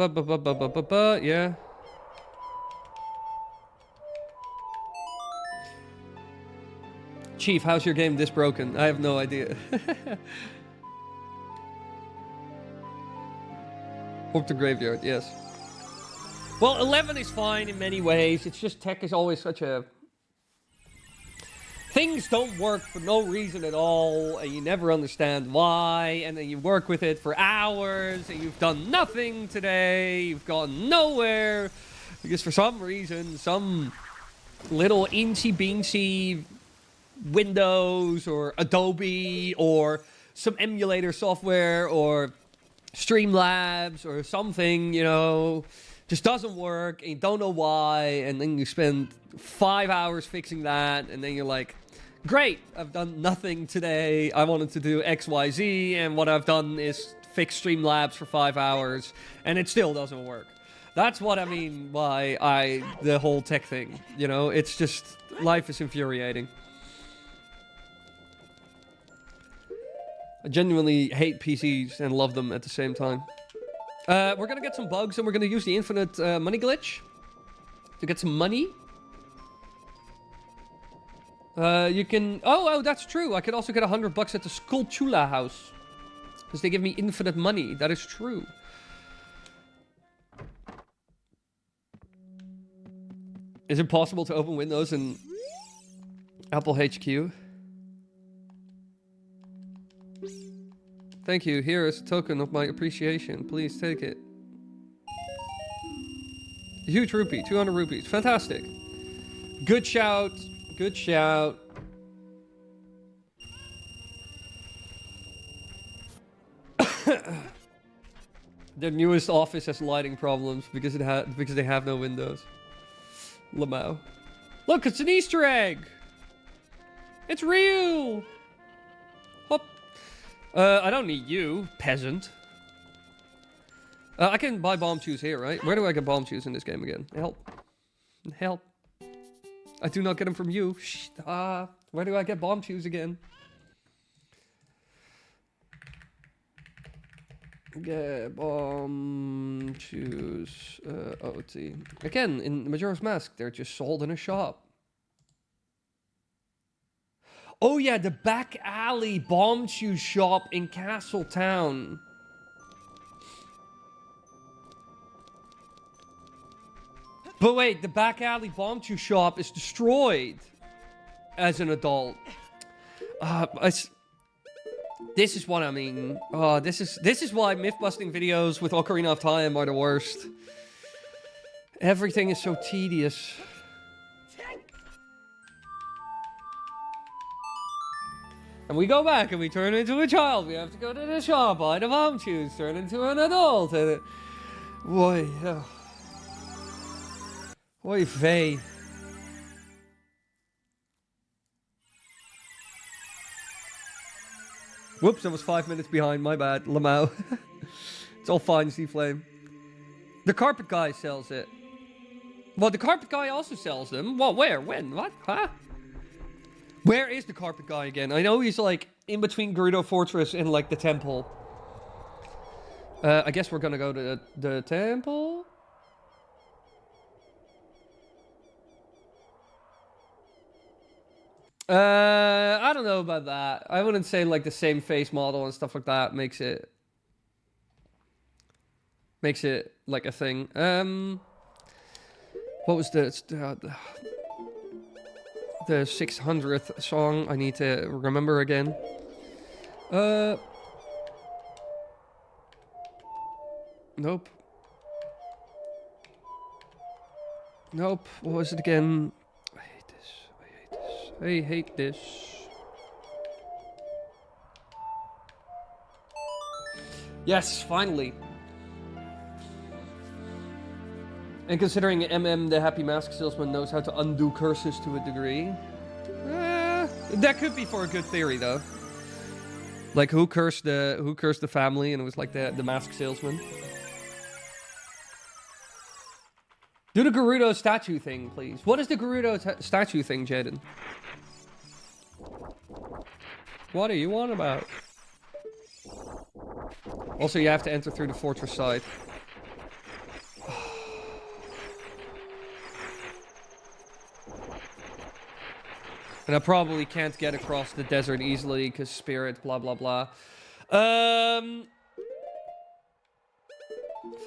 A: Chief, how's your game this broken? I have no idea. Hope the graveyard, yes. Well, 11 is fine in many ways. It's just tech is always such a... Things don't work for no reason at all, and you never understand why, and then you work with it for hours, and you've done nothing today, you've gone nowhere, because for some reason, some little incy-beansy Windows, or Adobe, or some emulator software, or Streamlabs, or something, you know, just doesn't work, and you don't know why, and then you spend 5 hours fixing that, and then you're like, great, I've done nothing today. I wanted to do X, Y, Z, and what I've done is fix Streamlabs for 5 hours, and it still doesn't work. That's what I mean by the whole tech thing, you know? It's just, life is infuriating. I genuinely hate PCs and love them at the same time. We're gonna get some bugs, and we're gonna use the infinite money glitch to get some money. You can... Oh, that's true. I could also get $100 at the Skulltula house. Because they give me infinite money. That is true. Is it possible to open Windows in Apple HQ? Thank you. Here is a token of my appreciation. Please take it. A huge rupee. 200 rupees. Fantastic. Good shout. Good shout. Their newest office has lighting problems because they have no windows. Lamau. Look, it's an Easter egg. It's real. Hop. I don't need you, peasant. I can buy bomb shoes here, right? Where do I get bomb shoes in this game again? Help. Help. I do not get them from you. Where do I get bomb shoes again? Get bomb shoes. OT. Again, in Majora's Mask, they're just sold in a shop. Oh yeah, the back alley bomb shoe shop in Castle Town. But wait, the back alley bomb shoe shop is destroyed as an adult. This is what I mean. This is why myth-busting videos with Ocarina of Time are the worst. Everything is so tedious. And we go back and we turn into a child. We have to go to the shop, buy the bomb shoes, turn into an adult. And boy, oy vey. Whoops, I was 5 minutes behind. My bad, Lamau. It's all fine, C-Flame. The carpet guy sells it. Well, the carpet guy also sells them. What? Where? When? What? Huh? Where is the carpet guy again? I know he's like in between Gerudo Fortress and like the temple. I guess we're gonna go to the temple. I don't know about that. I wouldn't say like the same face model and stuff like that makes it like a thing. What was the 600th song I need to remember again? Nope. Nope. What was it again? I hate this. Yes, finally. And considering MM, the Happy Mask Salesman, knows how to undo curses to a degree. That could be for a good theory, though. Like, who cursed the family, and it was like the Mask Salesman. Do the Gerudo statue thing, please. What is the Gerudo statue thing, Jaden? What are you on about? Also, you have to enter through the fortress side. And I probably can't get across the desert easily because spirit, blah, blah, blah.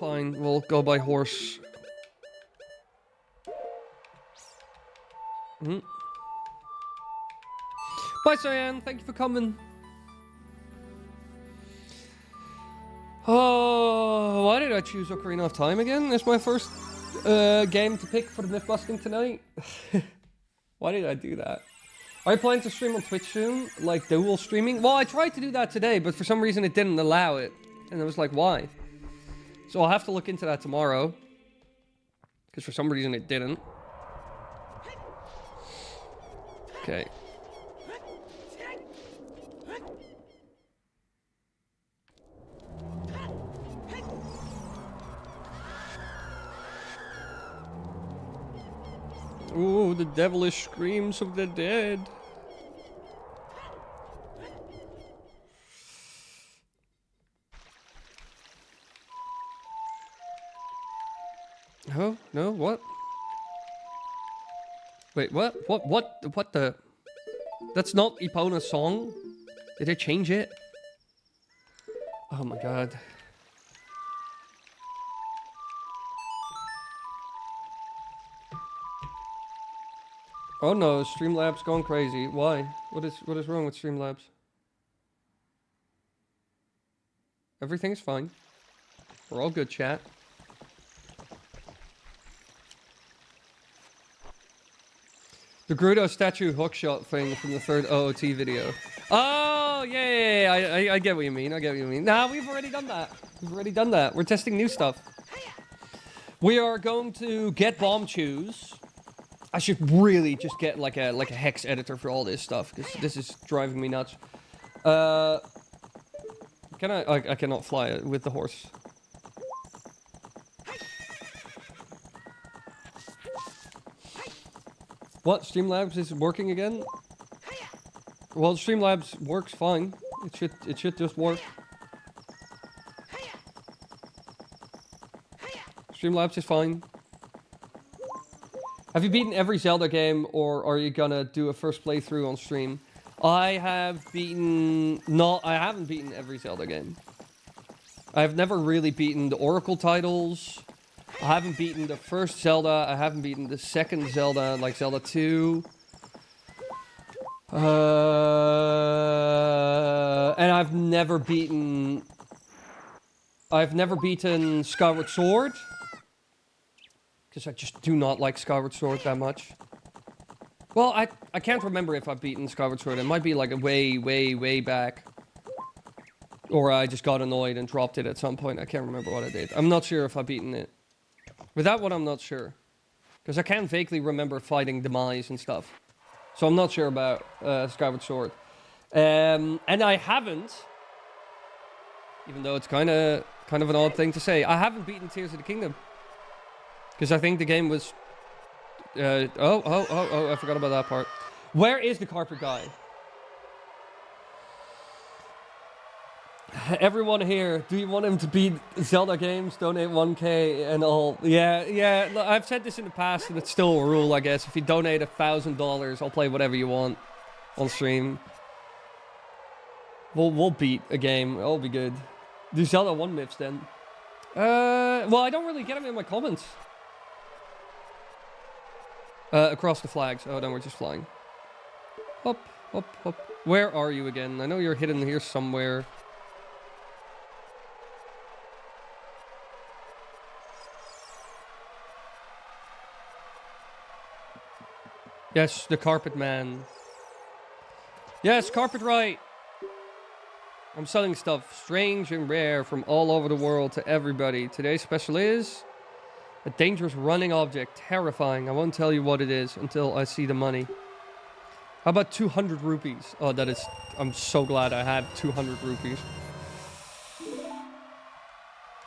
A: Fine, we'll go by horse. Bye, Cyan. Thank you for coming. Oh, why did I choose Ocarina of Time again? It's my first game to pick for the myth busting tonight. Why did I do that? Are you planning to stream on Twitch soon? Like dual streaming? Well, I tried to do that today, but for some reason it didn't allow it. And I was like, why? So I'll have to look into that tomorrow. Because for some reason it didn't. Okay. Ooh, the devilish screams of the dead. Oh, no, what? Wait, what? What the? That's not Epona's song? Did they change it? Oh my god. Oh no, Streamlabs going crazy. Why? What is wrong with Streamlabs? Everything's fine. We're all good, chat. The Gerudo statue hookshot thing from the third OOT video. Oh, yeah. I get what you mean. I get what you mean. Nah, we've already done that. We've already done that. We're testing new stuff. We are going to get bomb chews. I should really just get like a hex editor for all this stuff because this is driving me nuts. Can I cannot fly it with the horse. What? Streamlabs is working again? Well, Streamlabs works fine. It should just work. Streamlabs is fine. Have you beaten every Zelda game, or are you gonna do a first playthrough on stream? I haven't beaten every Zelda game. I've never really beaten the Oracle titles. I haven't beaten the first Zelda. I haven't beaten the second Zelda, like Zelda 2. And I've never beaten Skyward Sword. Because I just do not like Skyward Sword that much. Well, I can't remember if I've beaten Skyward Sword. It might be like a way back. Or I just got annoyed and dropped it at some point. I can't remember what I did. I'm not sure if I've beaten it. With that one, I'm not sure. Because I can vaguely remember fighting Demise and stuff. So I'm not sure about Skyward Sword. And I haven't, even though it's kind of an odd thing to say, I haven't beaten Tears of the Kingdom. Because I think the game was... I forgot about that part. Where is the carpet guy? Everyone here, do you want him to beat Zelda games? Donate 1k and all. Yeah, I've said this in the past and it's still a rule, I guess. If you donate $1,000, I'll play whatever you want on stream. We'll beat a game. It'll be good. Do Zelda 1 myths then. Well, I don't really get them in my comments. Across the flags. Oh, then we're just flying. Up. Where are you again? I know you're hidden here somewhere. Yes, the carpet man. Yes, carpet right. I'm selling stuff strange and rare from all over the world to everybody. Today's special is a dangerous running object. Terrifying. I won't tell you what it is until I see the money. How about 200 rupees? Oh, that is... I'm so glad I have 200 rupees.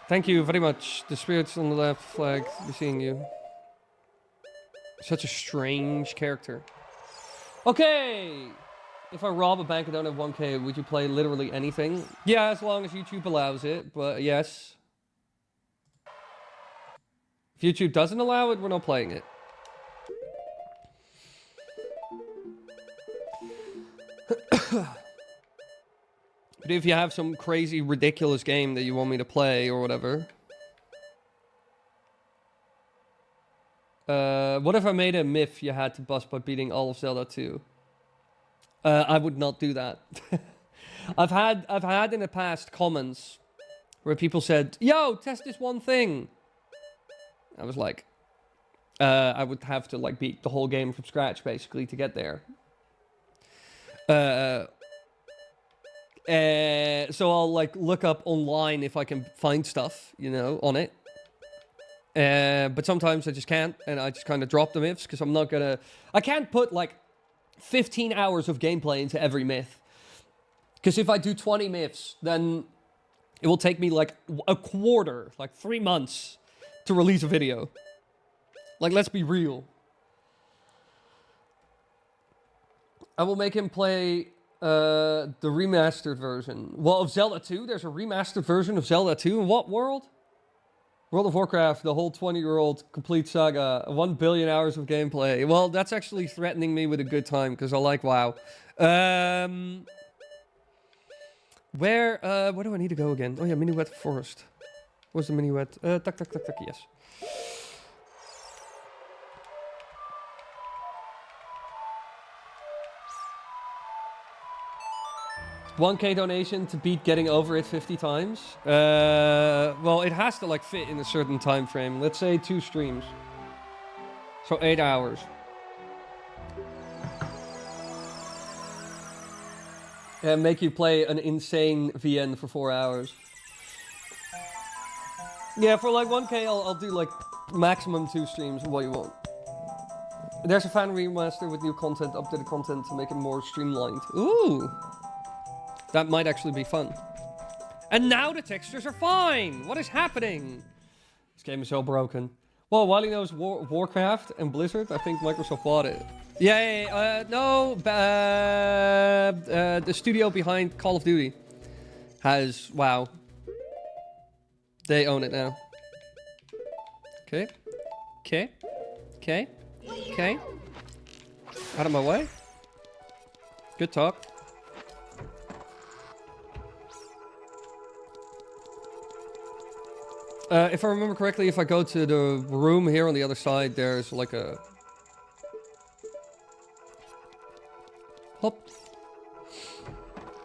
A: Thank you very much. The spirits on the left flag. Be seeing you. Such a strange character. Okay. If I rob a bank and don't have 1K, would you play literally anything? Yeah, as long as YouTube allows it, but yes. If YouTube doesn't allow it, we're not playing it. But if you have some crazy, ridiculous game that you want me to play or whatever. What if I made a myth you had to bust by beating all of Zelda 2? I would not do that. I've had in the past comments where people said, "Yo, test this one thing." I was like, I would have to like beat the whole game from scratch basically to get there. So I'll like look up online if I can find stuff, you know, on it. But sometimes I just can't, and I just kind of drop the myths because I'm not gonna. I can't put like 15 hours of gameplay into every myth. Because if I do 20 myths, then it will take me like a quarter, like 3 months to release a video. Like, let's be real. I will make him play the remastered version. Well, of Zelda 2, there's a remastered version of Zelda 2. In what world? World of Warcraft, the whole 20-year-old complete saga, 1 billion hours of gameplay. Well, that's actually threatening me with a good time, because I like WoW. Where do I need to go again? Oh yeah, Minuet Forest. Where's the Minuet? Tuck, yes. $1K donation to beat getting over it 50 times. Well, it has to like fit in a certain time frame. Let's say 2 streams. So 8 hours. And make you play an insane VN for 4 hours. Yeah, for like 1K, I'll do like maximum 2 streams of what you want. There's a fan remaster with new content, updated content to make it more streamlined. Ooh! That might actually be fun. And now the textures are fine! What is happening? This game is so broken. Well, Wily knows Warcraft and Blizzard. I think Microsoft bought it. Yeah, no. The studio behind Call of Duty has... WoW. They own it now. Okay. Okay. Okay. Okay. Out of my way. Good talk. If I remember correctly, if I go to the room here on the other side, there's like a... Hop.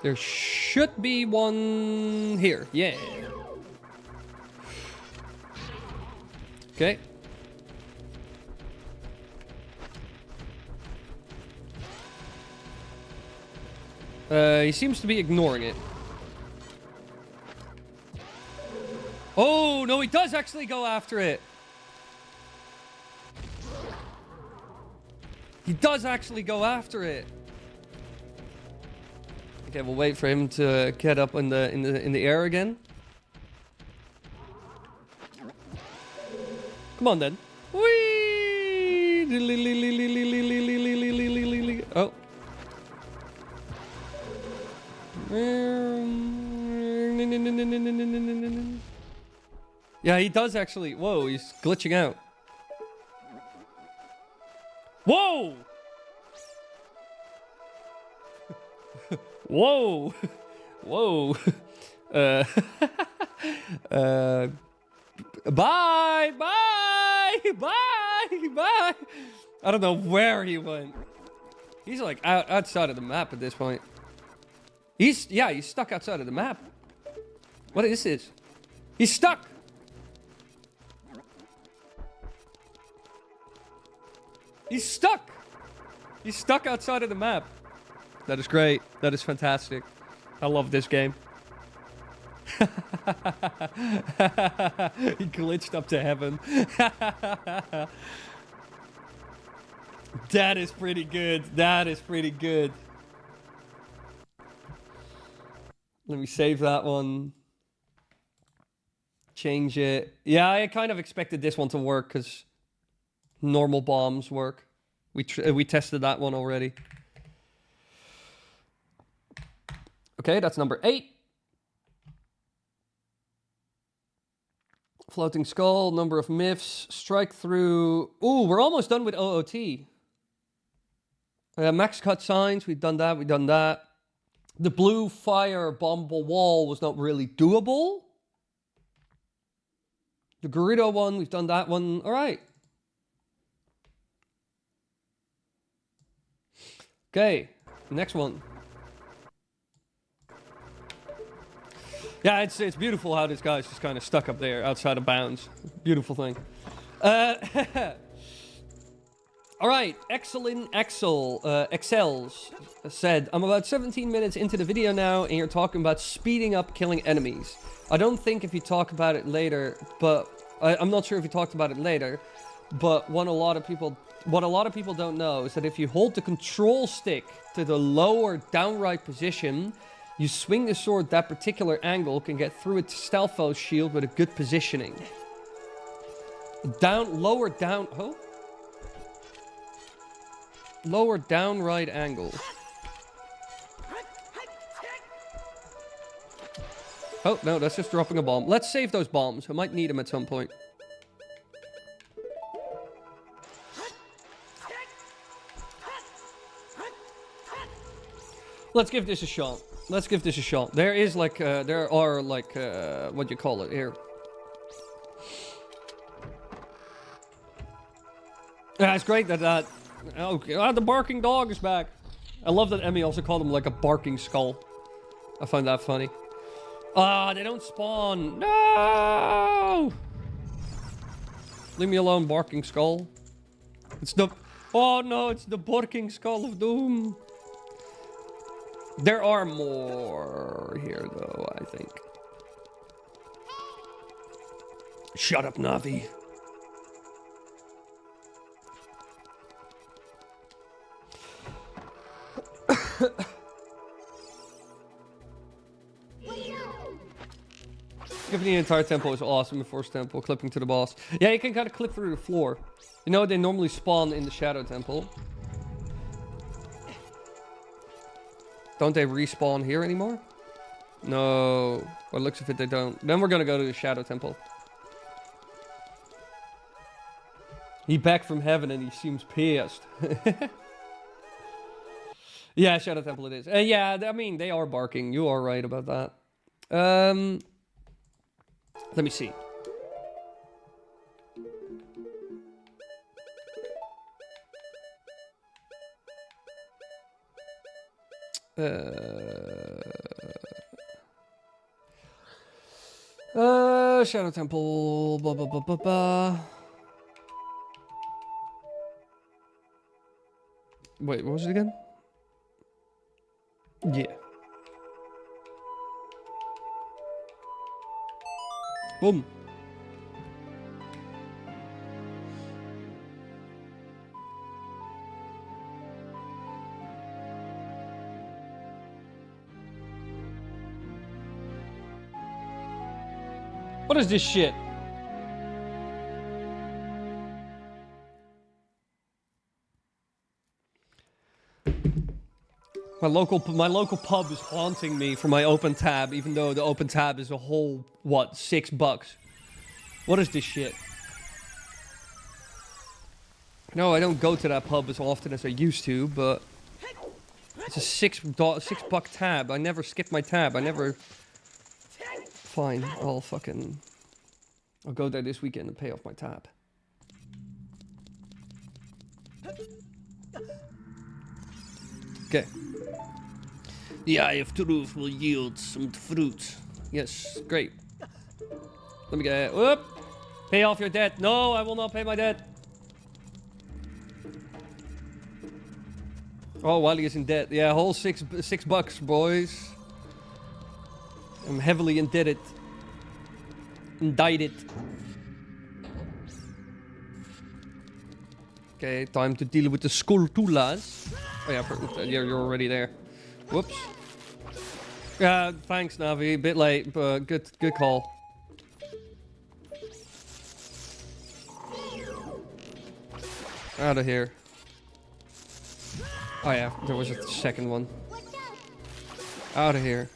A: There should be one here. Yeah. Okay. He seems to be ignoring it. Oh, no, he does actually go after it. He does actually go after it. Okay, we'll wait for him to get up in the air again. Come on then. Whee! Oh. Yeah, he does actually. Whoa, he's glitching out. Whoa! Whoa! Whoa! Bye! Bye! Bye! Bye! I don't know where he went. He's like outside of the map at this point. He's stuck outside of the map. What is this? He's stuck! He's stuck! He's stuck outside of the map. That is great. That is fantastic. I love this game. He glitched up to heaven. That is pretty good. That is pretty good. Let me save that one. Change it. Yeah, I kind of expected this one to work because normal bombs work. We tested that one already. Okay, that's number 8. Floating skull, number of myths, strike through. Ooh, we're almost done with OOT. Max cut signs, we've done that. The blue fire bombable wall was not really doable. The Gerudo one, we've done that one. All right. Okay, next one. Yeah, it's beautiful how this guy's just kind of stuck up there outside of bounds. Beautiful thing. All right, Excels said, I'm about 17 minutes into the video now, and you're talking about speeding up killing enemies. I don't think if you talk about it later, but I'm not sure if you talked about it later, but what a lot of people don't know is that if you hold the control stick to the lower down right position, you swing the sword that particular angle, can get through its stealth foe shield with a good positioning. Lower down right angle. Oh, no, that's just dropping a bomb. Let's save those bombs. I might need them at some point. Let's give this a shot. There is like, there are like, what do you call it here? Yeah, it's great that okay, the barking dog is back. I love that Emmy also called him like a barking skull. I find that funny. They don't spawn. No! Leave me alone, barking skull. Oh no, it's the barking skull of doom. There are more here though, I think. Shut up, Navi. Skipping the entire temple is awesome. The first temple, clipping to the boss. Yeah, you can kind of clip through the floor. You know, they normally spawn in the Shadow Temple. Don't they respawn here anymore? No. Well, it looks as if they don't. Then we're gonna go to the Shadow Temple. He back from heaven and he seems pissed. Yeah, Shadow Temple it is. Yeah, I mean, they are barking. You are right about that. Let me see. Shadow Temple, blah, blah, blah, blah, blah. Wait, what was it again? Yeah. Boom. What is this shit? My local pub is haunting me for my open tab, even though the open tab is a whole, what, $6? What is this shit? No, I don't go to that pub as often as I used to, but it's a $6 tab. I never skip my tab. I never. Fine, I'll go there this weekend and pay off my tab. Okay. The eye of truth will yield some fruit. Yes, great. Let me get it. Whoop! Pay off your debt. No, I will not pay my debt. Oh, Wily is in debt. Yeah, whole $6, boys. I'm heavily indebted. Indicted. Okay, time to deal with the Skultulas. Oh yeah, you're already there. Whoops. Yeah, thanks, Navi. A bit late, but good call. Out of here. Oh yeah, there was a second one. Out of here.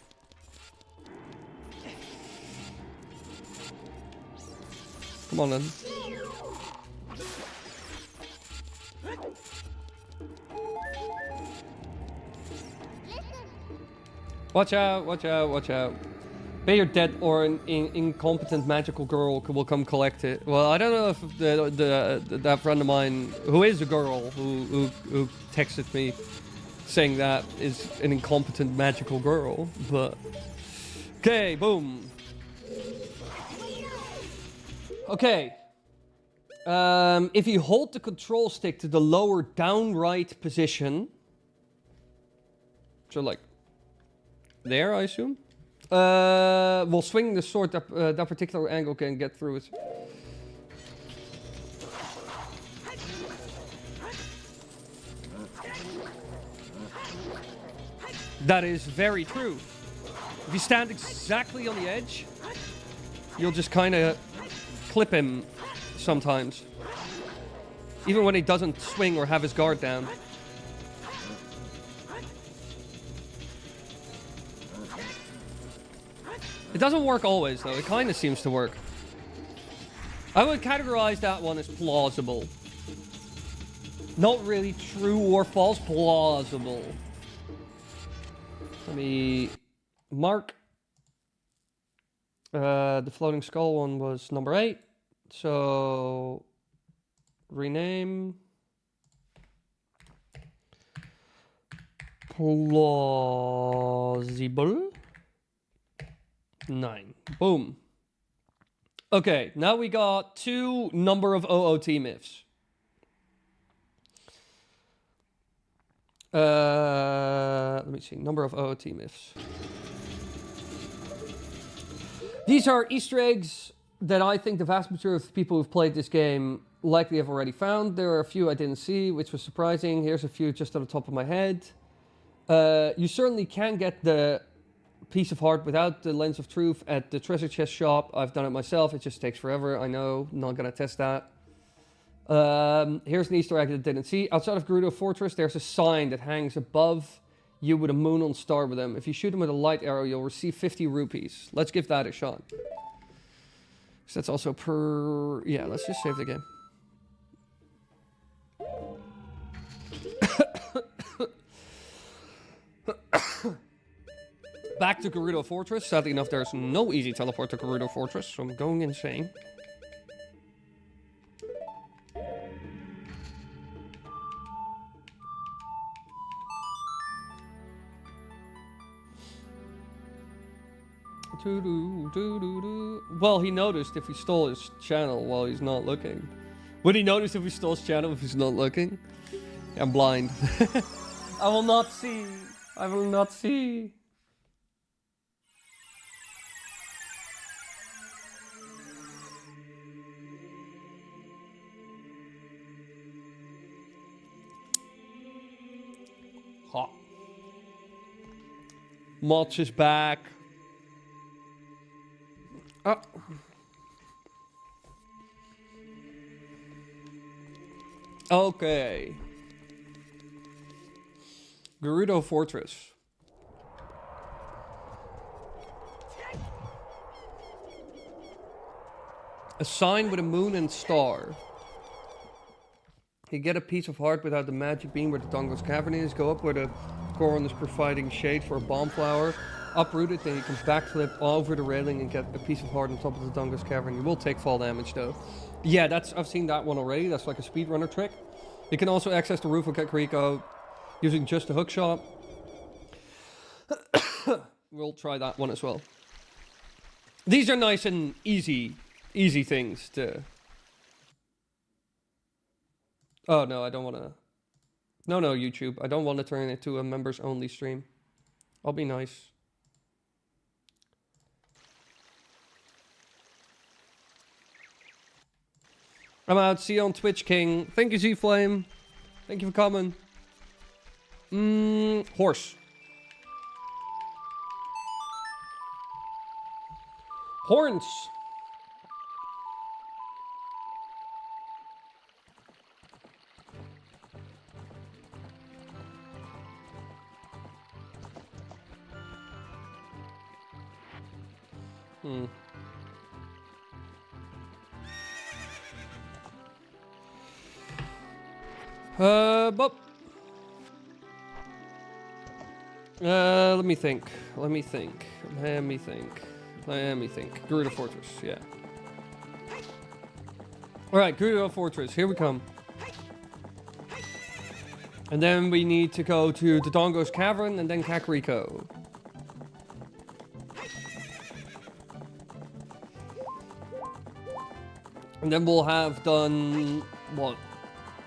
A: Come on then. Watch out, watch out, watch out. Pay your debt or an incompetent magical girl will come collect it. Well, I don't know if that friend of mine, who is a girl, who texted me saying that is an incompetent magical girl, but... Okay, boom. Okay. If you hold the control stick to the lower down right position... So like... There, I assume? We'll swing the sword that particular angle can get through it. That is very true. If you stand exactly on the edge, you'll just kind of clip him sometimes. Even when he doesn't swing or have his guard down. It doesn't work always, though. It kind of seems to work. I would categorize that one as plausible. Not really true or false, plausible. Let me mark. The floating skull one was number 8. So, rename. Plausible. 9. Boom. Okay, now we got 2 number of OOT myths. Let me see. Number of OOT myths. These are Easter eggs that I think the vast majority of people who've played this game likely have already found. There are a few I didn't see, which was surprising. Here's a few just on the top of my head. You certainly can get the piece of heart without the lens of truth at the treasure chest shop. I've done it myself. It just takes forever. I know. Not gonna test that. Here's an Easter egg that I didn't see. Outside of Gerudo Fortress, there's a sign that hangs above you with a moon on star with them. If you shoot them with a light arrow, you'll receive 50 rupees. Let's give that a shot. So that's also per... Yeah, let's just save the game. Back to Gerudo Fortress. Sadly enough, there's no easy teleport to Gerudo Fortress, so I'm going insane. Well, he noticed if he stole his channel while he's not looking. Would he notice if he stole his channel if he's not looking? I'm blind. I will not see. I will not see. Ha. Moch is back. Oh. Okay. Gerudo Fortress. A sign with a moon and star. You get a piece of heart without the magic beam where the Dongo's cavern is. Go up where the Goron is providing shade for a bomb flower. Uproot it, then you can backflip over the railing and get a piece of heart on top of the Dongo's cavern. You will take fall damage though. Yeah, I've seen that one already. That's like a speedrunner trick. You can also access the roof of Kakariko using just a hookshot. We'll try that one as well. These are nice and easy things to... Oh no, I don't want to... No, YouTube. I don't want to turn it into a members only stream. I'll be nice. I'm out. See you on Twitch, King. Thank you, Z-Flame. Thank you for coming. Horse. Horns. Hmm. But let me think. Let me think. Gerudo Fortress, yeah. Alright, Gerudo Fortress, here we come. And then we need to go to Dodongo's Cavern and then Kakariko. And then we'll have done what?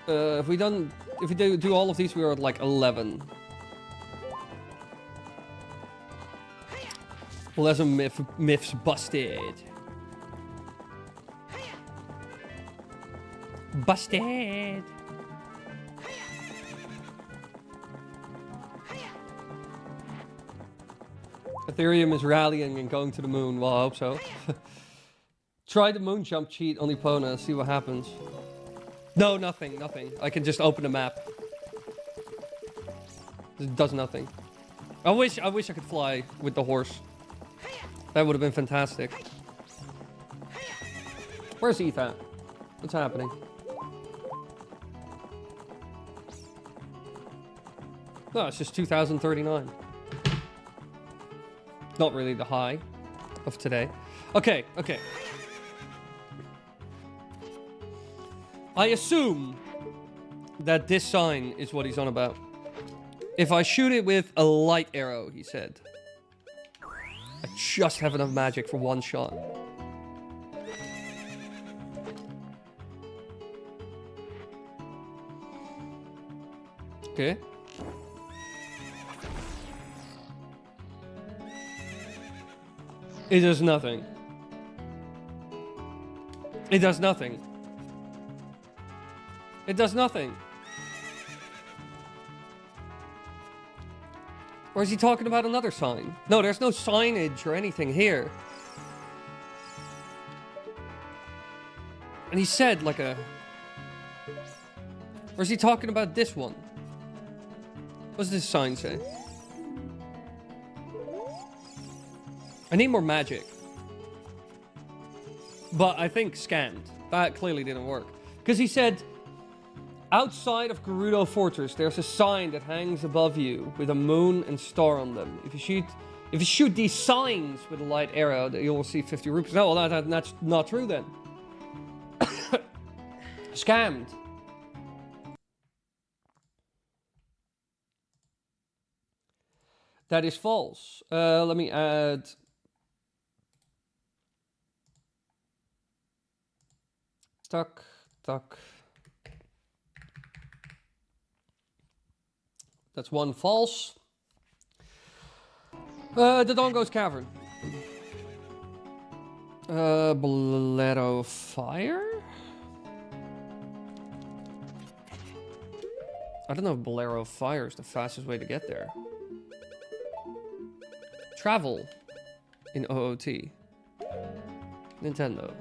A: If we do all of these, we are at like 11. Well, there's some myths busted. Busted. Ethereum is rallying and going to the moon. Well, I hope so. Try the moon jump cheat on Epona, see what happens. No, nothing. I can just open a map. It does nothing. I wish I could fly with the horse. That would have been fantastic. Where's Eth at? What's happening? No, it's just 2039. Not really the high of today. Okay. I assume that this sign is what he's on about. If I shoot it with a light arrow, he said, I just have enough magic for one shot. Okay. It does nothing. It does nothing. It does nothing. Or is he talking about another sign? No, there's no signage or anything here. And he said like a... Or is he talking about this one? What does this sign say? I need more magic. But I think scanned. That clearly didn't work. Because he said... Outside of Gerudo Fortress, there's a sign that hangs above you with a moon and star on them. If you shoot these signs with a light arrow, you'll receive 50 rupees. No, well, that's not true then. Scammed. That is false. Let me add... Tuck. That's one false. Dodongo's Cavern. Bolero Fire? I don't know if Bolero Fire is the fastest way to get there. Travel in OOT. Nintendo.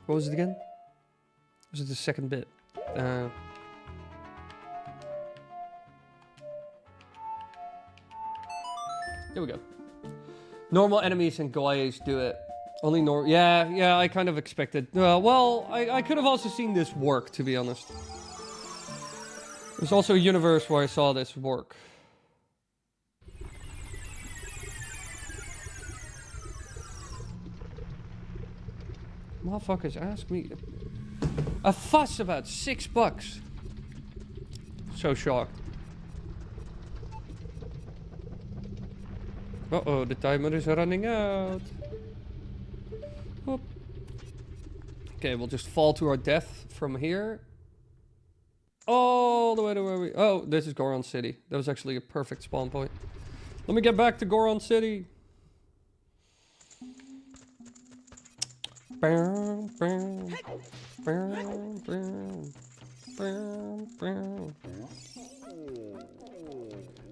A: What was it again? Was it the second bit? Here we go. Normal enemies and Goyes do it. Only yeah, I kind of expected. Well, I could have also seen this work, to be honest. There's also a universe where I saw this work. Motherfuckers ask me a fuss about $6. So shocked. Uh-oh, the timer is running out. Whoop. Okay, we'll just fall to our death from here. All the way to where we... Oh, this is Goron City. That was actually a perfect spawn point. Let me get back to Goron City.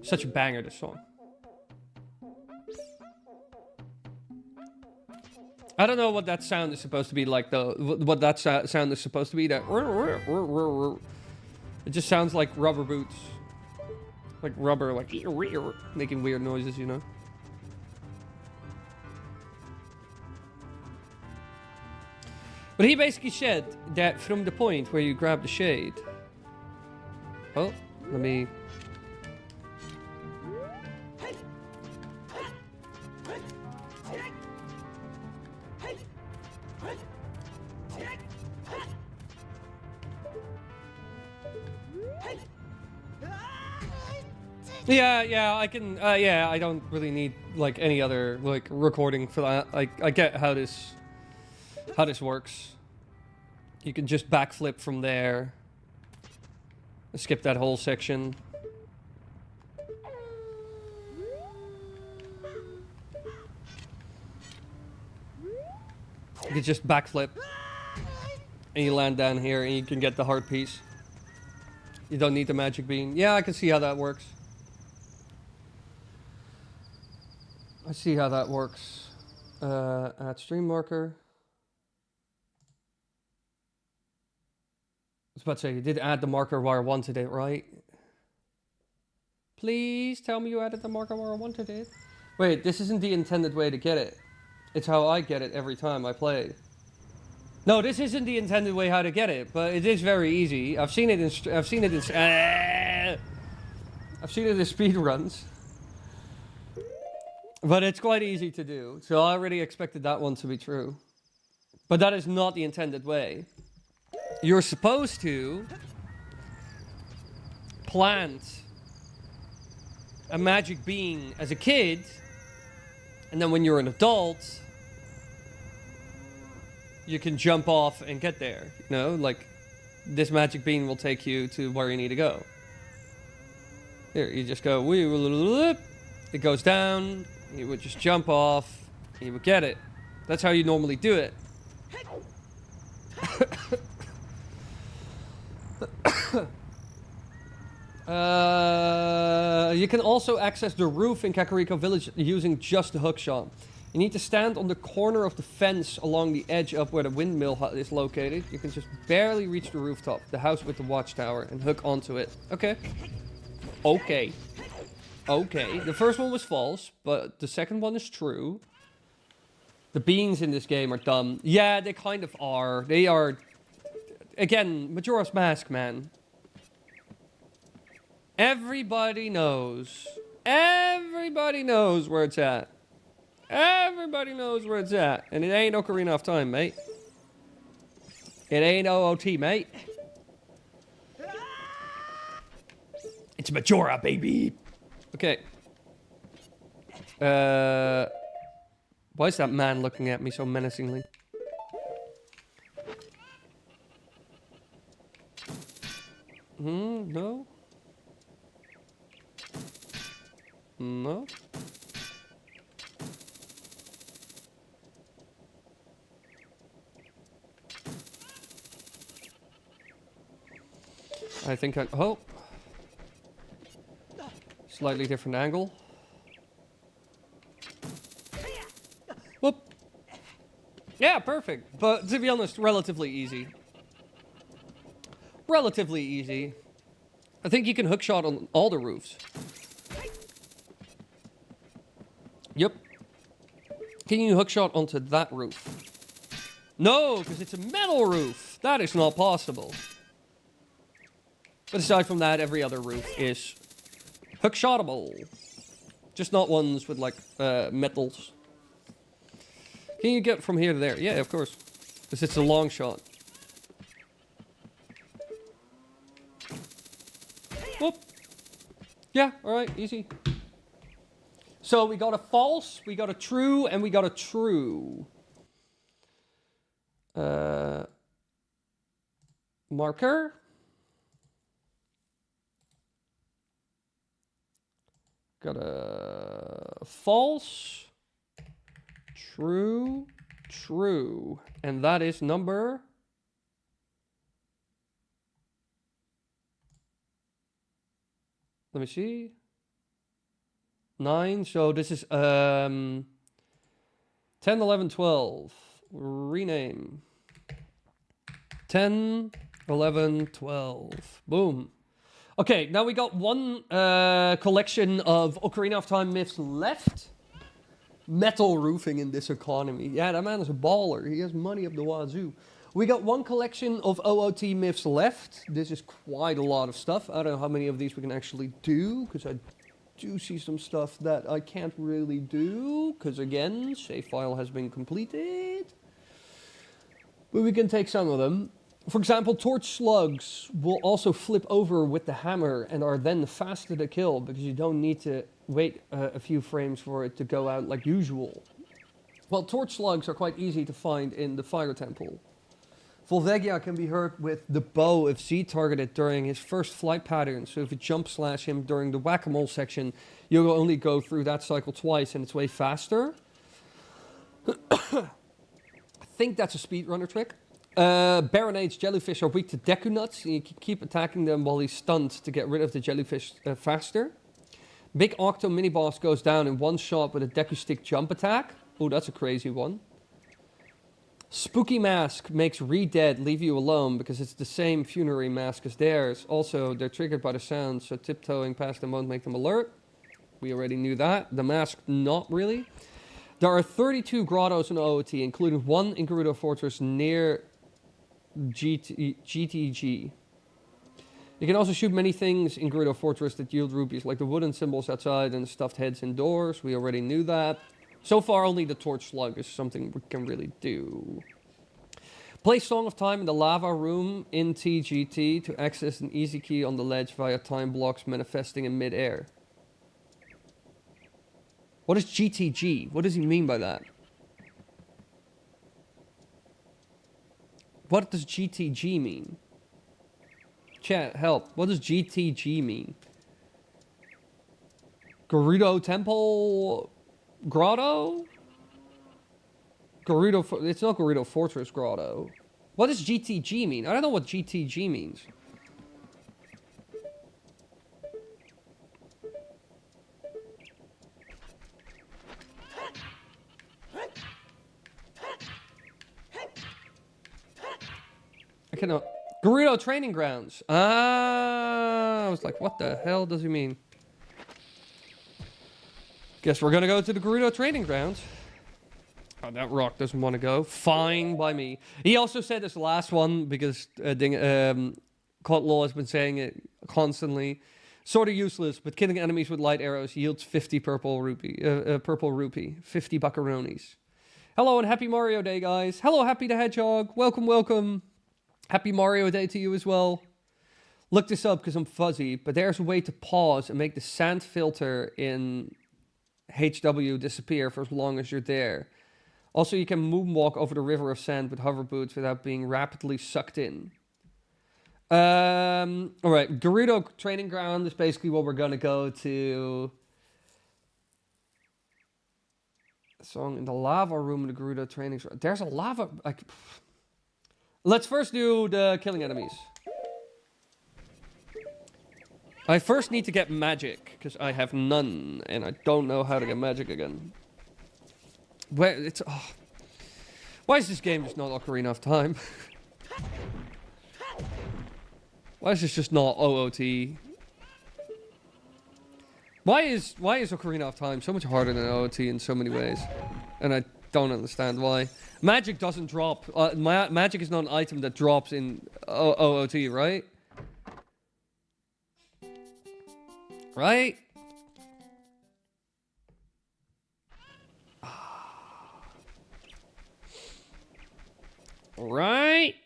A: Such a banger, this song. I don't know what that sound is supposed to be like, though. What that sound is supposed to be. That it just sounds like rubber boots. Like rubber, like making weird noises, you know? But he basically said that from the point where you grab the shade... Oh, let me... Yeah, I can, yeah, I don't really need, like, any other, like, recording for that. I get how this works. You can just backflip from there. Skip that whole section. You can just backflip. And you land down here and you can get the heart piece. You don't need the magic bean. Yeah, I can see how that works. I see how that works. Add stream marker. I was about to say, you did add the marker where I wanted it, right? Please tell me you added the marker where I wanted it. Wait, this isn't the intended way to get it. It's how I get it every time I play. No, this isn't the intended way how to get it, but it is very easy. I've seen it in speed runs. But it's quite easy to do, so I already expected that one to be true. But that is not the intended way. You're supposed to plant a magic bean as a kid, and then when you're an adult, you can jump off and get there. You know, like, this magic bean will take you to where you need to go. Here, you just go, it goes down. You would just jump off, and you would get it. That's how you normally do it. You can also access the roof in Kakariko Village using just the hookshot. You need to stand on the corner of the fence along the edge up where the windmill is located. You can just barely reach the rooftop, the house with the watchtower, and hook onto it. Okay. Okay. Okay, the first one was false, but the second one is true. The beans in this game are dumb. Yeah, they kind of are. They are... Again, Majora's Mask, man. Everybody knows. Everybody knows where it's at. Everybody knows where it's at. And it ain't Ocarina of Time, mate. It ain't OOT, mate. It's Majora, baby. Okay. Why is that man looking at me so menacingly? No? No? I think I... Oh! Slightly different angle. Whoop! Yeah, perfect. But to be honest, relatively easy. Relatively easy. I think you can hookshot on all the roofs. Yep. Can you hookshot onto that roof? No, because it's a metal roof. That is not possible. But aside from that, every other roof is hookshotable. Just not ones with, like, metals. Can you get from here to there? Yeah, of course. Because it's a long shot. Whoop. Yeah, alright, easy. So we got a false, we got a true, and we got a true. Marker. Got a false, true, true. And that is number... Let me see. 9. So this is 10, 11, 12. Rename. 10, 11, 12. Boom. Okay, now we got one collection of Ocarina of Time myths left. Metal roofing in this economy. Yeah, that man is a baller. He has money up the wazoo. We got one collection of OOT myths left. This is quite a lot of stuff. I don't know how many of these we can actually do, because I do see some stuff that I can't really do, because again, save file has been completed. But we can take some of them. For example, torch slugs will also flip over with the hammer and are then faster to kill, because you don't need to wait a few frames for it to go out like usual. Well, torch slugs are quite easy to find in the Fire Temple. Volvegia can be hurt with the bow if Z targeted during his first flight pattern, so if you jump slash him during the whack-a-mole section, you'll only go through that cycle twice and it's way faster. I think that's a speedrunner trick. Baronades jellyfish are weak to Deku Nuts, and you can keep attacking them while he's stunned to get rid of the jellyfish faster. Big Octo mini-boss goes down in one shot with a Deku Stick jump attack. Oh, that's a crazy one. Spooky Mask makes Re-Dead leave you alone because it's the same funerary mask as theirs. Also, they're triggered by the sound, so tiptoeing past them won't make them alert. We already knew that. The mask, not really. There are 32 grottos in OOT, including one in Gerudo Fortress near GTG. You can also shoot many things in Gerudo Fortress that yield rupees, like the wooden symbols outside and the stuffed heads indoors. We already knew that. So far, only the Torch Slug is something we can really do. Play Song of Time in the lava room in TGT to access an easy key on the ledge via time blocks manifesting in mid-air. What is GTG? What does he mean by that? What does GTG mean? Chat, help. What does GTG mean? Gerudo Temple Grotto? It's not Gerudo Fortress Grotto. What does GTG mean? I don't know what GTG means. I cannot. Gerudo Training Grounds. Ah, I was like, what the hell does he mean? Guess we're gonna go to the Gerudo Training Grounds. Oh, that rock doesn't want to go. Fine by me. He also said this last one because Law has been saying it constantly. Sort of useless, but killing enemies with light arrows yields 50 purple rupee. 50 buckaronis. Hello and happy Mario Day, guys. Hello, Happy the Hedgehog. Welcome, welcome. Happy Mario Day to you as well. Look this up because I'm fuzzy, but there's a way to pause and make the sand filter in HW disappear for as long as you're there. Also, you can moonwalk over the river of sand with hover boots without being rapidly sucked in. Alright, Gerudo Training Ground is basically what we're gonna go to. Song in the lava room in the Gerudo Training Ground. There's a lava... Let's first do the killing enemies. I first need to get magic, because I have none, and I don't know how to get magic again. Where it's... Oh. Why is this game just not Ocarina of Time? Why is this just not OOT? Why is Ocarina of Time so much harder than OOT in so many ways? And I don't understand why. Magic doesn't drop. Magic is not an item that drops in OOT, right? Right? Right?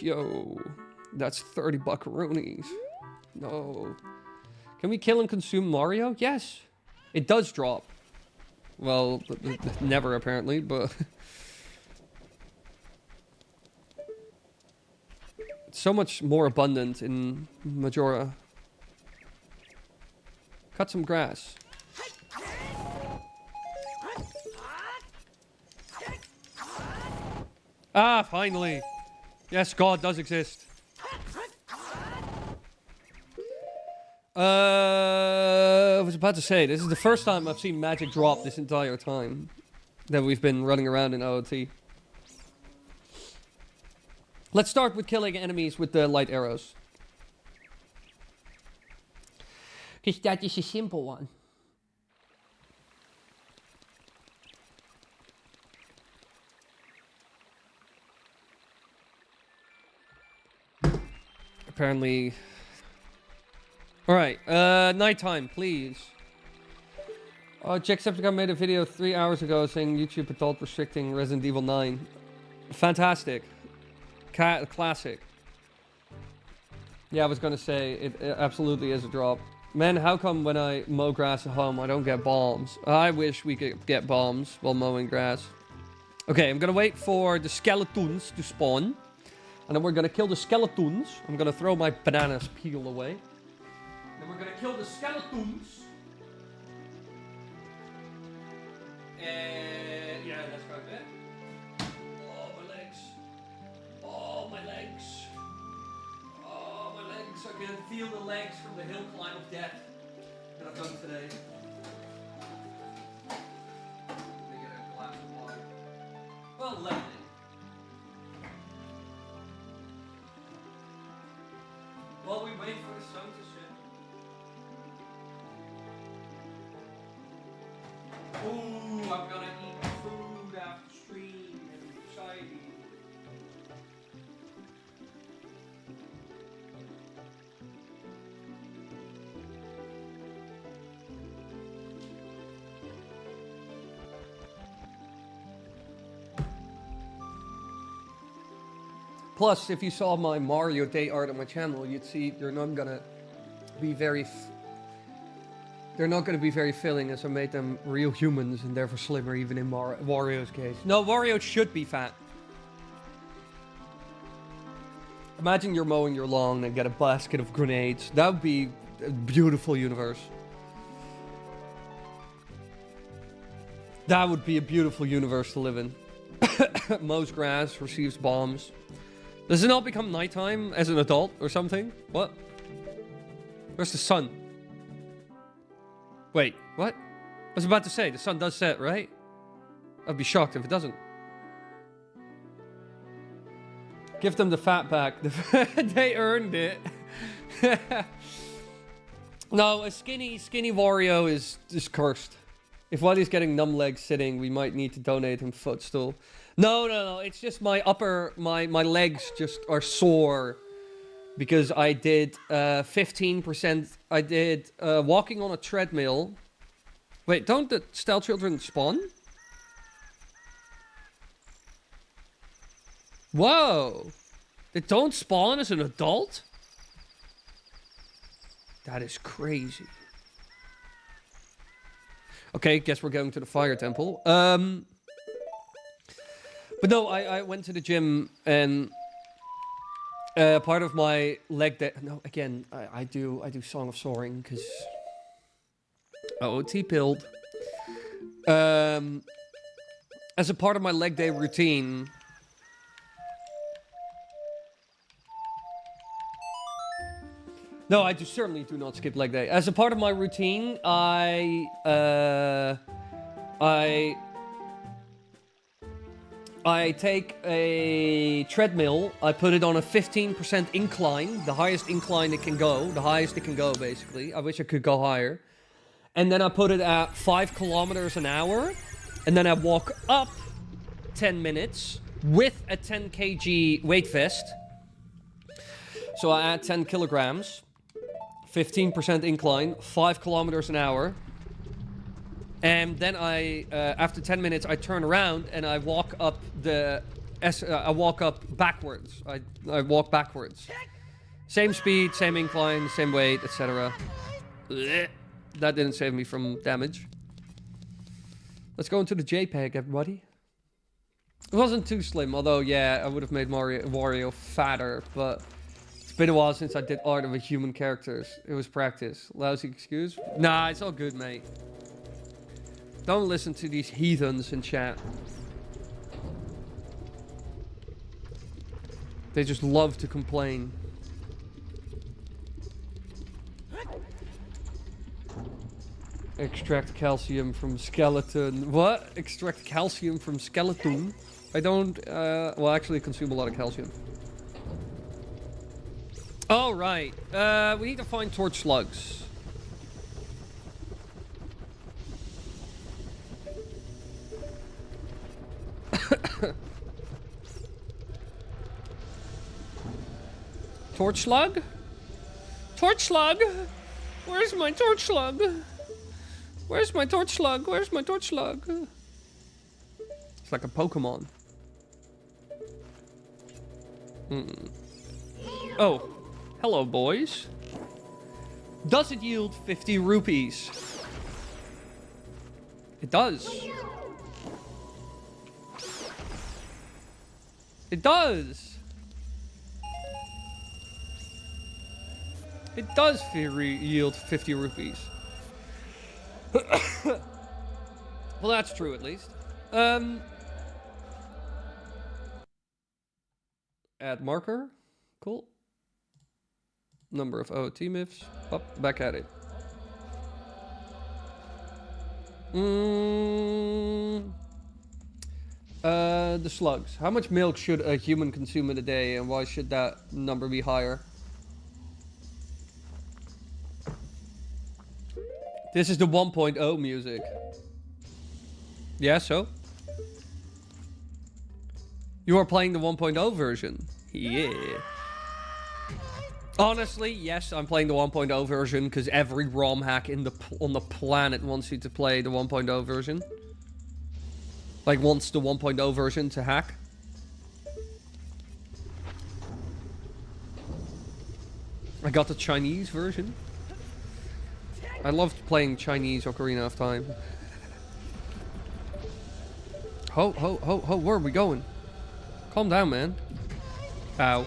A: Yo, that's 30 buckaroonies. No. Can we kill and consume Mario? Yes. It does drop. Well, never apparently, but... It's so much more abundant in Majora. Cut some grass. Ah, finally. Yes, God does exist. I was about to say, this is the first time I've seen magic drop this entire time that we've been running around in OOT. Let's start with killing enemies with the light arrows. Because that is a simple one. Apparently. Alright, nighttime, please. Jacksepticeye made a video 3 hours ago saying YouTube adult restricting Resident Evil 9. Fantastic. Classic. Yeah, I was gonna say, it absolutely is a drop. Man, how come when I mow grass at home, I don't get bombs? I wish we could get bombs while mowing grass. Okay, I'm gonna wait for the skeletons to spawn. And then we're gonna kill the skeletons. I'm gonna throw my bananas peel away. Then we're gonna kill the skeletons. And yeah, that's quite a bit. Oh, my legs. Oh, my legs. Oh, my legs. I can feel the legs from the hill climb of death that I've done today. Let me get a glass of water. Well, lemonade. While we wait for the sun to set. Ooh, I'm gonna eat food after stream and exciting. Plus, if you saw my Mario Day art on my channel, you'd see they're not gonna be very filling, as I made them real humans and therefore slimmer, even in Wario's case. No, Wario should be fat. Imagine you're mowing your lawn and get a basket of grenades. That would be a beautiful universe. That would be a beautiful universe to live in. Mows grass, receives bombs. Does it not become nighttime as an adult or something? What? Where's the sun? Wait, what? I was about to say, the sun does set, right? I'd be shocked if it doesn't. Give them the fat back. They earned it. No, a skinny Wario is cursed. If Wily's getting numb legs sitting, we might need to donate him footstool. No. It's just my legs just are sore. Because I did 15%. I did walking on a treadmill. Wait, don't the Style Children spawn? Whoa. They don't spawn as an adult? That is crazy. Okay, guess we're going to the fire temple. But no, I went to the gym and part of my leg day. No, again, I do Song of Soaring because T-pilled. As a part of my leg day routine. No, I certainly do not skip leg day. As a part of my routine, I take a treadmill, I put it on a 15% incline, the highest incline it can go, basically. I wish I could go higher. And then I put it at 5 kilometers an hour, and then I walk up 10 minutes with a 10 kg weight vest. So I add 10 kilograms, 15% incline, 5 kilometers an hour. And then after 10 minutes, I turn around and I walk up backwards. I walk backwards. Same speed, same incline, same weight, etc. That didn't save me from damage. Let's go into the JPEG, everybody. It wasn't too slim, although, yeah, I would have made Wario fatter, but it's been a while since I did art of a human characters. It was practice. Lousy excuse? Nah, it's all good, mate. Don't listen to these heathens in chat. They just love to complain. Extract calcium from skeleton. What? Extract calcium from skeleton? I don't, well, actually consume a lot of calcium. Oh, right. We need to find torch slugs. Torch slug? Torch slug? Where's my torch slug? Where's my torch slug? Where's my torch slug? It's like a Pokemon. Oh. Hello, boys. Does it yield 50 rupees? It does. It does. It does yield 50 rupees. Well, that's true at least. Add marker. Cool. Number of OOT myths. Up, back at it. The slugs. How much milk should a human consume in a day, and why should that number be higher? This is the 1.0 music. Yeah, so? You are playing the 1.0 version. Yeah. Honestly, yes, I'm playing the 1.0 version because every ROM hack on the planet wants you to play the 1.0 version. Like, wants the 1.0 version to hack. I got the Chinese version. I loved playing Chinese Ocarina of Time. Ho, where are we going? Calm down, man. Ow.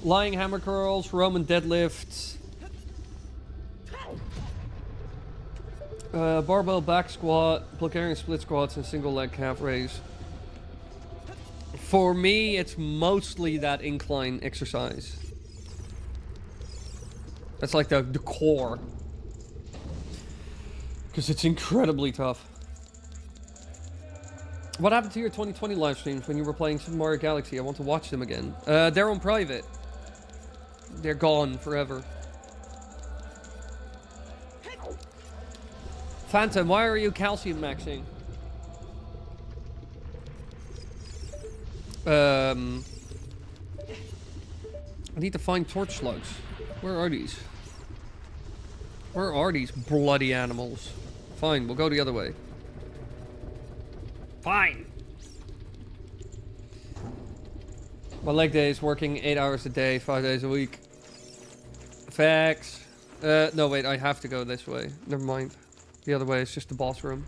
A: Lying hammer curls, Roman deadlifts. Barbell back squat, Bulgarian split squats, and single leg calf raise. For me, it's mostly that incline exercise. That's like the core. Because it's incredibly tough. What happened to your 2020 live streams when you were playing Super Mario Galaxy? I want to watch them again. They're on private. They're gone forever. Phantom, why are you calcium maxing? I need to find torch slugs. Where are these? Where are these bloody animals? Fine, we'll go the other way. Fine. My leg day is working 8 hours a day, 5 days a week. Facts. No, wait, I have to go this way. Never mind. The other way is just the boss room.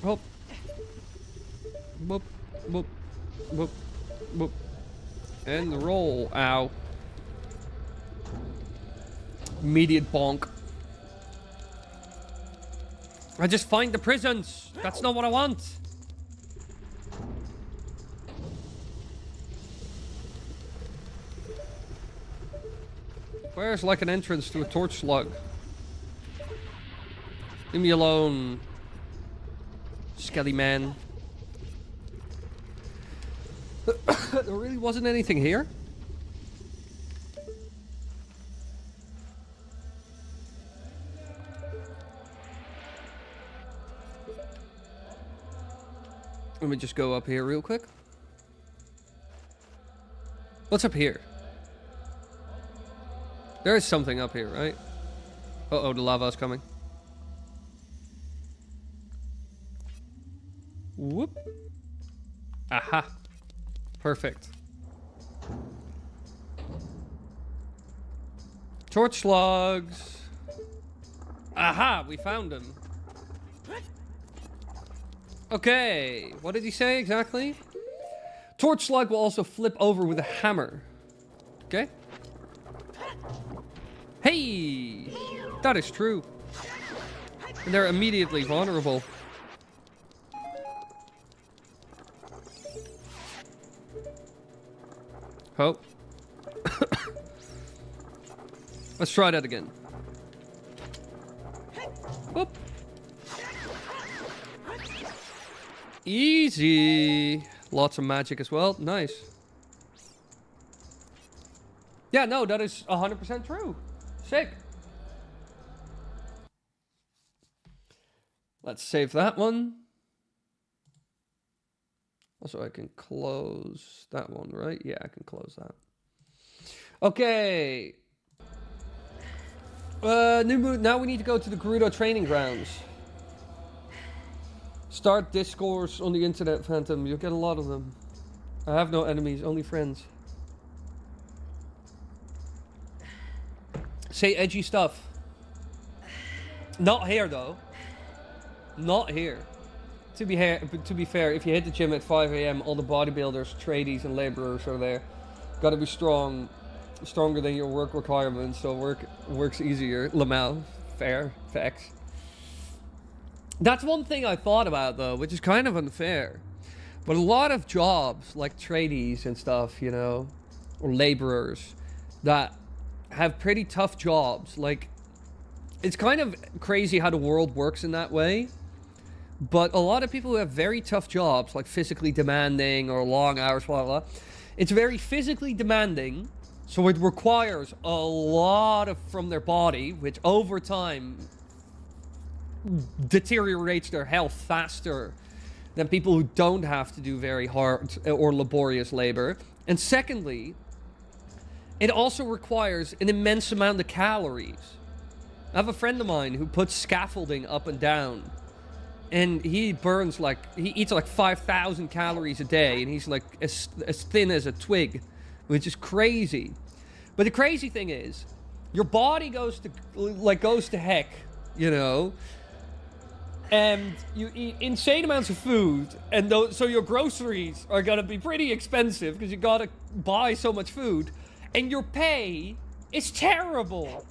A: Hop. Boop, boop, boop, boop. And the roll. Ow. Immediate bonk. I just find the prisons. That's not what I want. Where's like an entrance to a torch slug? Leave me alone. Skelly man. There really wasn't anything here? Let me just go up here real quick. What's up here? There is something up here, right? Uh-oh, the lava's coming. Whoop. Aha. Perfect. Torch slugs. Aha, we found them. Okay, what did he say exactly? Torch slug will also flip over with a hammer. Okay. Hey! That is true. And they're immediately vulnerable. Oh. Let's try that again. Whoop. Easy. Lots of magic as well. Nice. Yeah, no, that is 100% true. Sick. Let's save that one. Also, I can close that one, right? Yeah, I can close that. Okay. Now we need to go to the Gerudo training grounds. Start discourse on the internet, Phantom. You'll get a lot of them. I have no enemies, only friends. Say edgy stuff. Not here, though. Not here. To be fair, if you hit the gym at 5 a.m., all the bodybuilders, tradies, and laborers are there. Gotta be strong. Stronger than your work requirements, so works easier. Lamau. Fair. Facts. That's one thing I thought about, though, which is kind of unfair. But a lot of jobs, like tradies and stuff, you know, or laborers, that have pretty tough jobs. Like, it's kind of crazy how the world works in that way. But a lot of people who have very tough jobs, like physically demanding or long hours, blah, blah, blah, it's very physically demanding, so it requires a lot from their body, which over time deteriorates their health faster than people who don't have to do very hard or laborious labor. And secondly, it also requires an immense amount of calories. I have a friend of mine who puts scaffolding up and down, and he eats like 5,000 calories a day, and he's like as thin as a twig, which is crazy. But the crazy thing is, your body goes to heck, you know, and you eat insane amounts of food, and so your groceries are gonna be pretty expensive because you gotta buy so much food, and your pay is terrible.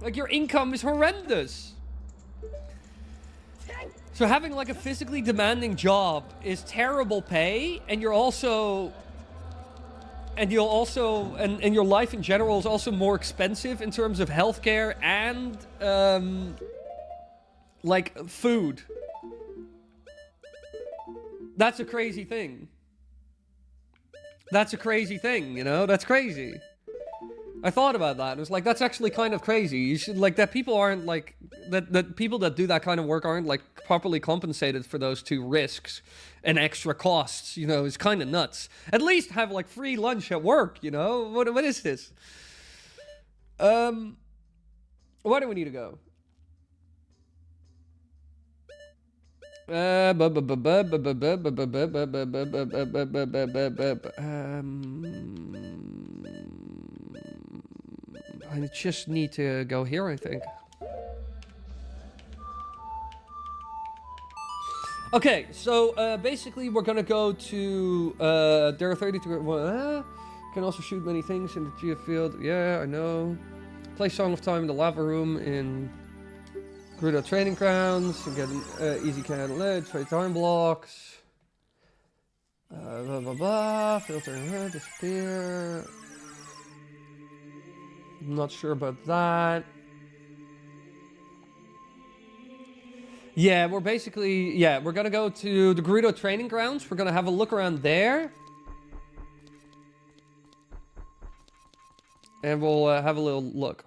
A: Like, your income is horrendous. So having like a physically demanding job is terrible pay, and your life in general is also more expensive in terms of healthcare and like food. That's a crazy thing. That's a crazy thing, you know? That's crazy. I thought about that. It was like, that's actually kind of crazy. You should, like, that people aren't, like, that people that do that kind of work aren't, like, properly compensated for those two risks and extra costs, you know, is kind of nuts. At least have, like, free lunch at work, you know? What is this? Where do we need to go? I just need to go here, I think. Okay, so basically we're gonna go to there are 32. Can also shoot many things in the geofield. Yeah, I know. Play Song of Time in the lava room in Gerudo training grounds. And get an easy can lead. Trade time blocks. Blah blah blah. Filter disappear. I'm not sure about that. Yeah, we're gonna go to the Gerudo training grounds. We're gonna have a look around there. And we'll have a little look.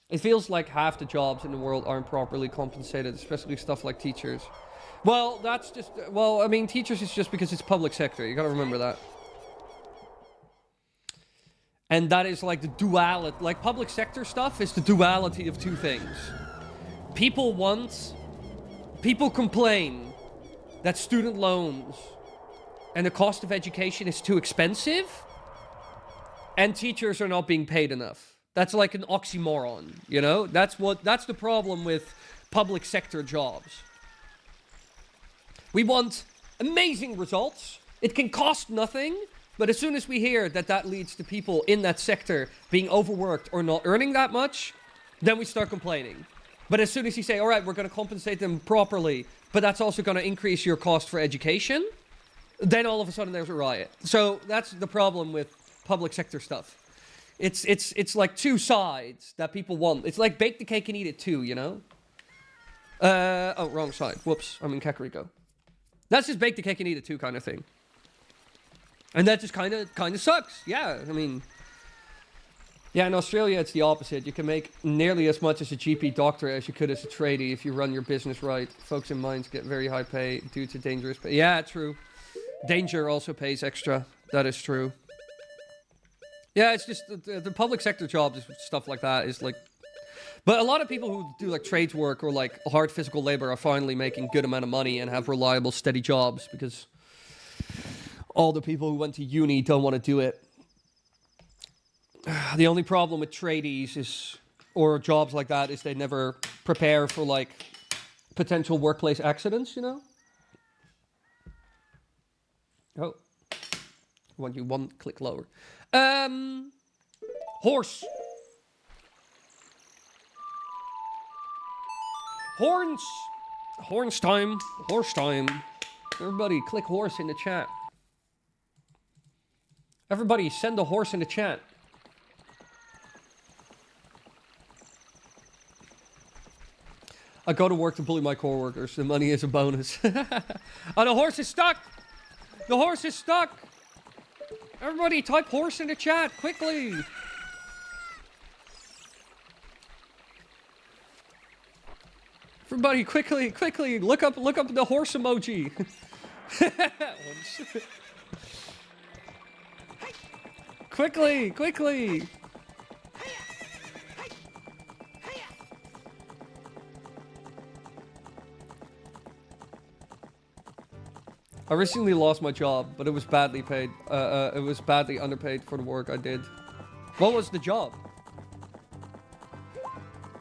A: It feels like half the jobs in the world aren't properly compensated, especially stuff like teachers. Well, that's just... Well, I mean, teachers is just because it's public sector. You gotta remember that. And that is like the duality... Like, public sector stuff is the duality of two things. People complain that student loans and the cost of education is too expensive, and teachers are not being paid enough. That's like an oxymoron, you know? That's the problem with public sector jobs. We want amazing results. It can cost nothing, but as soon as we hear that that leads to people in that sector being overworked or not earning that much, then we start complaining. But as soon as you say, all right, we're going to compensate them properly, but that's also going to increase your cost for education, then all of a sudden there's a riot. So that's the problem with public sector stuff. It's like two sides that people want. It's like bake the cake and eat it too, you know? Oh, wrong side. Whoops, I'm in Kakariko. That's just bake the cake and eat it too kind of thing. And that just kind of sucks. Yeah, I mean... Yeah, in Australia, it's the opposite. You can make nearly as much as a GP doctor as you could as a tradie if you run your business right. Folks in mines get very high pay due to dangerous pay. Yeah, true. Danger also pays extra. That is true. Yeah, it's just the public sector jobs, stuff like that is like... But a lot of people who do like trades work or like hard physical labor are finally making good amount of money and have reliable, steady jobs because all the people who went to uni don't want to do it. The only problem with tradies is, or jobs like that, is they never prepare for like potential workplace accidents, you know? Oh. I want you one click lower. Horse. Horns. Horns time. Horse time. Everybody click horse in the chat. Everybody send a horse in the chat. I go to work to bully my coworkers. The money is a bonus. Oh, the horse is stuck! The horse is stuck! Everybody type horse in the chat, quickly! Everybody, quickly, look up the horse emoji. Quickly! I recently lost my job, but it was badly paid. It was badly underpaid for the work I did. What was the job?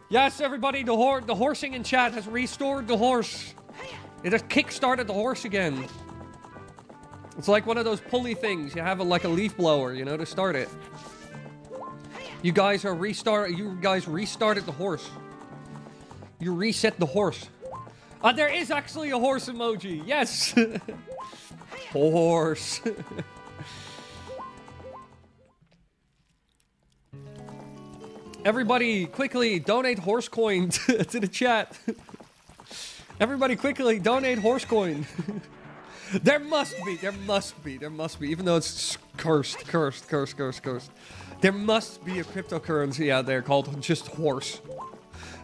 A: Yes, everybody, the horsing in chat has restored the horse. It has kick-started the horse again. It's like one of those pulley things. You have like a leaf blower, you know, to start it. You guys restarted the horse. You reset the horse. There is actually a horse emoji. Yes. Horse. Everybody, quickly donate horse coin to the chat. Everybody, quickly donate horse coin. There must be. Even though it's cursed. There must be a cryptocurrency out there called just horse.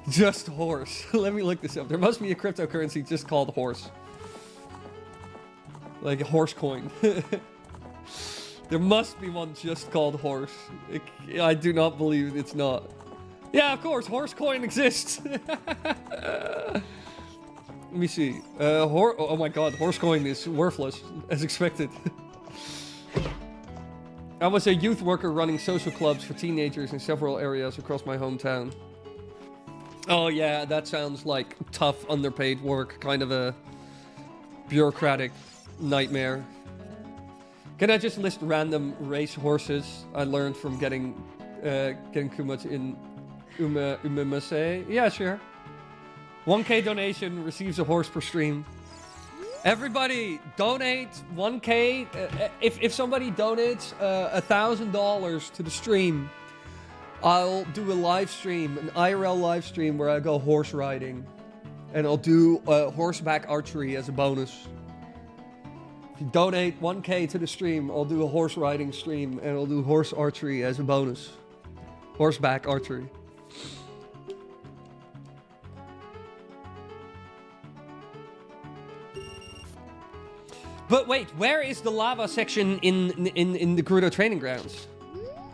A: Just horse. Let me look this up. There must be a cryptocurrency just called horse. Like a horse coin. There must be one just called horse. I do not believe it's not. Yeah, of course, horse coin exists. Let me see. Oh my god, horse coin is worthless, as expected. I was a youth worker running social clubs for teenagers in several areas across my hometown. Oh yeah, that sounds like tough, underpaid work, kind of a bureaucratic nightmare. Can I just list random race horses I learned from getting too much in Umemase? Yeah, sure. 1k donation receives a horse per stream. Everybody, donate 1k. If somebody donates $1,000 to the stream, I'll do a live stream, an IRL live stream where I go horse riding. And I'll do horseback archery as a bonus. If you donate 1k to the stream, I'll do a horse riding stream and I'll do horse archery as a bonus. Horseback archery. But wait, where is the lava section in the Gerudo training grounds?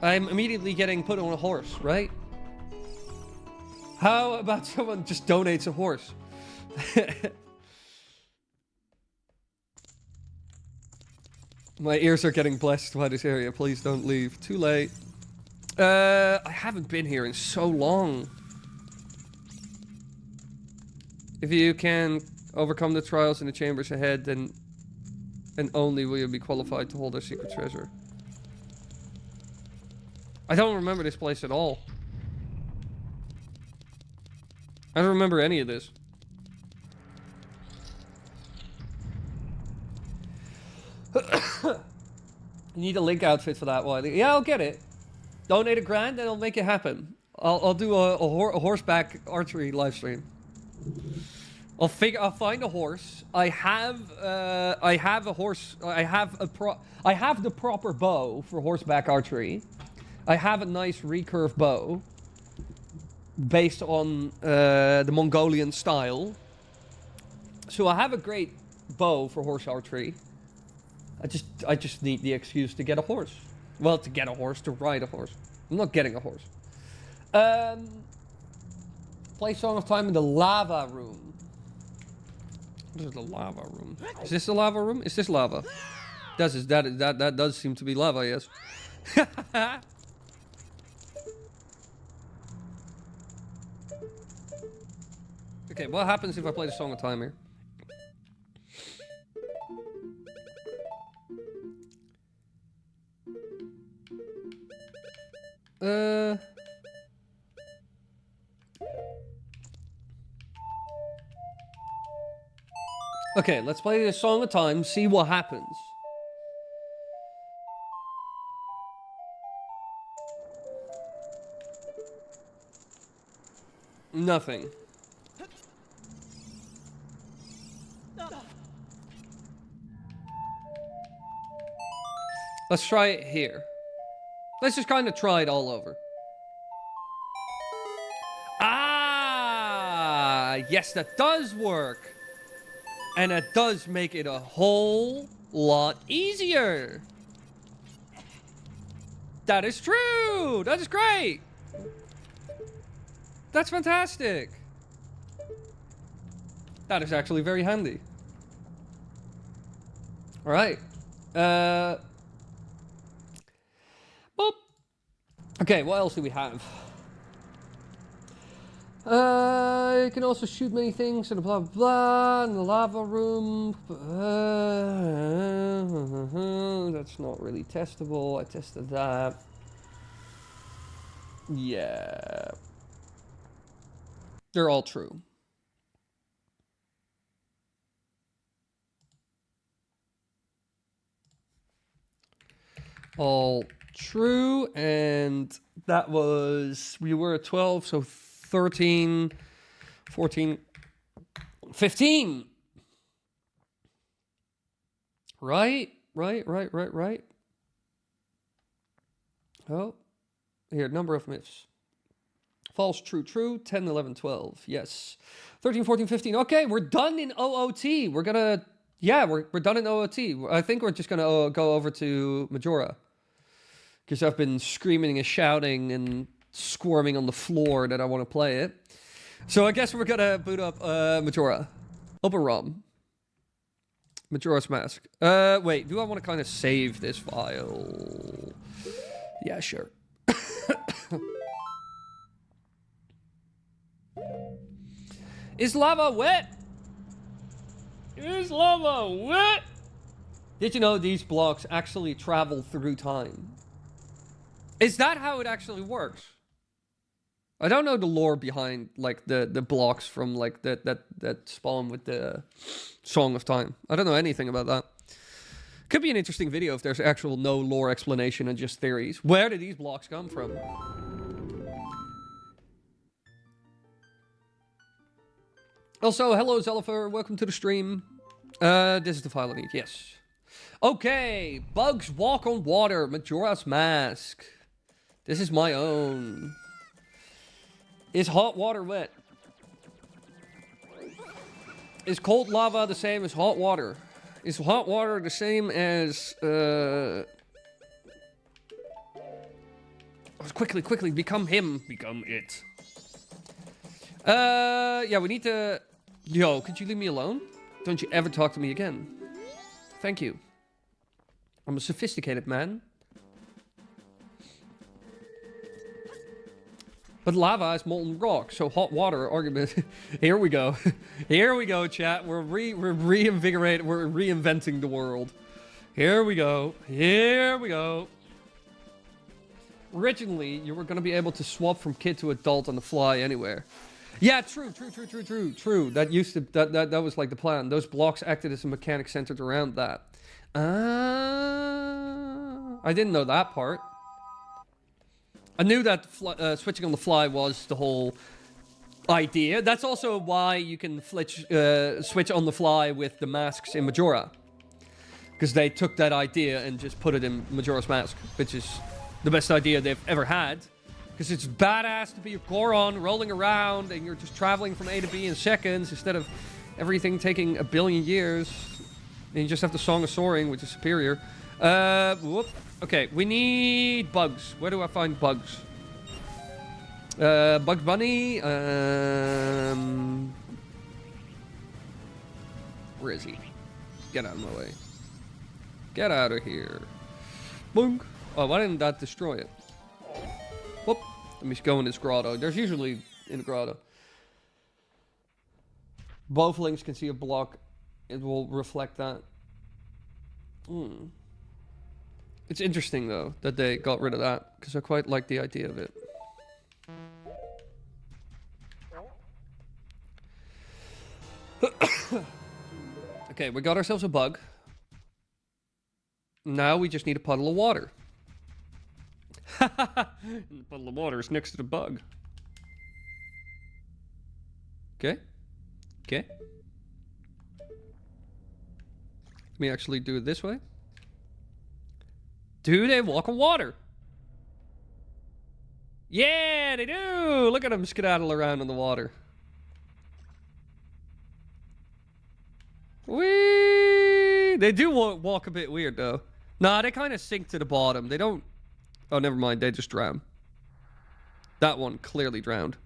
A: I'm immediately getting put on a horse, right? How about someone just donates a horse? My ears are getting blessed by this area. Please don't leave. Too late. I haven't been here in so long. If you can overcome the trials in the chambers ahead, then and only will you be qualified to hold our secret treasure. I don't remember this place at all. I don't remember any of this. You need a Link outfit for that one. Yeah, I'll get it. Donate $1,000 and I'll make it happen. I'll do a horseback archery live stream. I'll find a horse. I have a horse. I have the proper bow for horseback archery. I have a nice recurve bow based on the Mongolian style. So I have a great bow for horse archery. I just need the excuse to get a horse. Well, to get a horse, to ride a horse. I'm not getting a horse. Play Song of Time in the lava room. What is the lava room? Is this the lava room? Is this lava? That does seem to be lava, yes. Okay, what happens if I play the Song of Time here? Okay, let's play the Song of Time, see what happens. Nothing. Let's try it here. Let's just kind of try it all over. Ah, yes, that does work. And it does make it a whole lot easier. That is true. That is great. That's fantastic. That is actually very handy. All right. Boop. Okay, what else do we have? You can also shoot many things and blah blah in the lava room. That's not really testable. I tested that. Yeah. They're all true. All true, and that was, we were at 12, so 13, 14, 15. Right. Oh, here, number of myths. False, true, true, 10, 11, 12, yes. 13, 14, 15, okay, we're done in OOT. We're gonna, yeah, we're done in OOT. I think we're just gonna go over to Majora. Because I've been screaming and shouting and squirming on the floor that I want to play it. So I guess we're gonna boot up Majora. Open ROM. Majora's Mask. Wait, do I want to kind of save this file? Yeah, sure. Is lava wet? Is lava wet? Did you know these blocks actually travel through time? Is that how it actually works? I don't know the lore behind like the blocks from like that spawn with the Song of Time. I don't know anything about that. Could be an interesting video if there's actual no lore explanation and just theories. Where did these blocks come from? Also, hello Zellifer, welcome to the stream. This is the file I need, yes. Okay, bugs walk on water, Majora's Mask. This is my own. Is hot water wet? Is cold lava the same as hot water? Is hot water the same as quickly become him, become it. Yeah, we need to. Yo, could you leave me alone? Don't you ever talk to me again. Thank you. I'm a sophisticated man. But lava is molten rock, so hot water argument. Here we go. Here we go, chat. We're reinvigorating. We're reinventing the world. Here we go. Here we go. Originally, you were going to be able to swap from kid to adult on the fly anywhere. Yeah, true. That used to that was like the plan. Those blocks acted as a mechanic centered around that. I didn't know that part. I knew that switching on the fly was the whole idea. That's also why you can switch on the fly with the masks in Majora. Because they took that idea and just put it in Majora's Mask, which is the best idea they've ever had. Because it's badass to be a Goron rolling around and you're just traveling from A to B in seconds instead of everything taking a billion years. And you just have the Song of Soaring, which is superior. Whoop. Okay, we need bugs. Where do I find bugs? Bugs Bunny. Where is he? Get out of my way. Get out of here. Boom. Oh, why didn't that destroy it? Whoop. Let me go in this grotto. There's usually in the grotto. Both links can see a block. It will reflect that. It's interesting, though, that they got rid of that. Because I quite like the idea of it. Okay, we got ourselves a bug. Now we just need a puddle of water. And the puddle of water is next to the bug. Okay. Okay. Let me actually do it this way. Do they walk on water? Yeah, they do! Look at them skedaddle around in the water. Whee! They do walk a bit weird, though. Nah, they kind of sink to the bottom. They don't... Oh, never mind. They just drown. That one clearly drowned.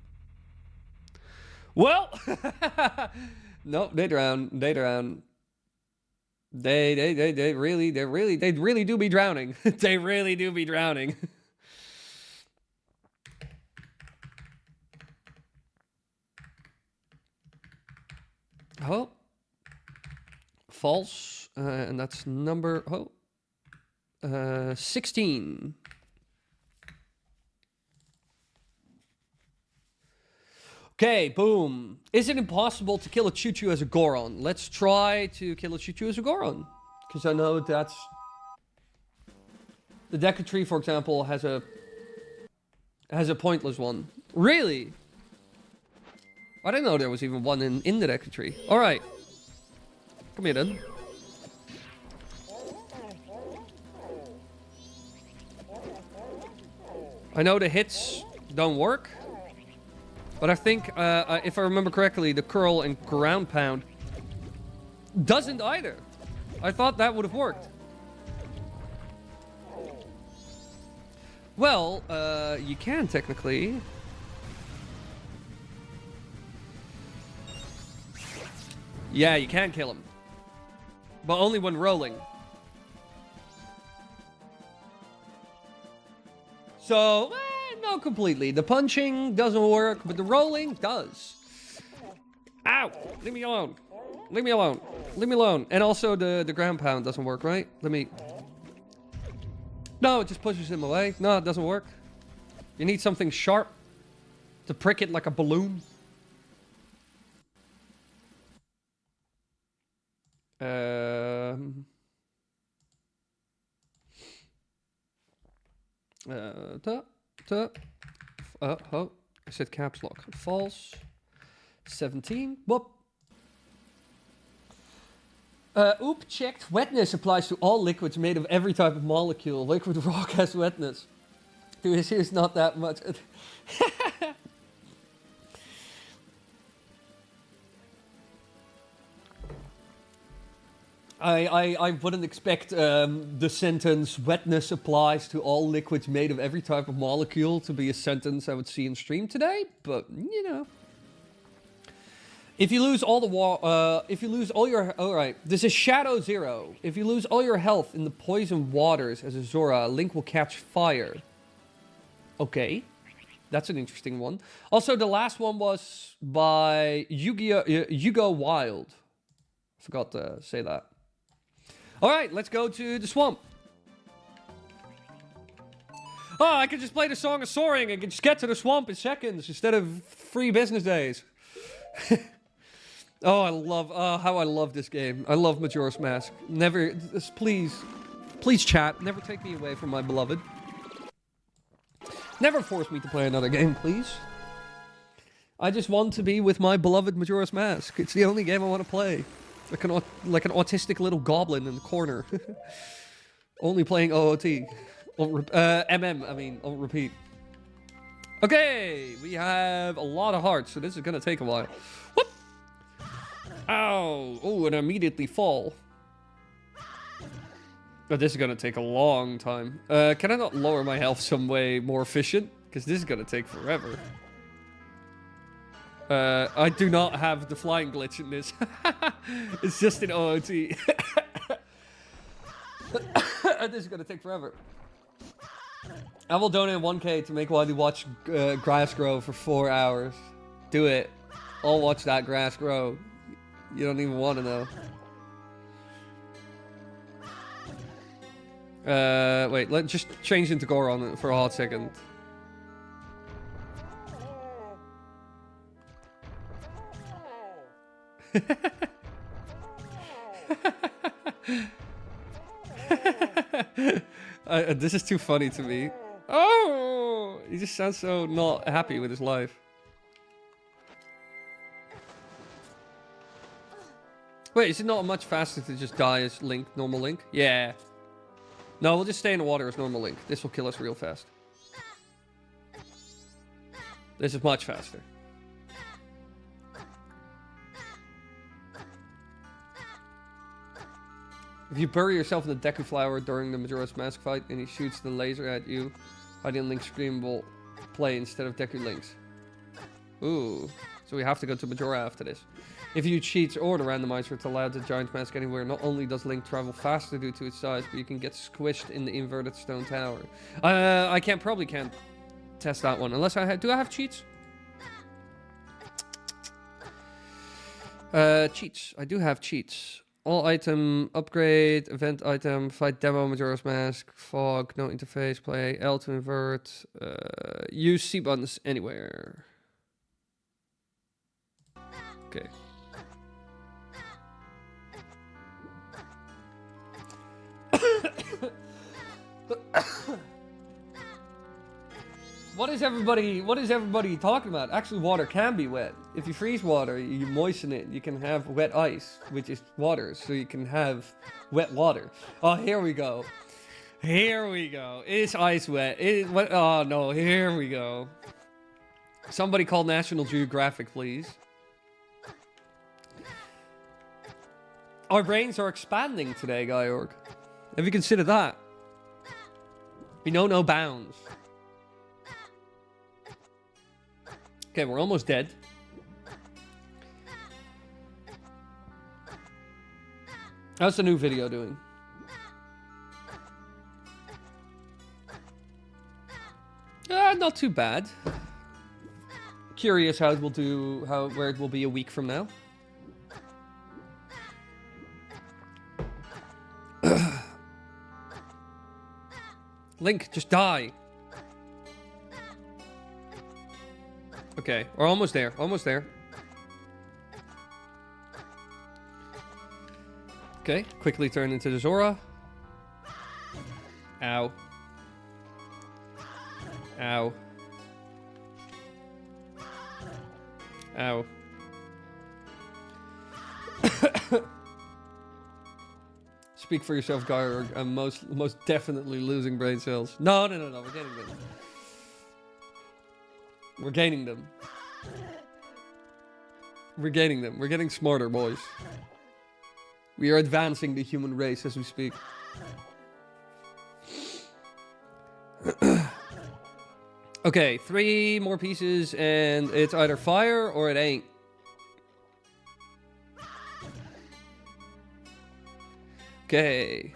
A: Well! Nope, they drown. They drown. They really do be drowning. They really do be drowning. Oh. False. And that's number... Oh. 16. Okay, boom. Is it impossible to kill a Choo-Choo as a Goron? Let's try to kill a Choo-Choo as a Goron. Because I know that's... The Deku Tree, for example, has a pointless one. Really? I didn't know there was even one in the Deku Tree. Alright. Come here, then. I know the hits don't work. But I think, if I remember correctly, the curl and ground pound doesn't either. I thought that would have worked. Well, you can technically. Yeah, you can kill him. But only when rolling. So, not completely. The punching doesn't work, but the rolling does. Ow! Leave me alone. Leave me alone. Leave me alone. And also the ground pound doesn't work, right? Let me... No, it just pushes him away. No, it doesn't work. You need something sharp to prick it like a balloon. Oh, I said caps lock. False. 17. Whoop. Oop checked. Wetness applies to all liquids made of every type of molecule. Liquid rock has wetness. Dude, this is not that much. I wouldn't expect the sentence wetness applies to all liquids made of every type of molecule to be a sentence I would see in stream today, but you know. If you lose all the if you lose all your... Alright, this is Shadow Zero. If you lose all your health in the poison waters as a Zora, Link will catch fire. Okay. That's an interesting one. Also, the last one was by Yugo Wild. I forgot to say that. Alright, let's go to the swamp. Oh, I could just play the Song of Soaring and just get to the swamp in seconds instead of 3 business days. Oh, I love, how I love this game. I love Majora's Mask. Never, please chat, never take me away from my beloved. Never force me to play another game, please. I just want to be with my beloved Majora's Mask. It's the only game I want to play. Like an autistic little goblin in the corner. Only playing OOT. MM, I mean, on repeat. Okay, we have a lot of hearts, so this is gonna take a while. Whoop! Ow! Oh, and immediately fall. But this is gonna take a long time. Can I not lower my health some way more efficient? Because this is gonna take forever. I do not have the flying glitch in this. It's just in OOT. This is gonna take forever. I will donate 1K to make Wily watch grass grow for 4 hours. Do it. I'll watch that grass grow. You don't even want to know. Wait, let's just change into Goron for a hot second. This is too funny to me. Oh! He just sounds so not happy with his life. Wait, is it not much faster to just die as Link, normal Link? Yeah. No, we'll just stay in the water as normal Link. This will kill us real fast. This is much faster. If you bury yourself in the Deku Flower during the Majora's Mask fight and he shoots the laser at you, hiding Link's screen will play instead of Deku Link's. Ooh. So we have to go to Majora after this. If you cheat or the randomizer to allow the giant mask anywhere, not only does Link travel faster due to its size, but you can get squished in the inverted stone tower. I probably can't test that one unless I have. Do I have cheats? Cheats. I do have cheats. All item, upgrade, event item, fight demo, Majora's Mask, fog, no interface, play, L to invert, use C buttons anywhere. Okay. What is everybody talking about? Actually, water can be wet. If you freeze water, you moisten it, you can have wet ice, which is water, so you can have wet water. Oh, here we go. Here we go. Is ice wet? Oh, no, here we go. Somebody call National Geographic, please. Our brains are expanding today, Georg. Have you considered that? We know no bounds. Okay, we're almost dead. How's the new video doing? Not too bad. Curious how it will do, where it will be a week from now. Link, just die. Okay, we're almost there. Almost there. Okay, quickly turn into the Zora. Ow. Ow. Ow. Speak for yourself, Georg. I'm most definitely losing brain cells. No, we're getting them. We're gaining them. We're gaining them. We're getting smarter, boys. We are advancing the human race as we speak. Okay, 3 more pieces and it's either fire or it ain't. Okay.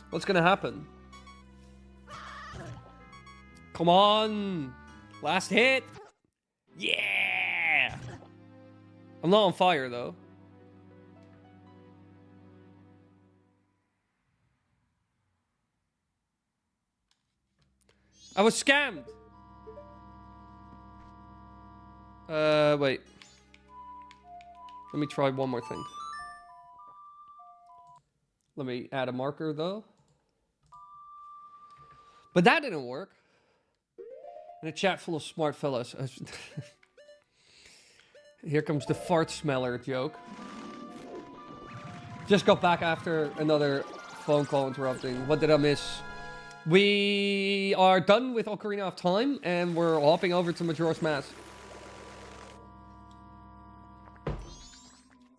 A: What's gonna happen? Come on! Last hit! Yeah! I'm not on fire, though. I was scammed! Wait. Let me try one more thing. Let me add a marker, though. But that didn't work. In a chat full of smart fellas. Here comes the fart smeller joke. Just got back after another phone call interrupting. What did I miss? We are done with Ocarina of Time, and we're hopping over to Majora's Mask.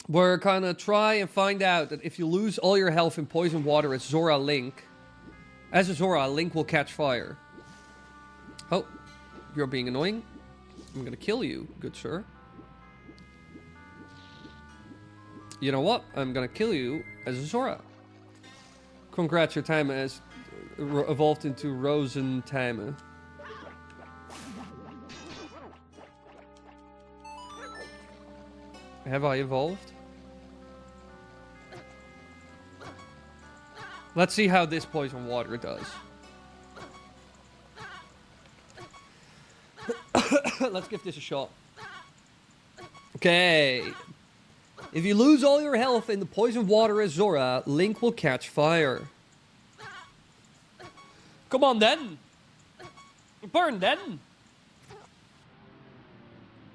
A: We're gonna try and find out that if you lose all your health in poison water as Link will catch fire. Oh, you're being annoying. I'm gonna kill you, good sir. You know what? I'm gonna kill you as a Zora. Congrats, your time has evolved into Rosentime. Have I evolved? Let's see how this poison water does. Let's give this a shot. Okay. If you lose all your health in the poison water as Zora, Link will catch fire. Come on then. Burn then.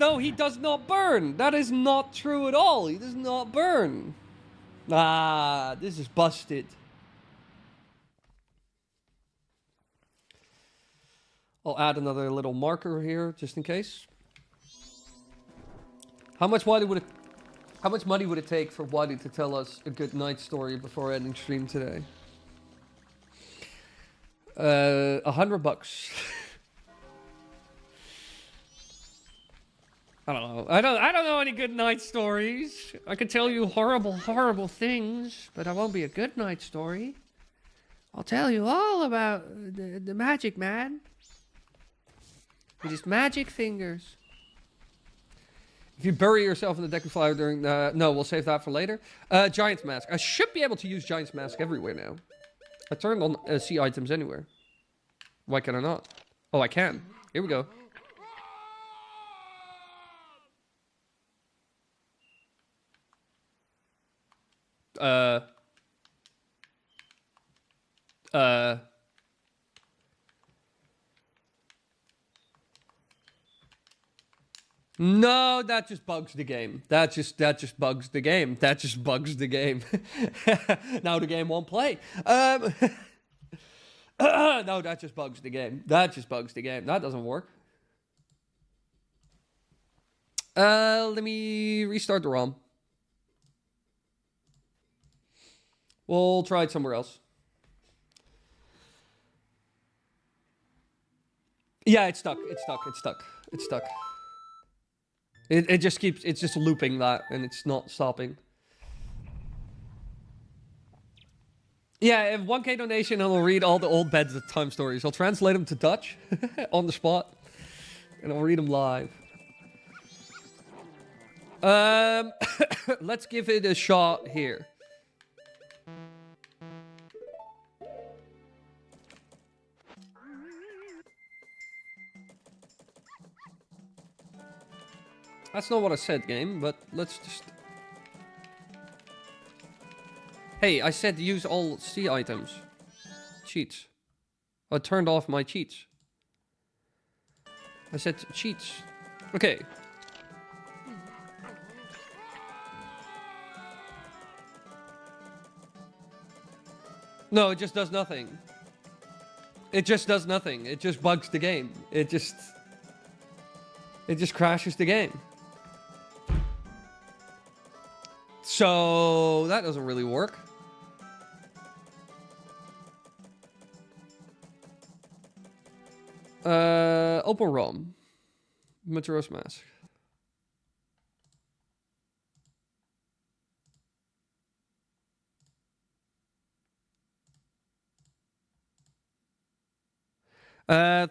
A: No, he does not burn. That is not true at all. He does not burn. Ah, this is busted. I'll add another little marker here, just in case. How much money would it take for Wily to tell us a good night story before ending stream today? $100. I don't know. I don't know any good night stories. I could tell you horrible things, but I won't be a good night story. I'll tell you all about the magic man. With his magic fingers. If you bury yourself in the deck of fire during the... No, we'll save that for later. Giant's Mask. I should be able to use Giant's Mask everywhere now. I turned on see items anywhere. Why can I not? Oh, I can. Here we go. No, that just bugs the game. That just bugs the game. That just bugs the game. Now the game won't play. No, that just bugs the game. That just bugs the game. That doesn't work. Let me restart the ROM. We'll try it somewhere else. Yeah, it's stuck. It's stuck. It's stuck. It's stuck. It just keeps, it's just looping that, and it's not stopping. Yeah, if 1K donation, I'll read all the old Beds of Time stories. I'll translate them to Dutch on the spot, and I'll read them live. Let's give it a shot here. That's not what I said, game, but let's just... Hey, I said use all C items. Cheats. I turned off my cheats. I said cheats. Okay. No, it just does nothing. It just does nothing. It just bugs the game. It just crashes the game. So that doesn't really work. Open ROM. Majora's Mask.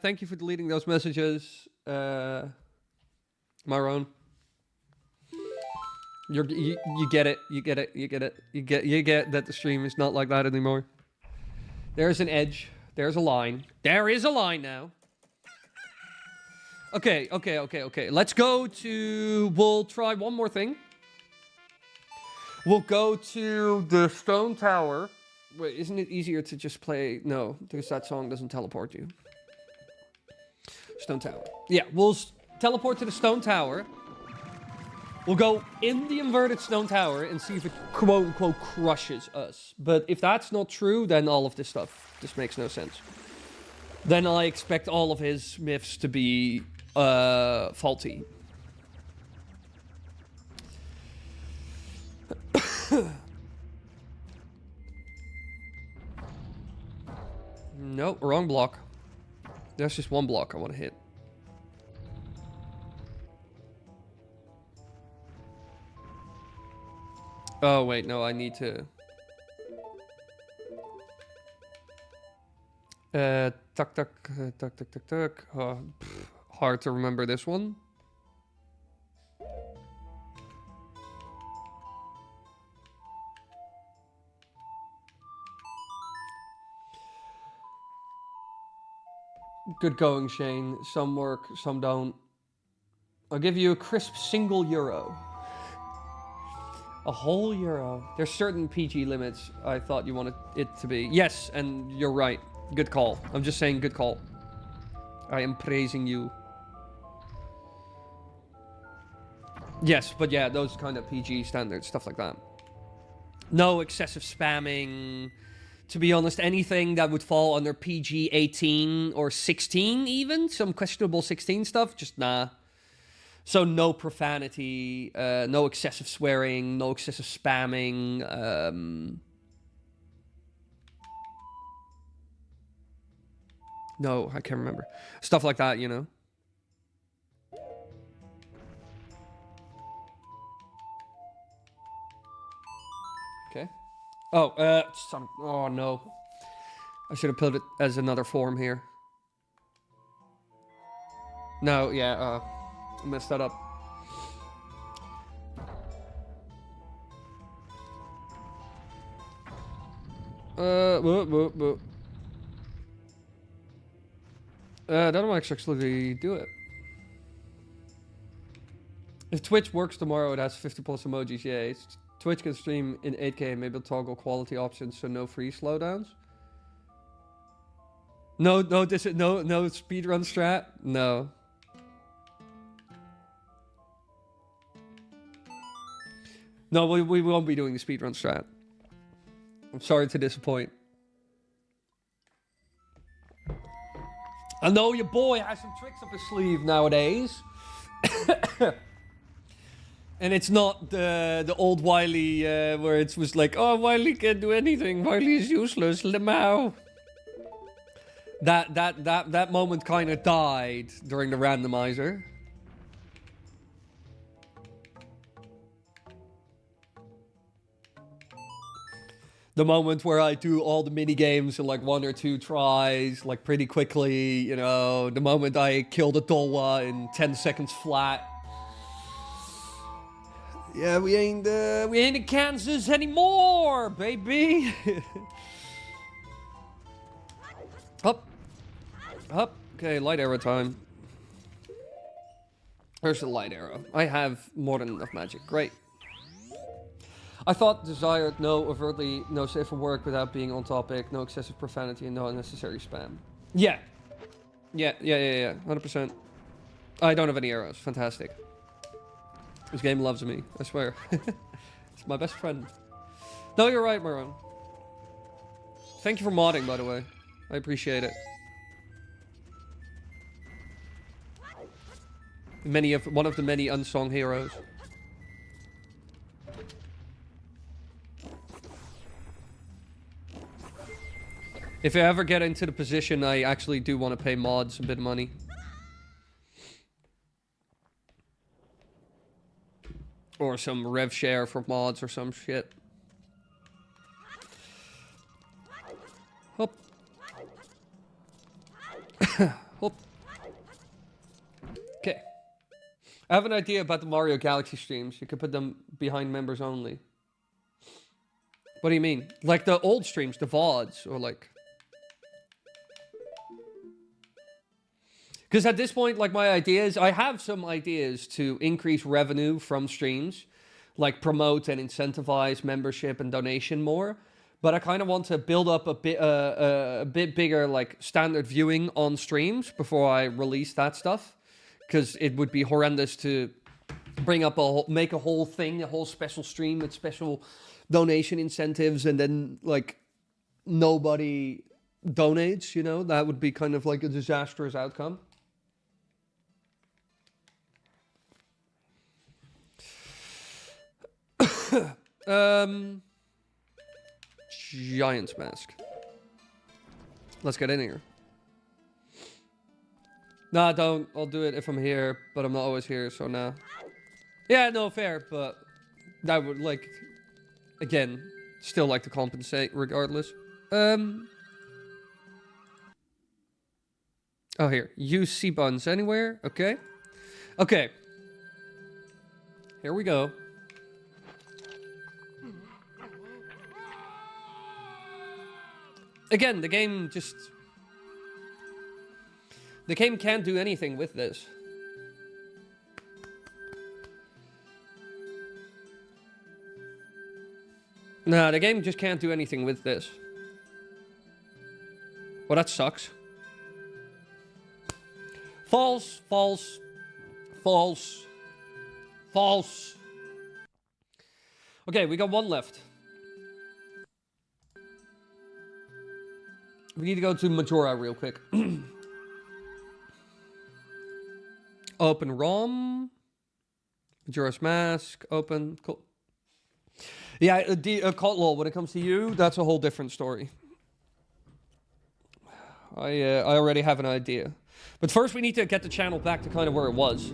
A: Thank you for deleting those messages, Myron. You get it. You get it. You get it. You get that the stream is not like that anymore. There's an edge. There's a line. There is a line now. Okay. Let's go to... We'll try one more thing. We'll go to the stone tower Wait, isn't it easier to just play? No, because that song doesn't teleport you. Stone Tower. Yeah, we'll teleport to the Stone Tower. We'll go in the inverted Stone Tower and see if it quote-unquote crushes us. But if that's not true, then all of this stuff just makes no sense. Then I expect all of his myths to be faulty. Nope, wrong block. There's just one block I want to hit. Oh, wait, no, I need to... tuck. Oh, hard to remember this one. Good going, Shane. Some work, some don't. I'll give you a crisp single euro. A whole euro. There's certain PG limits I thought you wanted it to be. Yes, and you're right. Good call. I'm just saying good call. I am praising you. Yes, but yeah, those kind of PG standards, stuff like that. No excessive spamming. To be honest, anything that would fall under PG 18 or 16 even, some questionable 16 stuff, just nah. So no profanity, no excessive swearing, no excessive spamming. No, I can't remember. Stuff like that, you know. Okay. Oh, oh no. I should have put it as another form here. No, yeah, I messed that up. That might actually do it. If Twitch works tomorrow, it has 50 plus emojis. Yeah, Twitch can stream in 8K. Maybe toggle quality options so no free slowdowns. No speedrun strat. No. No, we won't be doing the speedrun strat. I'm sorry to disappoint. I know your boy has some tricks up his sleeve nowadays. And it's not the old Wily where it was like, oh, Wily can't do anything. Wily is useless. Lemao. That moment kind of died during the randomizer. The moment where I do all the mini games in like 1 or 2 tries, like pretty quickly, you know. The moment I kill the Dolwa in 10 seconds flat. Yeah, we ain't in Kansas anymore, baby. Up. Okay, light arrow time. There's the light arrow. I have more than enough magic. Great. I thought desired no overtly, no safe for work without being on topic, no excessive profanity, and no unnecessary spam. Yeah. 100%. I don't have any arrows. Fantastic. This game loves me, I swear. It's my best friend. No, you're right, Maron. Thank you for modding, by the way. I appreciate it. One of the many unsung heroes. If I ever get into the position, I actually do want to pay mods a bit of money. Or some rev share for mods or some shit. Hop. Hop. Okay. I have an idea about the Mario Galaxy streams. You could put them behind members only. What do you mean? Like the old streams, the VODs, or like... Because at this point, like my ideas, I have some ideas to increase revenue from streams, like promote and incentivize membership and donation more. but I kind of want to build up a bit bigger like standard viewing on streams before I release that stuff, because it would be horrendous to bring up make a whole thing, a whole special stream with special donation incentives, and then like nobody donates. You know, that would be kind of like a disastrous outcome. Giant's mask. Let's get in here. Nah, don't. I'll do it if I'm here, but I'm not always here, so nah. Yeah, no, fair, but that would, like, again, still like to compensate regardless. Oh, here. Use C-buns anywhere. Okay. Okay. Here we go. Again, the game just... The game can't do anything with this. No, the game just can't do anything with this. Well, that sucks. False, false, false, false. Okay, we got one left. We need to go to Majora real quick. Open ROM. Majora's Mask. Open. Cool. Yeah, Kotlol, when it comes to you, that's a whole different story. I already have an idea. But first we need to get the channel back to kind of where it was.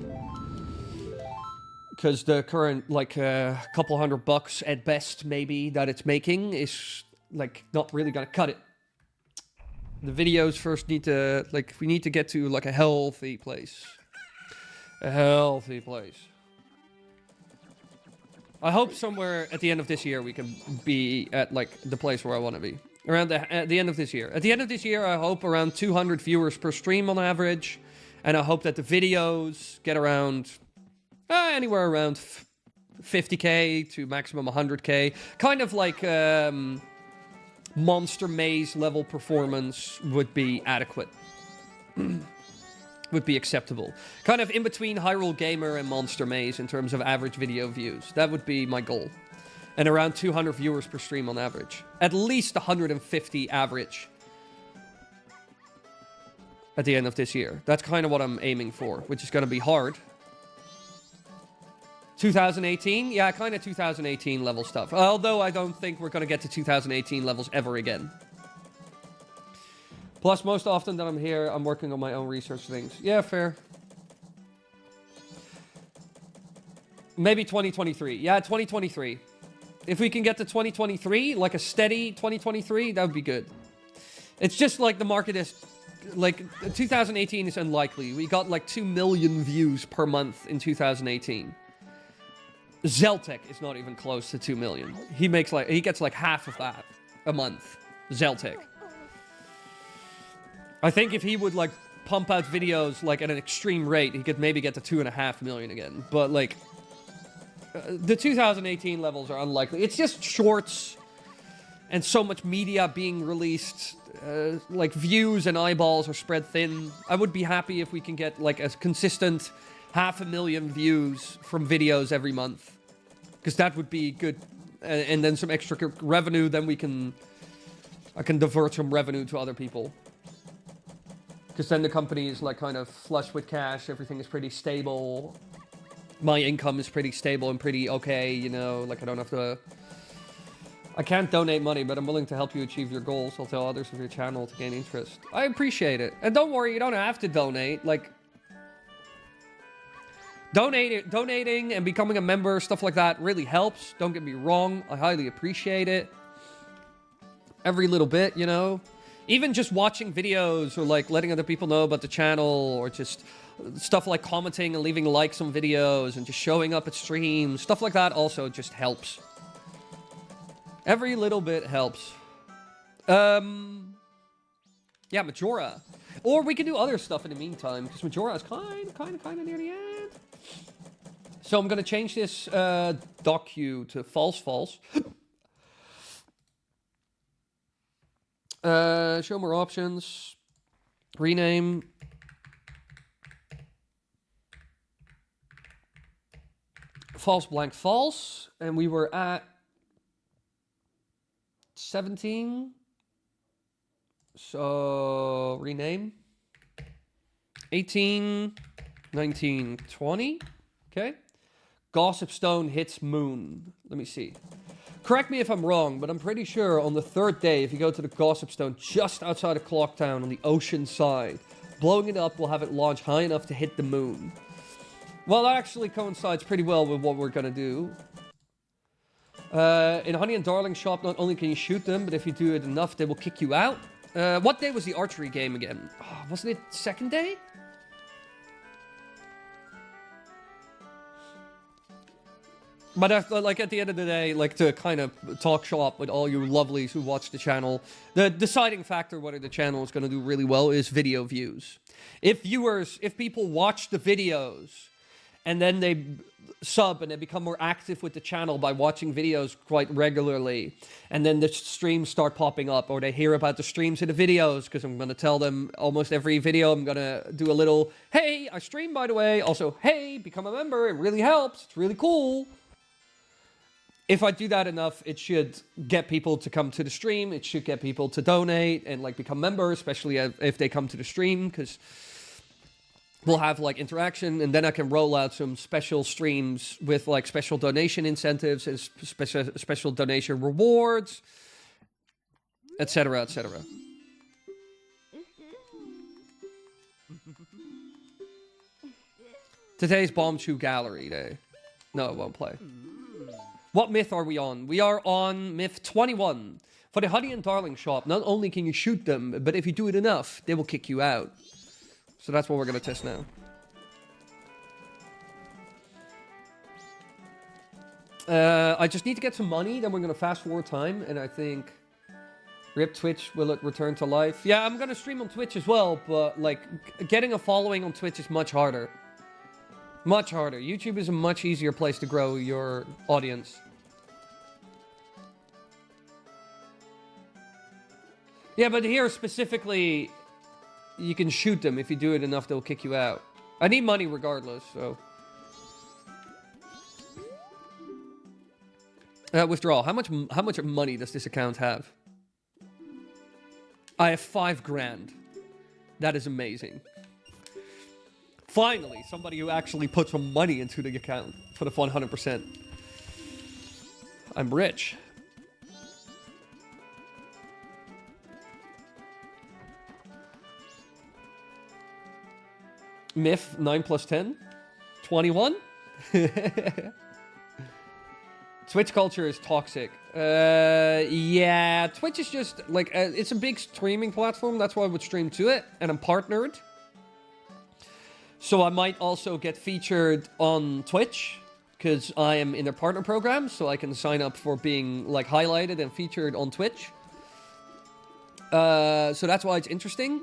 A: Because the current, like, couple $100 at best, maybe, that it's making is, like, not really gonna cut it. The videos first need to, like, we need to get to, like, a healthy place. A healthy place. I hope somewhere at the end of this year we can be at, like, the place where I want to be. At the end of this year. At the end of this year, I hope around 200 viewers per stream on average. And I hope that the videos get around, anywhere around 50k to maximum 100k. Kind of like, Monster Maze level performance would be adequate. Would be acceptable. Kind of in between Hyrule Gamer and Monster Maze in terms of average video views. That would be my goal. And around 200 viewers per stream on average. At least 150 average. At the end of this year. That's kind of what I'm aiming for, which is going to be hard. 2018? Yeah, kind of 2018 level stuff. Although I don't think we're going to get to 2018 levels ever again. Plus, most often that I'm here, I'm working on my own research things. Yeah, fair. Maybe 2023. Yeah, 2023. If we can get to 2023, like a steady 2023, that would be good. It's just like the market is... Like, 2018 is unlikely. We got like 2 million views per month in 2018. Zeltec is not even close to 2 million. He gets like half of that a month. Zeltec. I think if he would like pump out videos like at an extreme rate, he could maybe get to 2.5 million again. But like, the 2018 levels are unlikely. It's just shorts and so much media being released. Like views and eyeballs are spread thin. I would be happy if we can get like a consistent 500,000 views from videos every month, because that would be good, and then some extra revenue. Then I can divert some revenue to other people, because then the company is like kind of flush with cash. Everything is pretty stable. My income is pretty stable and pretty okay. You know, like I don't have to. I can't donate money, but I'm willing to help you achieve your goals. I'll tell others of your channel to gain interest. I appreciate it. And don't worry, you don't have to donate. Like, donating and becoming a member, stuff like that, really helps. Don't get me wrong. I highly appreciate it. Every little bit, you know? Even just watching videos or, like, letting other people know about the channel, or just stuff like commenting and leaving likes on videos and just showing up at streams. Stuff like that also just helps. Every little bit helps. Yeah, Majora. Or we can do other stuff in the meantime, because Majora is kind of near the end. So I'm going to change this docu to false. Show more options. Rename. False blank false. And we were at 17. So rename. 18, 19, 20. Okay. Gossip Stone hits moon. Let me see. Correct me if I'm wrong, but I'm pretty sure on the third day, if you go to the Gossip Stone just outside of Clocktown on the ocean side, blowing it up will have it launch high enough to hit the moon. Well, that actually coincides pretty well with what we're going to do. In Honey and Darling shop, not only can you shoot them, but if you do it enough, they will kick you out. What day was the archery game again? Oh, wasn't it second day? But like at the end of the day, like to kind of talk shop with all you lovelies who watch the channel, the deciding factor whether the channel is going to do really well is video views. If people watch the videos and then they sub and they become more active with the channel by watching videos quite regularly, and then the streams start popping up, or they hear about the streams and the videos, because I'm going to tell them almost every video I'm going to do a little, hey, I stream by the way, also, hey, become a member, it really helps, it's really cool. If I do that enough, it should get people to come to the stream. It should get people to donate and like become members, especially if they come to the stream, because we'll have like interaction, and then I can roll out some special streams with like special donation incentives and special donation rewards, etc., etc. Today's Bomb Shoe Gallery Day. No, it won't play. What myth are we on? We are on myth 21. For the Honey and Darling shop, not only can you shoot them, but if you do it enough, they will kick you out. So that's what we're going to test now. I just need to get some money, then we're going to fast forward time, and I think... Rip Twitch, will it return to life? Yeah, I'm going to stream on Twitch as well, but like getting a following on Twitch is much harder. Much harder. YouTube is a much easier place to grow your audience. Yeah, but here specifically, you can shoot them. If you do it enough, they'll kick you out. I need money regardless, so... Withdrawal. How much money does this account have? I have 5 grand. That is amazing. Finally, somebody who actually put some money into the account for the 100%. I'm rich. Myth 9 plus 10? 21? Twitch culture is toxic. Yeah, Twitch is just like it's a big streaming platform. That's why I would stream to it, and I'm partnered. So I might also get featured on Twitch because I am in their partner program, so I can sign up for being like highlighted and featured on Twitch. So that's why it's interesting.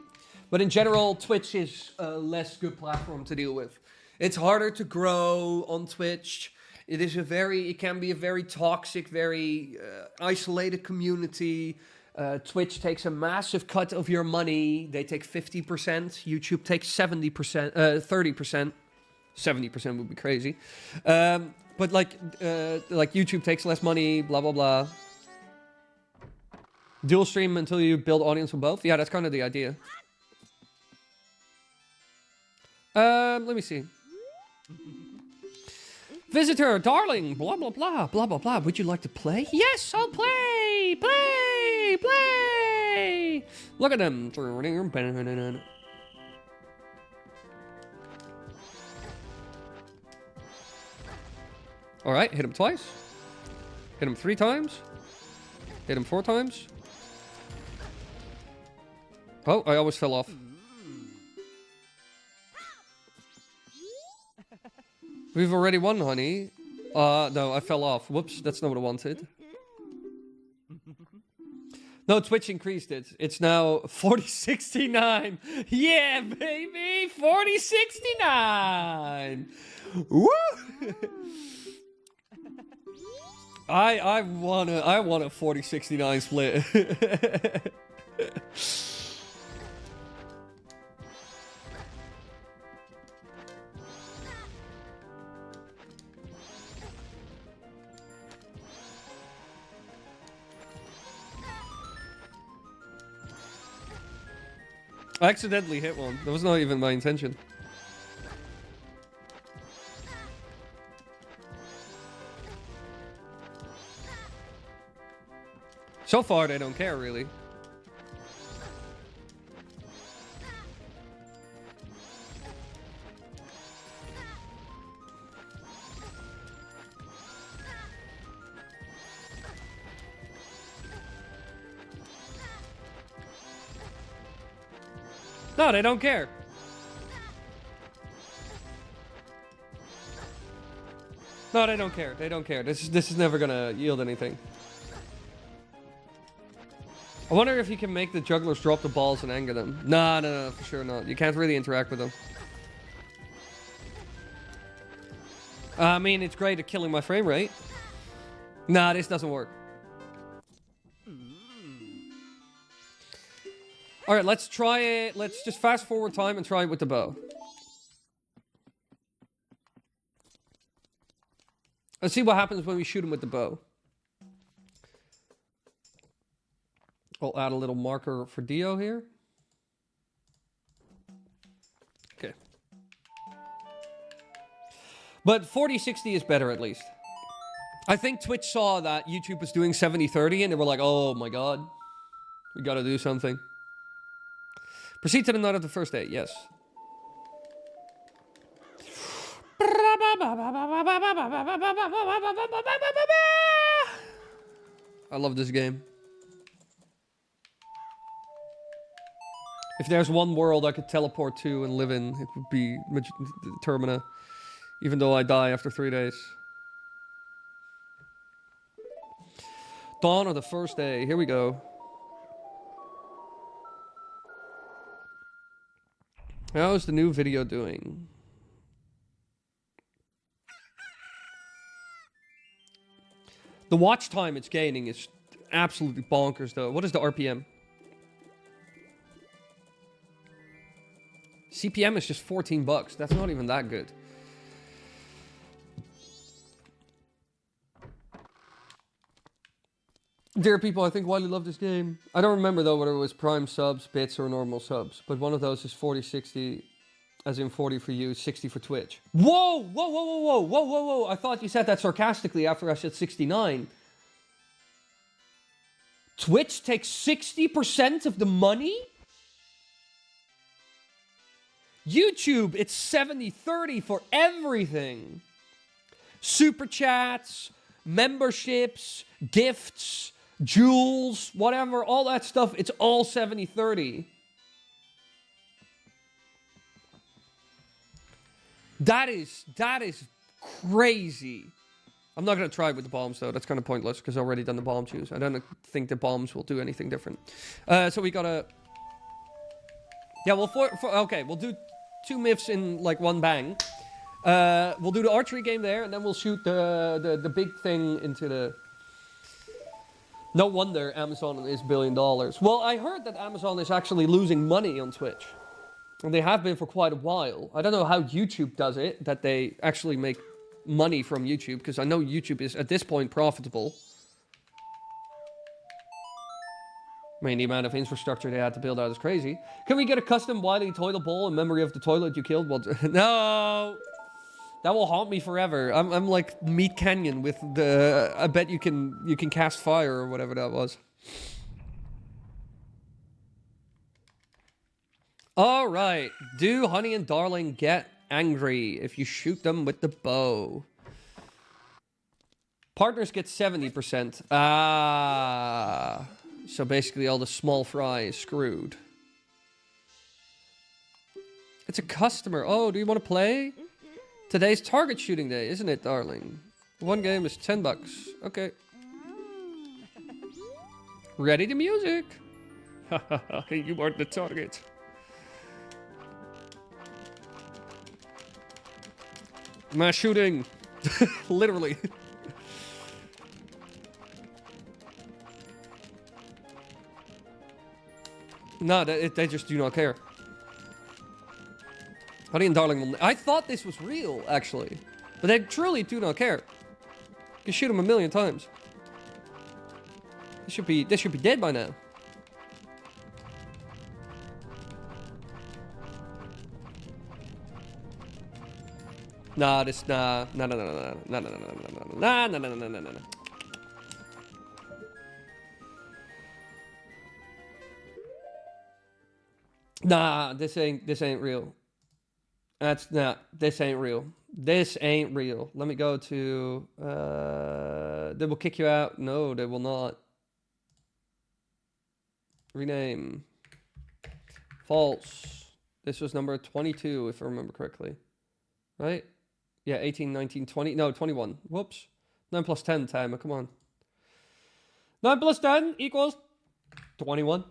A: But in general, Twitch is a less good platform to deal with. It's harder to grow on Twitch. It can be a very toxic, very isolated community. Twitch takes a massive cut of your money. They take 50%. YouTube takes 70%, 30%. 70% would be crazy. But like YouTube takes less money, blah, blah, blah. Dual stream until you build audience on both. Yeah, that's kind of the idea. Let me see. Visitor, darling, blah, blah, blah, blah, blah, blah. Would you like to play? Yes, I'll play! Play! Play! Look at them. Alright, hit him twice. Hit him 3 times. Hit him 4 times. Oh, I almost fell off. We've already won, honey. No, I fell off. Whoops, that's not what I wanted. No, Twitch increased it. It's now 4069. Yeah, baby! 4069! Woo! I want a 4069 split. I accidentally hit one. That was not even my intention. So far, they don't care, really. No, they don't care. No, they don't care. They don't care. This is never gonna yield anything. I wonder if you can make the jugglers drop the balls and anger them. No, for sure not. You can't really interact with them. I mean, it's great at killing my frame rate. Nah, this doesn't work. Alright, let's try it. Let's just fast forward time and try it with the bow. Let's see what happens when we shoot him with the bow. I'll add a little marker for Dio here. Okay. But 40-60 is better at least. I think Twitch saw that YouTube was doing 70-30 and they were like, oh my god. We gotta do something. Proceed to the night of the first day, yes. I love this game. If there's one world I could teleport to and live in, it would be Termina. Even though I die after 3 days. Dawn of the first day, here we go. How is the new video doing? The watch time it's gaining is absolutely bonkers, though. What is the RPM? CPM is just 14 bucks. That's not even that good. Dear people, I think Wily loved this game. I don't remember though whether it was Prime subs, bits, or normal subs. But one of those is 40-60, as in 40 for you, 60 for Twitch. Whoa! Whoa! I thought you said that sarcastically after I said 69. Twitch takes 60% of the money? YouTube, it's 70-30 for everything. Super chats, memberships, gifts, jewels, whatever, all that stuff, it's all 70-30. That is crazy. I'm not going to try it with the bombs, though. That's kind of pointless, because I've already done the bomb choose. I don't think the bombs will do anything different. So we got to... Yeah, well, okay, we'll do 2 myths in, like, one bang. We'll do the archery game there, and then we'll shoot the big thing into the... No wonder Amazon is $1 billion. Well, I heard that Amazon is actually losing money on Twitch. And they have been for quite a while. I don't know how YouTube does it, that they actually make money from YouTube, because I know YouTube is, at this point, profitable. I mean, the amount of infrastructure they had to build out is crazy. Can we get a custom Wily toilet bowl in memory of the toilet you killed? Well, no! That will haunt me forever. I'm like Meat Canyon with the... I bet you can cast fire or whatever that was. Alright. Do Honey and Darling get angry if you shoot them with the bow? Partners get 70%. Ah. So basically all the small fry is screwed. It's a customer. Oh, do you want to play? Today's target shooting day, isn't it, darling? One game is 10 bucks. Okay. Ready to music. You weren't the target. Mass shooting. Literally. No, they just do not care. Honey and Darling will... I thought this was real, actually. But they truly do not care. You can shoot them 1,000,000 times. This should be dead by now. Nah, this, nah, no, no, no, no, no, no, no, no, no, no, no, no, no, no, no, no. Nah, this ain't real. That's not, this ain't real. This ain't real. Let me go to, they will kick you out. No, they will not. Rename. False. This was number 22, if I remember correctly. Right? Yeah, 18, 19, 20. No, 21. Whoops. 9 plus 10 timer. Come on. 9 plus 10 equals 21.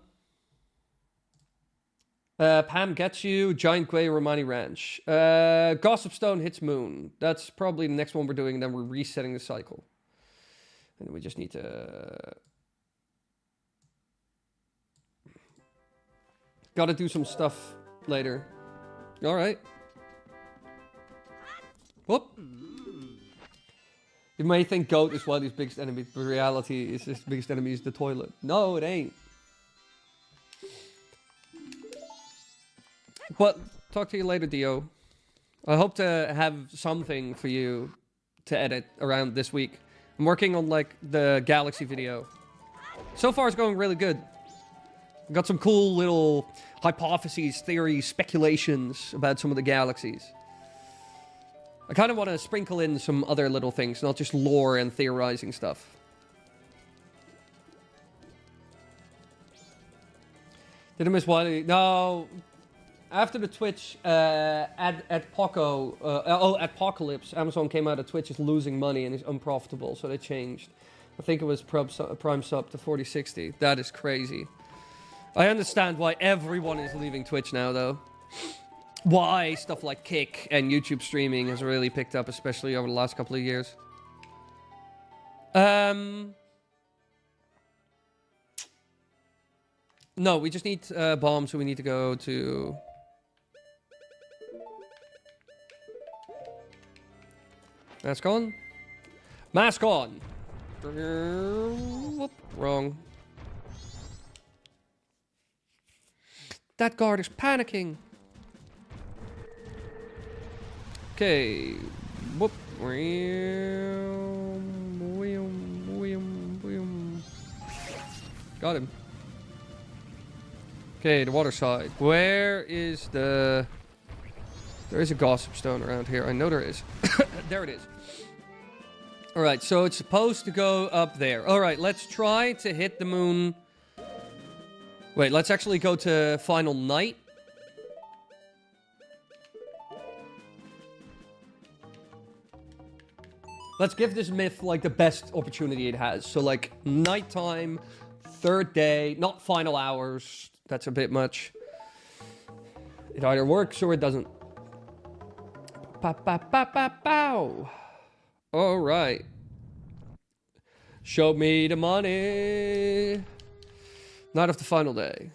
A: Pam gets you. Giant Grey Romani Ranch. Gossip Stone hits Moon. That's probably the next one we're doing, and then we're resetting the cycle. And we just need to... Gotta do some stuff later. Alright. Whoop. You may think Goat is one of his biggest enemies, but reality is his biggest enemy is the toilet. No, it ain't. But talk to you later, Dio. I hope to have something for you to edit around this week. I'm working on like the Galaxy video. So far it's going really good. Got some cool little hypotheses, theories, speculations about some of the galaxies. I kind of want to sprinkle in some other little things, not just lore and theorizing stuff. Did I miss Wily? No. After the Twitch at Poco, at Apocalypse, Amazon came out of Twitch is losing money and is unprofitable, so they changed. I think it was Prime Sub to 4060. That is crazy. I understand why everyone is leaving Twitch now, though. Why stuff like Kick and YouTube streaming has really picked up, especially over the last couple of years. No, we just need bombs, so we need to go to... Mask on? Mask on! Whoop, wrong. That guard is panicking. Okay. Whoop. Got him. Okay, the water side. Where is the... There is a gossip stone around here. I know there is. There it is. Alright, so it's supposed to go up there. Alright, let's try to hit the moon. Wait, let's actually go to Final Night. Let's give this myth, like, the best opportunity it has. So, like, nighttime, third day, not final hours. That's a bit much. It either works or it doesn't. Pow. All right. Show me the money. Night of the final day.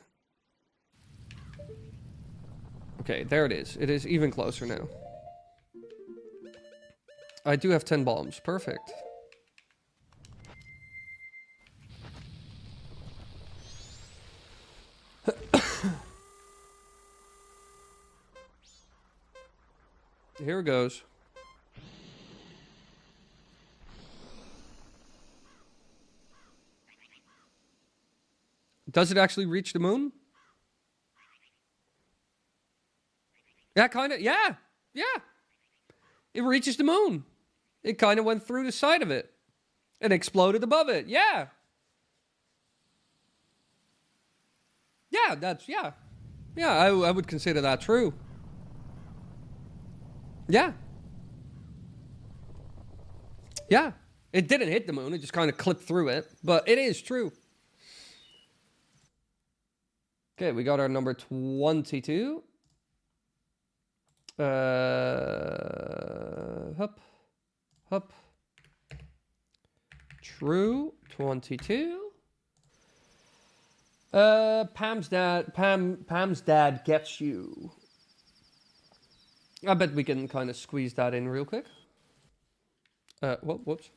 A: Okay, there it is. It is even closer now. I do have 10 bombs. Perfect. Here it goes. Does it actually reach the moon? Yeah, kind of. Yeah. Yeah. It reaches the moon. It kind of went through the side of it. And exploded above it. Yeah. Yeah, that's, yeah. Yeah, I would consider that true. Yeah. Yeah. It didn't hit the moon. It just kind of clipped through it. But it is true. Okay, we got our number 22. Hup. True. 22. Pam's dad gets you. I bet we can kind of squeeze that in real quick. Whoops.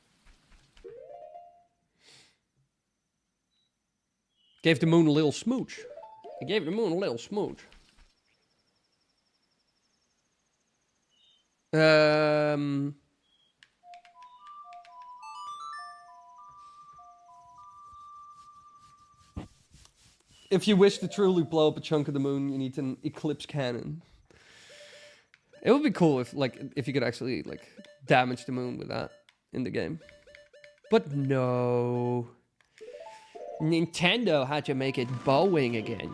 A: Gave the moon a little smooch. He gave the moon a little smooch. If you wish to truly blow up a chunk of the moon, you need an eclipse cannon. It would be cool if you could actually damage the moon with that in the game. But no. Nintendo had to make it Boeing again.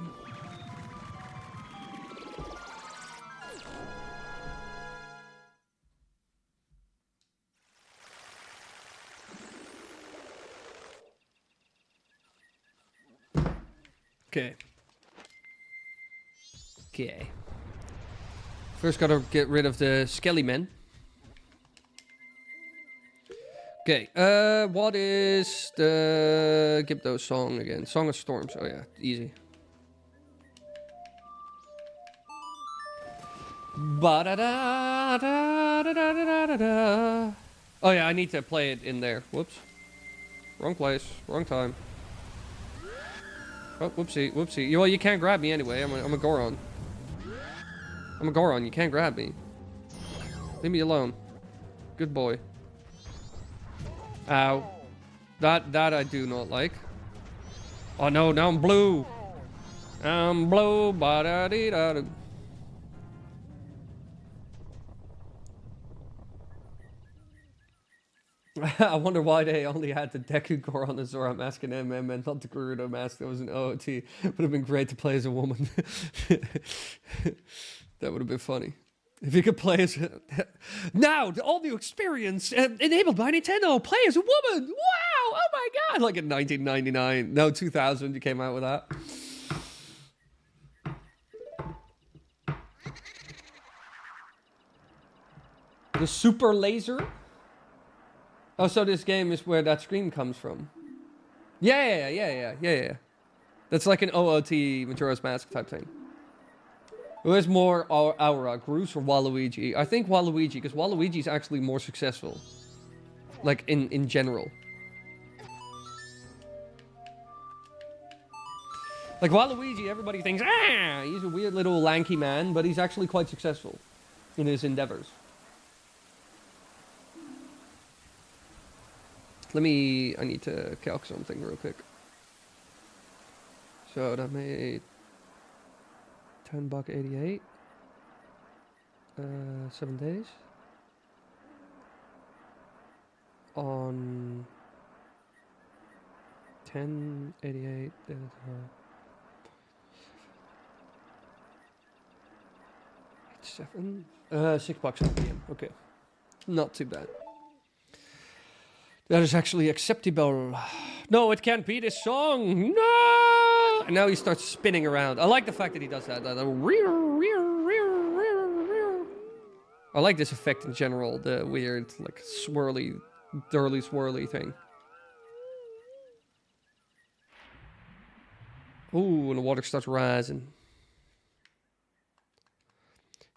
A: Okay. Okay. First gotta get rid of the skelly men. Okay, what is the Gibdo song again? Song of Storms. Oh yeah, easy. Ba-da-da-da-da-da-da-da. Oh yeah, I need to play it in there. Whoops. Wrong place, wrong time. Oh, whoopsie, whoopsie. Well, you can't grab me anyway. I'm a Goron. I'm a Goron. You can't grab me. Leave me alone. Good boy. Ow. That I do not like. Oh no, now I'm blue. I'm blue. Ba-da-dee-da-da. I wonder why they only had the Deku Goron and Zora mask and MM and not the Gerudo mask that was an OOT. Would have been great to play as a woman. That would have been funny. If you could play as... Now, the all-new experience enabled by Nintendo. Play as a woman. Wow! Oh my god! Like in 1999. No, 2000 you came out with that. The super laser? Oh, so this game is where that scream comes from. Yeah. That's like an OOT Majora's Mask type thing. Who has more aura, Groose or Waluigi? I think Waluigi, because Waluigi is actually more successful. Like, in general. Like, Waluigi, everybody thinks, he's a weird little lanky man, but he's actually quite successful in his endeavors. I need to calc something real quick. So that made $10.88. 7 days. On 10.88. 7. $6 at PM. Okay. Not too bad. That is actually acceptable. No, it can't be this song. No! And now he starts spinning around. I like the fact that he does that. I like this effect in general. The weird, like, swirly, dirly swirly thing. Ooh, and the water starts rising.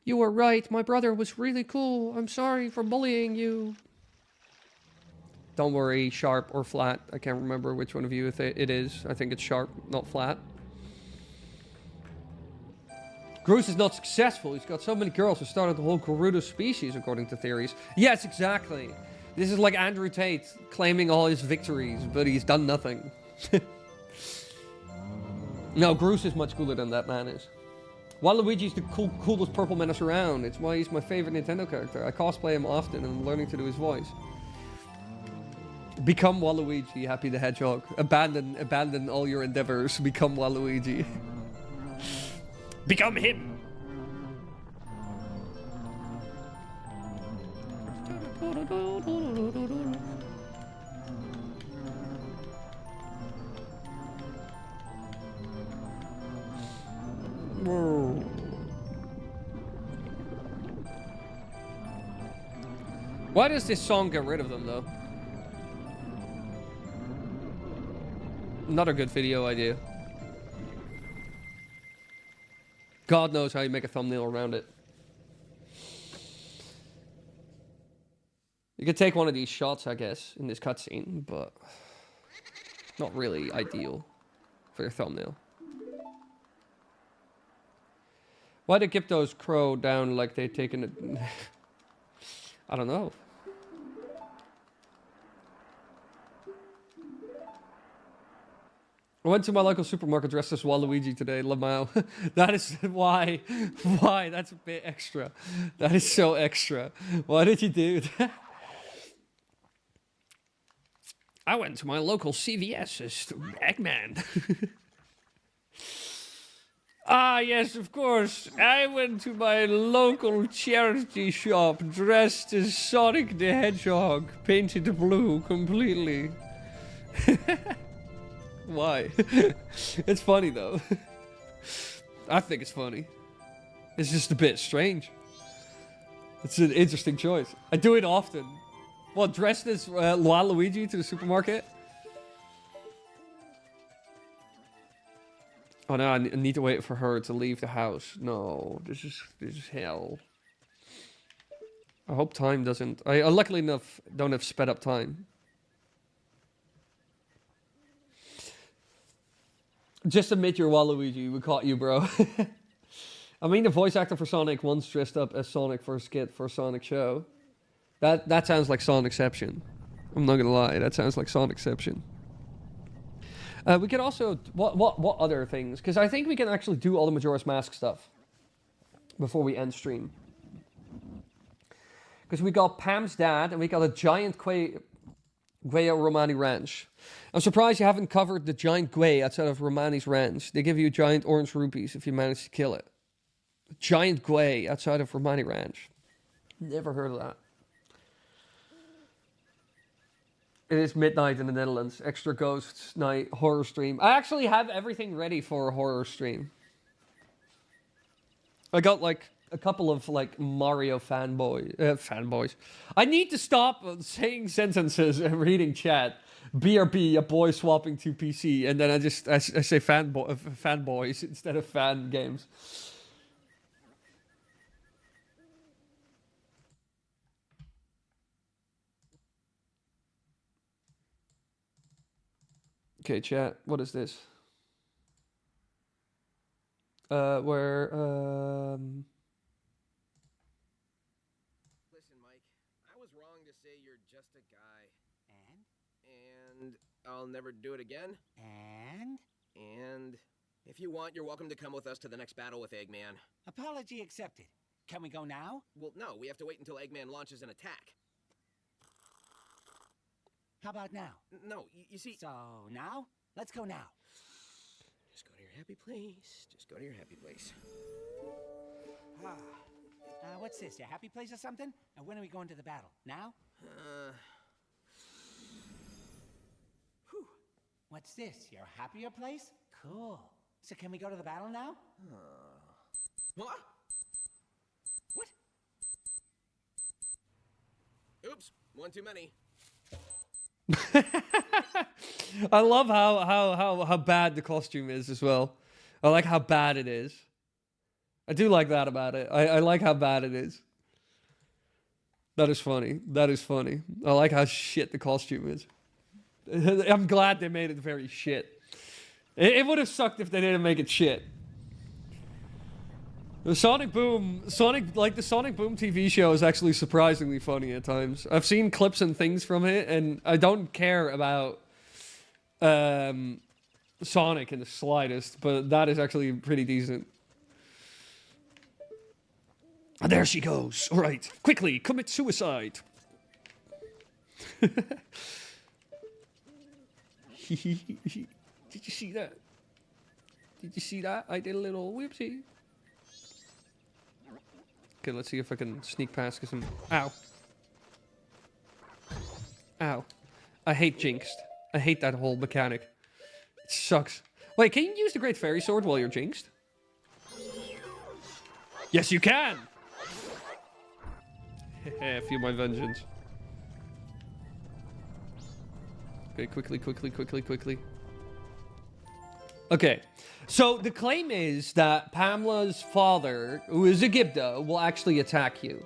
A: You were right. My brother was really cool. I'm sorry for bullying you. Don't worry, sharp or flat. I can't remember which one of you it is. I think it's sharp, not flat. Groose is not successful. He's got so many girls who started the whole Gerudo species, according to theories. Yes, exactly. This is like Andrew Tate claiming all his victories, but he's done nothing. No, Groose is much cooler than that man is. Waluigi's the coolest purple menace around. It's why he's my favorite Nintendo character. I cosplay him often and I'm learning to do his voice. Become Waluigi, Happy the Hedgehog. Abandon all your endeavors. Become Waluigi. Become him. Why does this song get rid of them, though? Not a good video idea. God knows how you make a thumbnail around it. You could take one of these shots, I guess, in this cutscene, but not really ideal for your thumbnail. Why did Gipto's crow down like they'd taken it? I don't know. I went to my local supermarket dressed as Waluigi today, Lamau. That is why. Why? That's a bit extra. That is so extra. Why did you do that? I went to my local CVS as Eggman. Ah, yes, of course. I went to my local charity shop dressed as Sonic the Hedgehog, painted blue completely. Why? It's funny, though. I think it's funny. It's just a bit strange. It's an interesting choice. I do it often. What, dressed as Waluigi to the supermarket? Oh no, I need to wait for her to leave the house. No, this is hell. I hope time doesn't... I luckily enough don't have sped up time. Just admit you're Waluigi. We caught you, bro. I mean, the voice actor for Sonic once dressed up as Sonic for a skit for a Sonic show. That sounds like Sonicception. I'm not gonna lie. That sounds like Sonicception. We could also... What other things? Because I think we can actually do all the Majora's Mask stuff before we end stream. Because we got Pam's dad, and we got a giant Guaya Romani Ranch. I'm surprised you haven't covered the giant Guay outside of Romani's Ranch. They give you giant orange rupees if you manage to kill it. Giant Guay outside of Romani Ranch. Never heard of that. It is midnight in the Netherlands. Extra ghosts night horror stream. I actually have everything ready for a horror stream. I got like a couple of like Mario fanboys. I need to stop saying sentences and reading chat. BRB, a boy swapping to PC, and then I say fanboys instead of fan games. Okay, chat. What is this? Listen,
B: Mike, I was wrong to say you're just a guy. And I'll never do it again. And if you want, you're welcome to come with us to the next battle with Eggman.
C: Apology accepted. Can we go now?
B: Well, no, we have to wait until Eggman launches an attack.
C: How about now?
B: No, you see...
C: So, now? Let's go now.
B: Just go to your happy place. Just go to your happy place.
C: What's this? Your happy place or something? And when are we going to the battle? Now? Whew. What's this? Your happier place? Cool. So can we go to the battle now?
B: What? What? Oops, one too many.
A: I love how bad the costume is as well. I like how bad it is. I do like that about it. I like how bad it is. That is funny. That is funny. I like how shit the costume is. I'm glad they made it very shit. It would have sucked if they didn't make it shit. The Sonic Boom TV show is actually surprisingly funny at times. I've seen clips and things from it, and I don't care about Sonic in the slightest, but that is actually pretty decent. And there she goes. All right, quickly, commit suicide. Did you see that? Did you see that? I did a little whoopsie. Okay, let's see if I can sneak past because I'm... Ow. Ow. I hate Jinxed. I hate that whole mechanic. It sucks. Wait, can you use the Great Fairy Sword while you're Jinxed? Yes, you can! Feel my vengeance. Okay, quickly. Okay, so the claim is that Pamela's father, who is a Gibda, will actually attack you.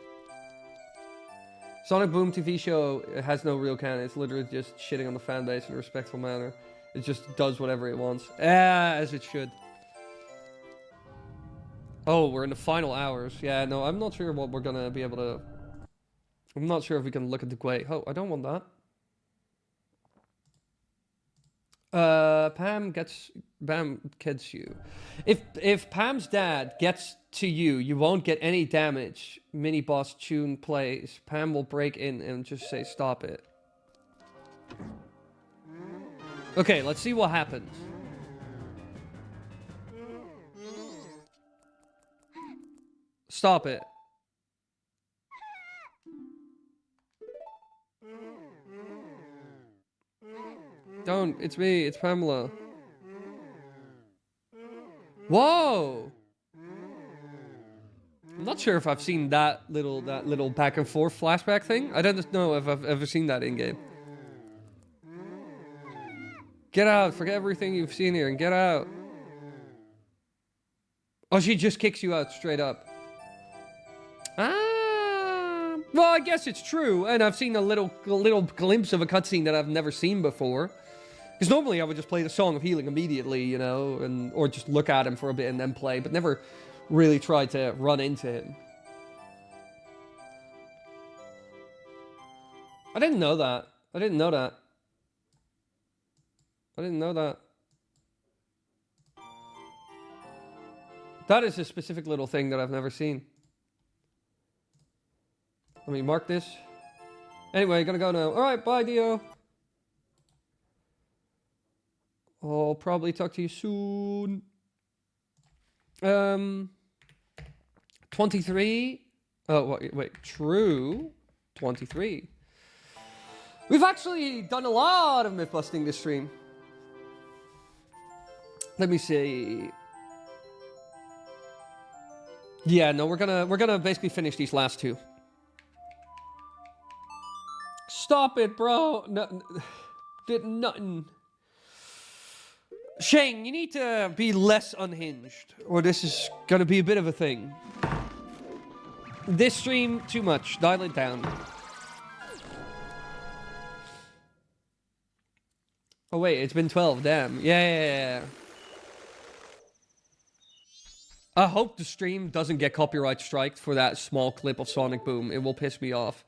A: Sonic Boom TV show has no real canon. It's literally just shitting on the fan base in a respectful manner. It just does whatever it wants. As it should. Oh, we're in the final hours. Yeah, no, I'm not sure what we're gonna be able to... I'm not sure if we can look at the Gwei. Oh, I don't want that. Pam gets you. If Pam's dad gets to you, you won't get any damage. Mini boss tune plays. Pam will break in and just say stop it. Okay, let's see what happens. Stop it. Don't. It's me. It's Pamela. Whoa! I'm not sure if I've seen that little back and forth flashback thing. I don't know if I've ever seen that in game. Get out! Forget everything you've seen here and get out. Oh, she just kicks you out straight up. Ah, well, I guess it's true, and I've seen a little glimpse of a cutscene that I've never seen before. Because normally I would just play the Song of Healing immediately, you know, or just look at him for a bit and then play, but never really tried to run into him. I didn't know that. I didn't know that. I didn't know that. That is a specific little thing that I've never seen. Let me mark this. Anyway, gotta go now. Alright, bye, Dio. I'll probably talk to you soon. 23. Oh, wait. True. 23. We've actually done a lot of myth busting this stream. Let me see. Yeah, no, we're gonna basically finish these last two. Stop it, bro. No, did nothing. Shane, you need to be less unhinged, or this is gonna be a bit of a thing. This stream, too much. Dial it down. Oh wait, it's been 12, damn. Yeah. I hope the stream doesn't get copyright striked for that small clip of Sonic Boom. It will piss me off.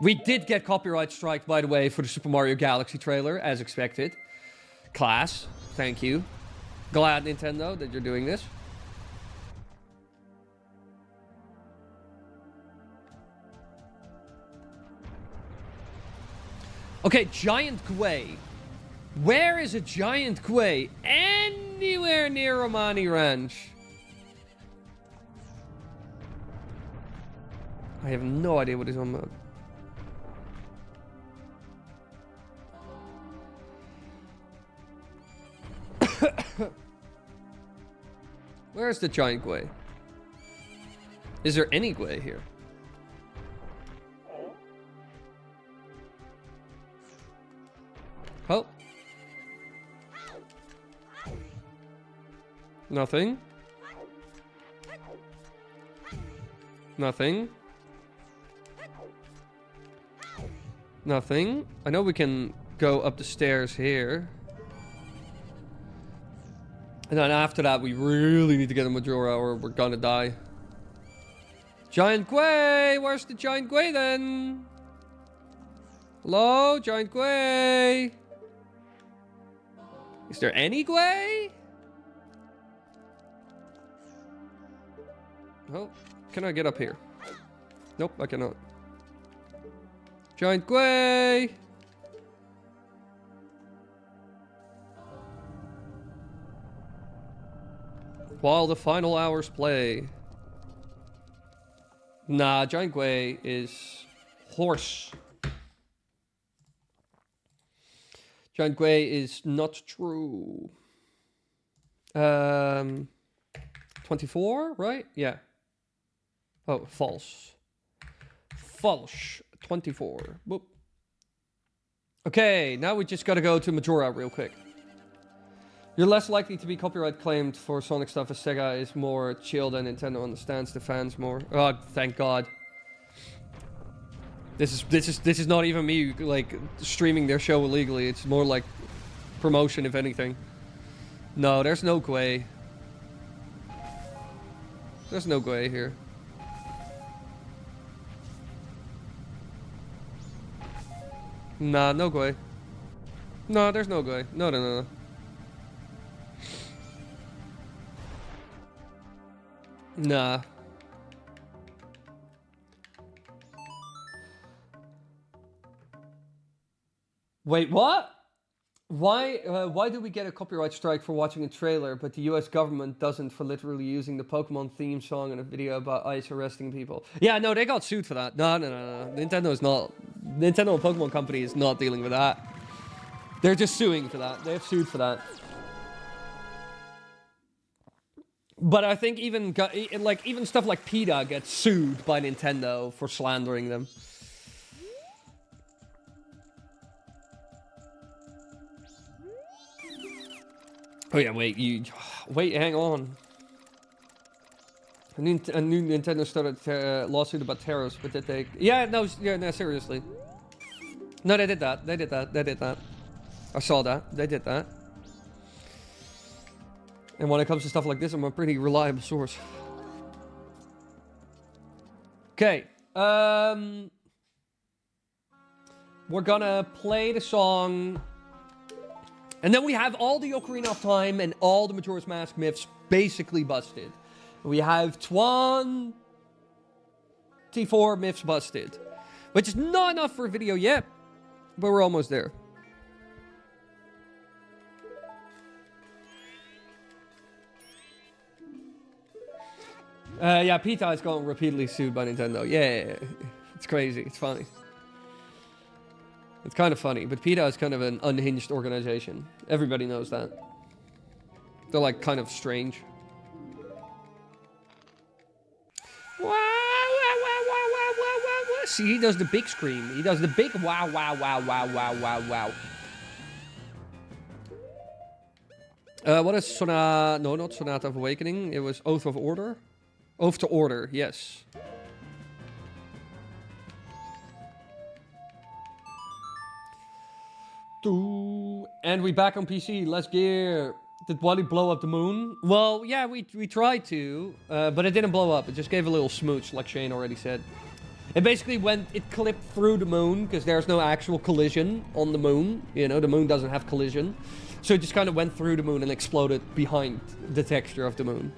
A: We did get copyright striked, by the way, for the Super Mario Galaxy trailer, as expected. Class. Thank you. Glad, Nintendo, that you're doing this. Okay, Giant Gwei. Where is a Giant Gwei? Anywhere near Romani Ranch. I have no idea what he's on about. Where's the Giant Gwei? Is there any Gwei here? Oh. Nothing. Nothing. Nothing. I know we can go up the stairs here. And then after that, we really need to get a Majora or we're gonna die. Giant Gwei! Where's the Giant Gwei then? Hello? Giant Gwei? Is there any Gwei? Oh, can I get up here? Nope, I cannot. Giant Gwei! While the final hours play. Nah, Giant Gwei is horse. Giant Gwei is not true. 24, right? Yeah. Oh, false. False. 24. Boop. Okay, now we just gotta go to Majora real quick. You're less likely to be copyright claimed for Sonic stuff as Sega is more chill than Nintendo understands the fans more. Oh, thank God. This is not even me like streaming their show illegally. It's more like promotion, if anything. No, there's no Gwei. There's no Gwei here. Nah, no way. No, there's no way. No, no, no, no. Nah. Wait, what? Why do we get a copyright strike for watching a trailer, but the US government doesn't for literally using the Pokemon theme song in a video about ICE arresting people? Yeah, no, they got sued for that. No, no, no, no. Nintendo is not... Nintendo and Pokemon Company is not dealing with that. They're just suing for that. They have sued for that. But I think even stuff like PETA gets sued by Nintendo for slandering them. Oh yeah, wait, hang on. A new Nintendo started a lawsuit about terrorists, but did they... Yeah, no, seriously. No, they did that. They did that. I saw that. They did that. And when it comes to stuff like this, I'm a pretty reliable source. Okay. We're gonna play the song... And then we have all the Ocarina of Time and all the Majora's Mask myths basically busted. We have 24 myths busted. Which is not enough for a video yet, but we're almost there. Yeah, PETA is getting repeatedly sued by Nintendo. Yeah. It's crazy. It's funny. It's kind of funny, but PETA is kind of an unhinged organization. Everybody knows that. They're like kind of strange. See, he does the big scream. He does the big wow, wow, wow, wow, wow, wow, wow. What is Sonata? No, not Sonata of Awakening. It was Oath of Order. Oath to Order, yes. And we back on PC. Let's gear. Did Wily blow up the moon? Well, yeah, we tried to, but it didn't blow up. It just gave a little smooch, like Shane already said. It basically it clipped through the moon, because there's no actual collision on the moon. You know, the moon doesn't have collision. So it just kind of went through the moon and exploded behind the texture of the moon.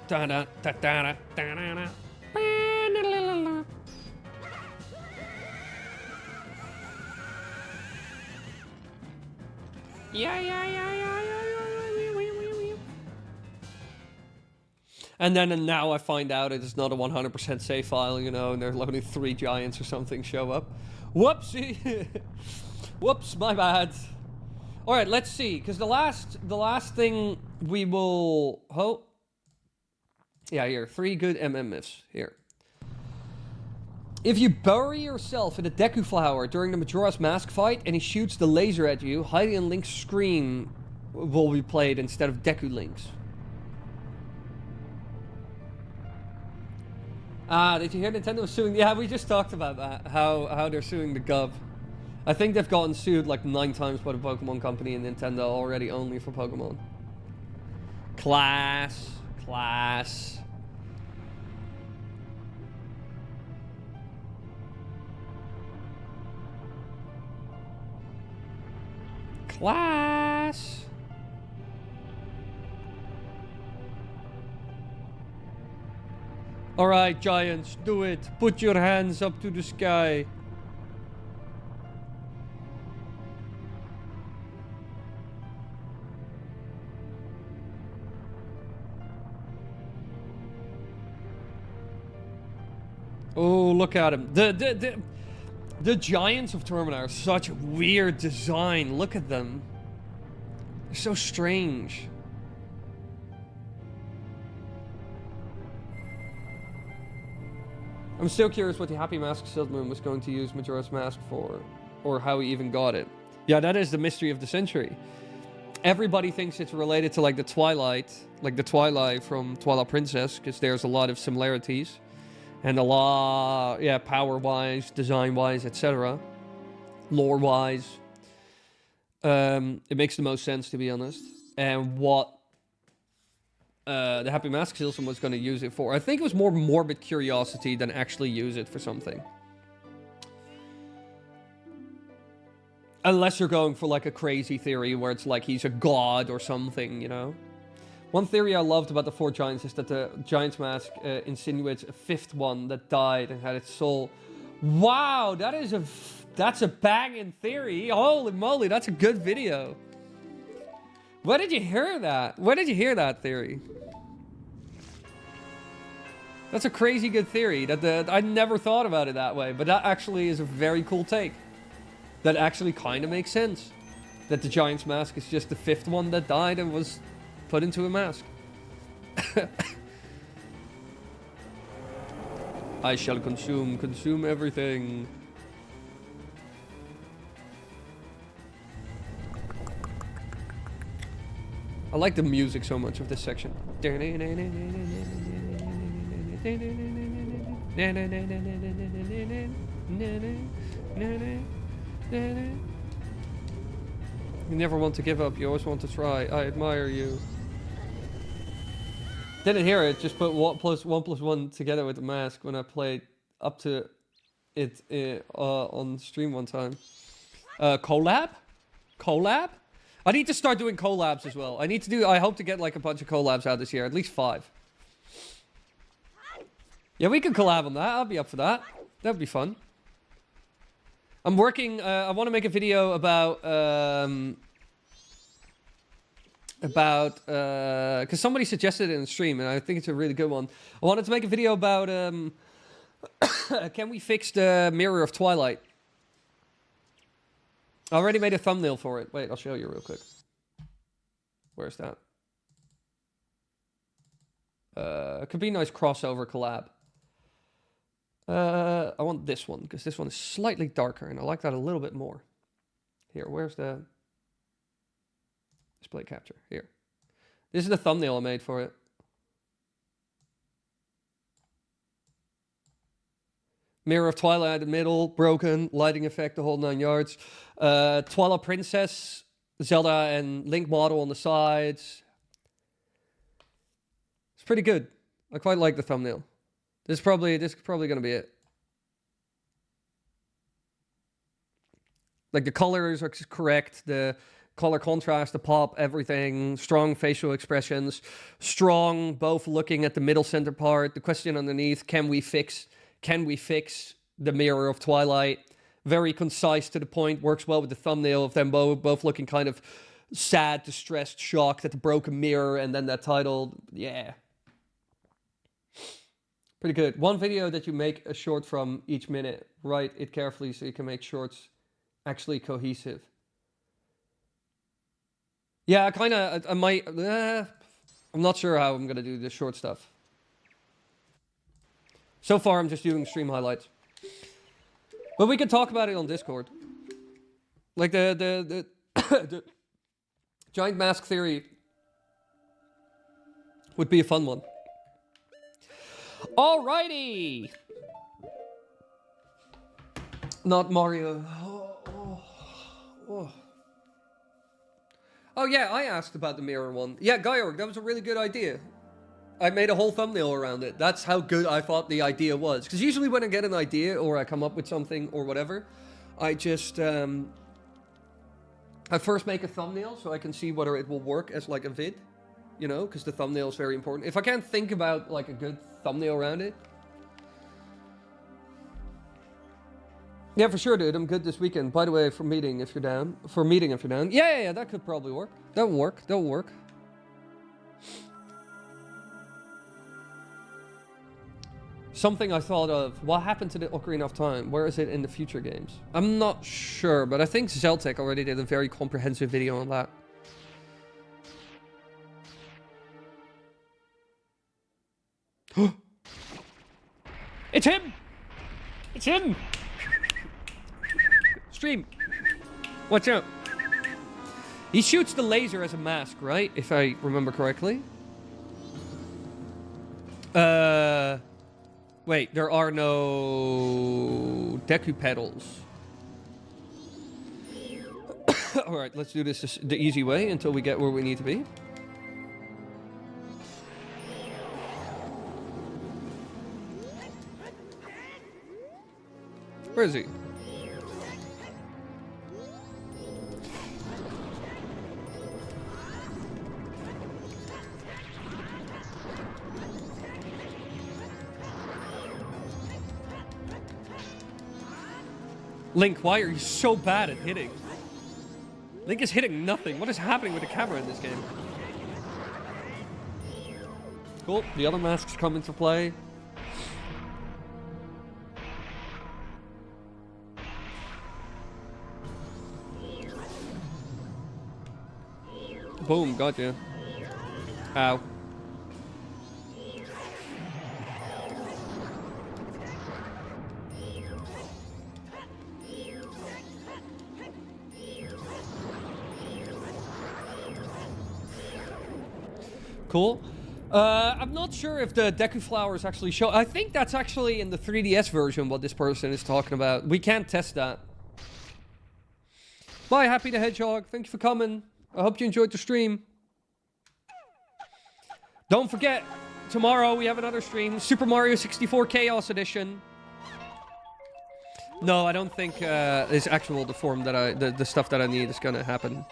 A: Da-da, da-da, da-da-da. And now I find out it is not a 100% save file, you know, and there's only 3 giants or something show up. Whoopsie! Whoops, my bad. All right, let's see, because the last thing we will... Oh. Yeah, here, 3 good MM myths, here. If you bury yourself in a Deku flower during the Majora's Mask fight and he shoots the laser at you, Hylian Link's scream will be played instead of Deku Link's. Ah, did you hear Nintendo suing? Yeah, we just talked about that, how they're suing the Gov. I think they've gotten sued like 9 times by the Pokemon Company and Nintendo already only for Pokemon. Class. Class. Class. All right, giants, do it. Put your hands up to the sky. Oh, look at him. The giants of Termina are such a weird design. Look at them. They're so strange. I'm still curious what the Happy Mask salesman was going to use Majora's Mask for, or how he even got it. Yeah, that is the mystery of the century. Everybody thinks it's related to like the Twilight from Twilight Princess, because there's a lot of similarities. And a lot, yeah, power-wise, design-wise, etc. Lore-wise. It makes the most sense, to be honest. And what the Happy Mask Salesman was going to use it for. I think it was more morbid curiosity than actually use it for something. Unless you're going for like a crazy theory where it's like he's a god or something, you know? One theory I loved about the 4 giants is that the Giant's Mask insinuates a 5th one that died and had its soul. Wow, that's a banging theory. Holy moly, that's a good video. Where did you hear that? Where did you hear that theory? That's a crazy good theory. I never thought about it that way, but that actually is a very cool take. That actually kind of makes sense. That the Giant's Mask is just the 5th one that died and was put into a mask. I shall consume everything. I like the music so much of this section. You never want to give up, you always want to try. I admire you. Didn't hear it, just put 1 + 1 together with the mask when I played up to it on stream one time. Collab? Collab? I need to start doing collabs as well. I hope to get like a bunch of collabs out this year, at least 5. Yeah, we can collab on that. I'll be up for that. That would be fun. I'm working, I want to make a video about, because somebody suggested it in the stream, and I think it's a really good one. I wanted to make a video about, can we fix the Mirror of Twilight? I already made a thumbnail for it. Wait, I'll show you real quick. Where's that? It could be a nice crossover collab. I want this one, because this one is slightly darker, and I like that a little bit more. Here, where's the display capture? Here. This is the thumbnail I made for it. Mirror of Twilight in the middle, broken, lighting effect, the whole 9 yards. Twilight Princess, Zelda and Link model on the sides. It's pretty good. I quite like the thumbnail. This is probably going to be it. Like the colors are correct, the color contrast, the pop, everything, strong facial expressions, strong both looking at the middle center part. The question underneath, can we fix the Mirror of Twilight? Very concise, to the point, works well with the thumbnail of them both looking kind of sad, distressed, shocked at the broken mirror, and then that title. Yeah. Pretty good. One video that you make a short from each minute. Write it carefully so you can make shorts actually cohesive. Yeah, I might, I'm not sure how I'm going to do this short stuff. So far, I'm just doing stream highlights. But we can talk about it on Discord. Like the giant mask theory would be a fun one. Alrighty! Not Mario. Oh yeah, I asked about the mirror one. Yeah, Georg, that was a really good idea. I made a whole thumbnail around it. That's how good I thought the idea was. Because usually when I get an idea or I come up with something or whatever, I just... I first make a thumbnail so I can see whether it will work as like a vid. You know, because the thumbnail is very important. If I can't think about like a good thumbnail around it... Yeah, for sure, dude. I'm good this weekend. By the way, for meeting if you're down. Yeah, that could probably work. That'll work. Something I thought of. What happened to the Ocarina of Time? Where is it in the future games? I'm not sure, but I think Zeltec already did a very comprehensive video on that. It's him! It's him! Stream. Watch out. He shoots the laser as a mask, right? If I remember correctly. Wait, there are no Deku pedals. Alright, let's do this the easy way until we get where we need to be. Where is he? Link, why are you so bad at hitting? Link is hitting nothing. What is happening with the camera in this game? Cool. The other masks come into play. Boom, gotcha. Ow. Cool. I'm not sure if the Deku flowers actually show. I think that's actually in the 3DS version what this person is talking about. We can't test that. Bye, Happy the Hedgehog. Thank you for coming. I hope you enjoyed the stream. Don't forget, tomorrow we have another stream. Super Mario 64 Chaos Edition. No, I don't think it's actual the form that the stuff that I need is gonna happen.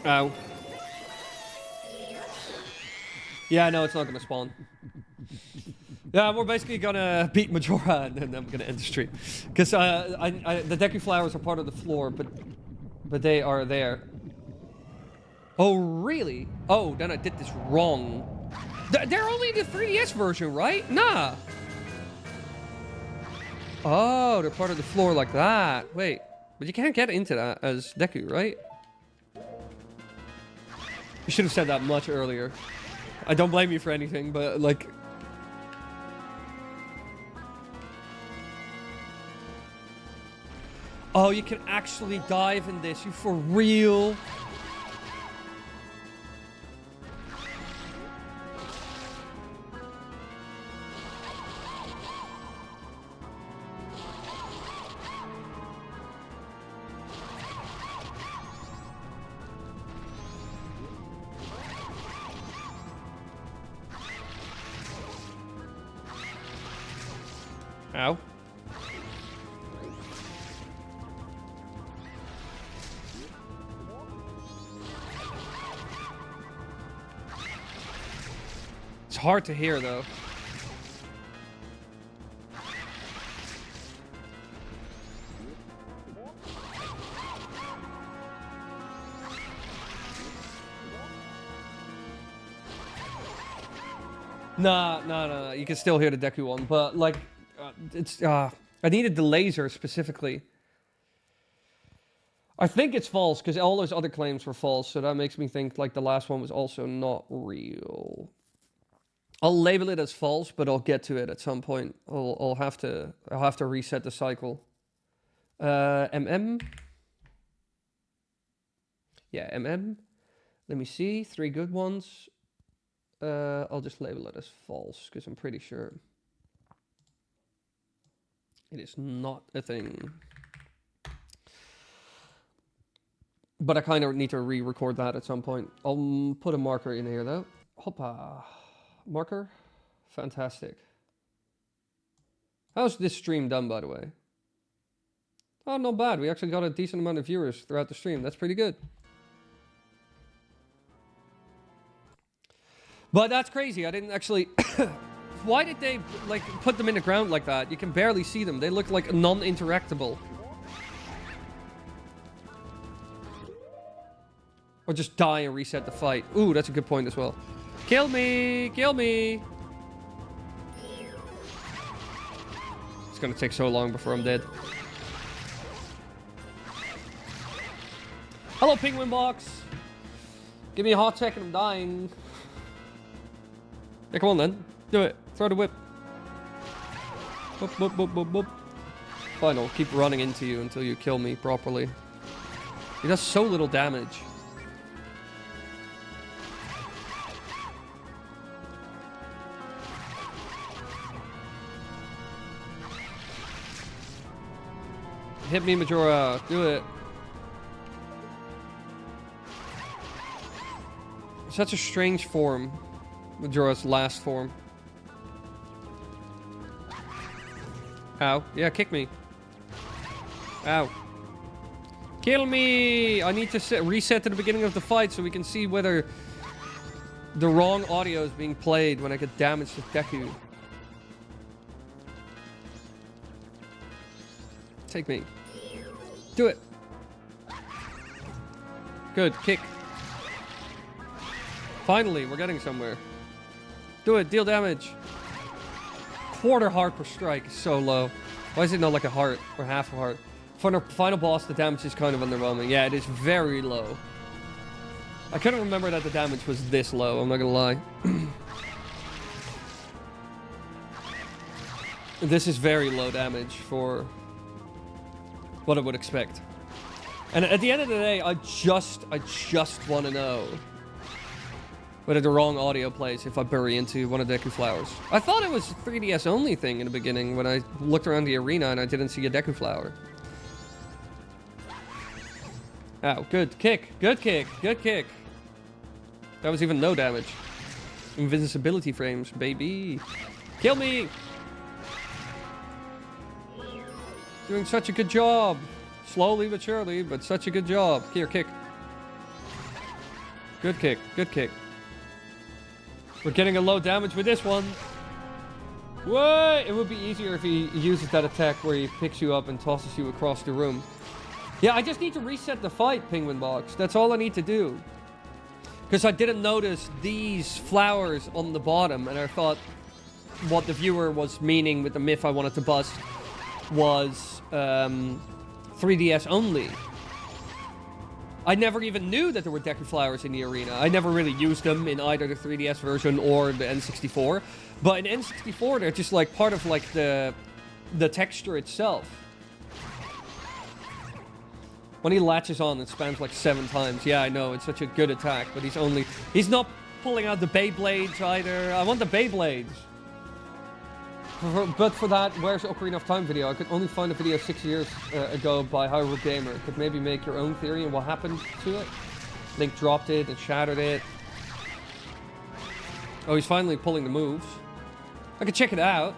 A: Ow. Yeah, no, it's not gonna spawn. Yeah, we're basically gonna beat Majora and then I'm gonna end the stream. Because the Deku flowers are part of the floor, but they are there. Oh, really? Oh, then I did this wrong. They're only the 3DS version, right? Nah. Oh, they're part of the floor like that. Wait, but you can't get into that as Deku, right? You should have said that much earlier. I don't blame you for anything, but like... Oh, you can actually dive in this. You for real? Ow. It's hard to hear, though. Nah. You can still hear the Deku one, but like... I needed the laser specifically. I think it's false because all those other claims were false, so that makes me think like the last one was also not real. I'll label it as false, but I'll get to it at some point. I'll have to reset the cycle. MM. Yeah, MM. Let me see. 3 good ones. I'll just label it as false because I'm pretty sure it is not a thing. But I kind of need to re-record that at some point. I'll put a marker in here though. Hoppa. Marker. Fantastic. How's this stream done, by the way? Oh, not bad. We actually got a decent amount of viewers throughout the stream. That's pretty good. But that's crazy. I didn't actually... Why did they like put them in the ground like that? You can barely see them. They look like non-interactable. Or just die and reset the fight. Ooh, that's a good point as well. Kill me! Kill me! It's gonna take so long before I'm dead. Hello, Penguin Box! Give me a hot second, I'm dying. Yeah, come on then. Do it. Throw the whip. Boop, boop, boop, boop, boop. Fine, I'll keep running into you until you kill me properly. He does so little damage. Hit me, Majora. Do it. Such a strange form. Majora's last form. Ow. Yeah, kick me. Ow. Kill me! I need to reset to the beginning of the fight so we can see whether the wrong audio is being played when I get damaged to Deku. Take me. Do it. Good. Kick. Finally, we're getting somewhere. Do it. Deal damage. Quarter heart per strike is so low. Why is it not like a heart or half a heart? For the final boss, the damage is kind of underwhelming. Yeah, it is very low. I couldn't remember that the damage was this low, I'm not gonna lie. This is very low damage for what I would expect. And at the end of the day, I just want to know whether the wrong audio plays if I bury into one of Deku Flowers. I thought it was a 3DS only thing in the beginning when I looked around the arena and I didn't see a Deku Flower. Ow, good kick, good kick, good kick. That was even no damage. Invincibility frames, baby. Kill me! Doing such a good job. Slowly but surely, but such a good job. Here, kick. Good kick, good kick. We're getting a low damage with this one. What? It would be easier if he uses that attack where he picks you up and tosses you across the room. Yeah, I just need to reset the fight, Penguin Box. That's all I need to do. Because I didn't notice these flowers on the bottom, and I thought what the viewer was meaning with the myth I wanted to bust was 3DS only. I never even knew that there were Deku Flowers in the arena. I never really used them in either the 3DS version or the N64. But in N64, they're just like part of like the texture itself. When he latches on, it spams like 7 times. Yeah, I know, it's such a good attack, but he's not pulling out the Beyblades either. I want the Beyblades. But for that Where's Ocarina of Time video, I could only find a video 6 years ago by Hyrule Gamer. Could maybe make your own theory on what happened to it. Link dropped it and shattered it. Oh, he's finally pulling the moves. I could check it out.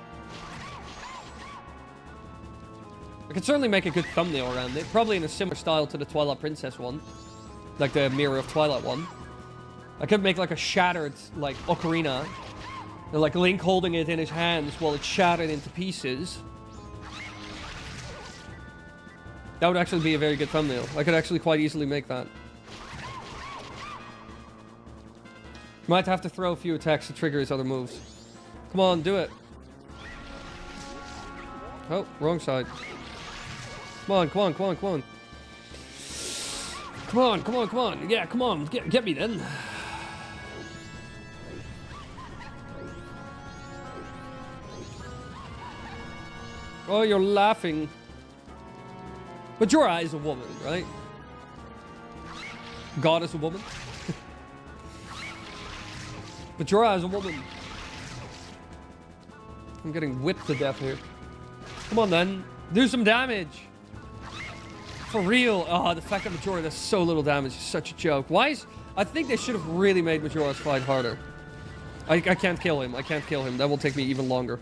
A: I could certainly make a good thumbnail around it. Probably in a similar style to the Twilight Princess one. Like the Mirror of Twilight one. I could make like a shattered, like, ocarina. And like Link holding it in his hands while it's shattered into pieces. That would actually be a very good thumbnail. I could actually quite easily make that. Might have to throw a few attacks to trigger his other moves. Come on, do it. Oh, wrong side. Come on, come on, come on, come on. Come on, come on, come on. Yeah, come on. Get me then. Oh, you're laughing. Majora is a woman, right? God is a woman. Majora is a woman. I'm getting whipped to death here. Come on then. Do some damage. For real. Oh, the fact that Majora does so little damage is such a joke. I think they should have really made Majora's fight harder. I can't kill him. I can't kill him. That will take me even longer.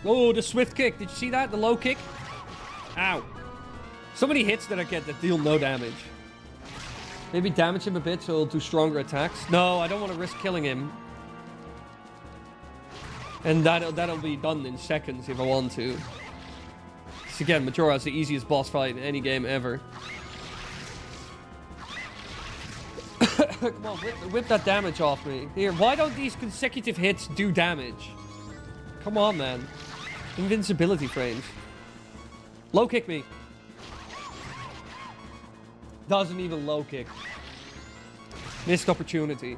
A: Oh, the swift kick. Did you see that? The low kick? Ow. So many hits that I get that deal no damage. Maybe damage him a bit so he'll do stronger attacks. No, I don't want to risk killing him. And that'll be done in seconds if I want to. So again, Majora is the easiest boss fight in any game ever. Come on, whip that damage off me. Here, why don't these consecutive hits do damage? Come on, man. Invincibility frames. Low kick me. Doesn't even low kick. Missed opportunity.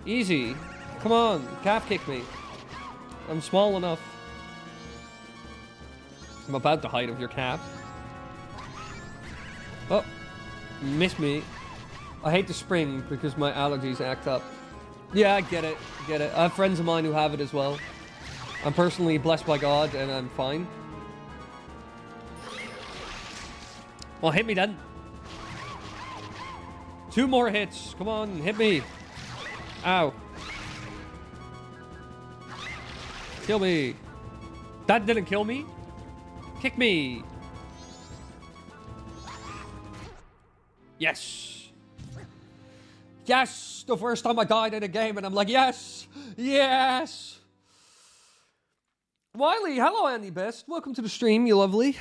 A: Easy. Come on, calf kick me. I'm small enough. I'm about the height of your cap. Oh, missed me. I hate the spring because my allergies act up. Yeah, I get it. I have friends of mine who have it as well. I'm personally blessed by God and I'm fine. Well, hit me then. 2 more hits. Come on, hit me. Ow. Kill me. That didn't kill me. Kick me. Yes. Yes. The first time I died in a game and I'm like, yes. Yes. Wily, hello Andy Best. Welcome to the stream, you lovely.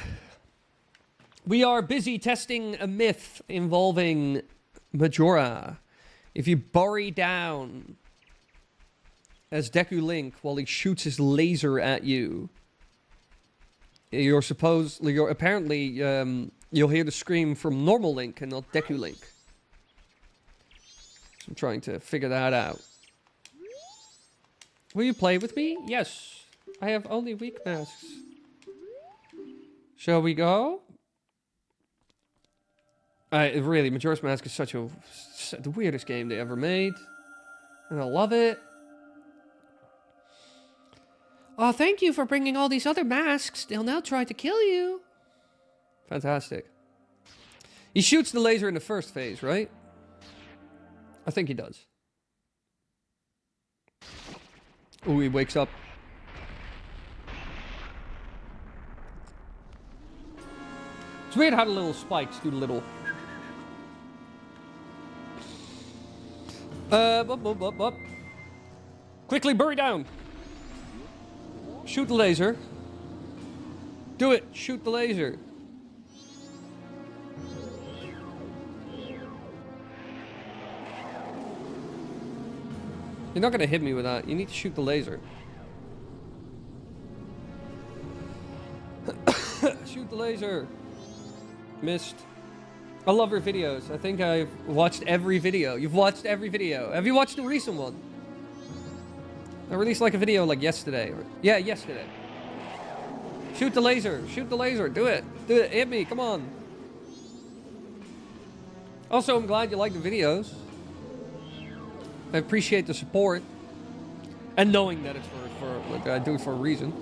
A: We are busy testing a myth involving Majora. If you bury down as Deku Link while he shoots his laser at you, apparently you'll hear the scream from normal Link and not Deku Link. So I'm trying to figure that out. Will you play with me? Yes. I have only weak masks. Shall we go? Really, Majora's Mask is the weirdest game they ever made. And I love it. Oh, thank you for bringing all these other masks. They'll now try to kill you. Fantastic. He shoots the laser in the first phase, right? I think he does. Ooh, he wakes up. It's weird how the little spikes do the little... Up. Quickly, bury down. Shoot the laser. Do it. Shoot the laser. You're not going to hit me with that. You need to shoot the laser. Shoot the laser. Missed. I love your videos. I think I've watched every video. You've watched every video. Have you watched the recent one? I released like a video like yesterday. Yeah, yesterday. Shoot the laser. Shoot the laser. Do it. Do it. Hit me. Come on. Also, I'm glad you like the videos. I appreciate the support. And knowing that it's for like, I do it for a reason.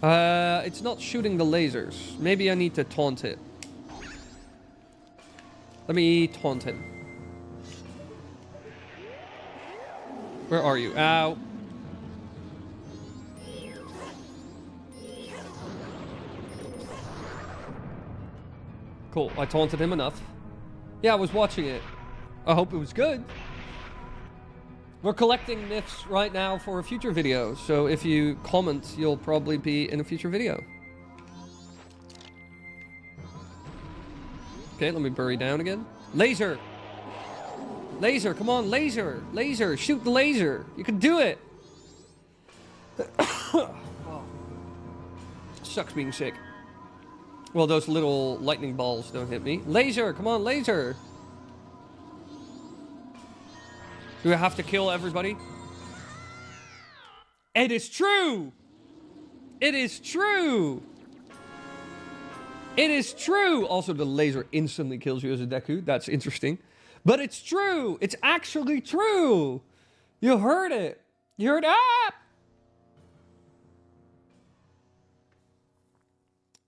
A: It's not shooting the lasers. Maybe I need to taunt it. Let me taunt him. Where are you? Ow. Cool. I taunted him enough. Yeah, I was watching it. I hope it was good. We're collecting myths right now for a future video. So if you comment, you'll probably be in a future video. Okay, let me bury down again. Laser! Laser, come on, laser! Laser, shoot the laser! You can do it! Oh. Sucks being sick. Well, those little lightning balls don't hit me. Laser, come on, laser! Do I have to kill everybody? It is true! It is true! It is true! Also, the laser instantly kills you as a Deku. That's interesting. But it's true! It's actually true! You heard it! You heard ah!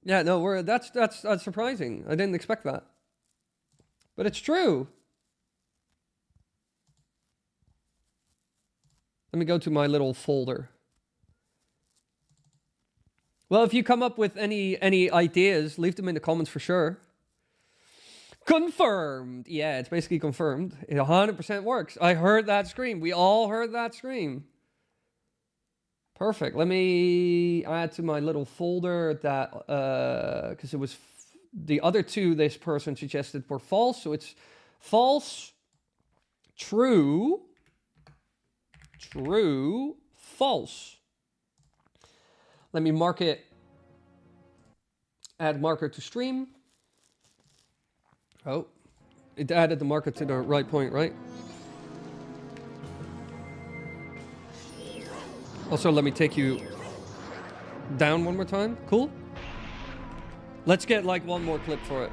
A: Yeah, no, that's surprising. I didn't expect that. But it's true. Let me go to my little folder. Well, if you come up with any ideas, leave them in the comments for sure. Confirmed. Yeah, it's basically confirmed. It 100% works. I heard that scream. We all heard that scream. Perfect. Let me add to my little folder that, because it was the other two this person suggested were false. So it's false, true, true, false. Let me mark it. Add marker to stream. Oh, it added the marker to the right point, right? Also, let me take you Down one more time. Cool. Let's get like one more clip for it.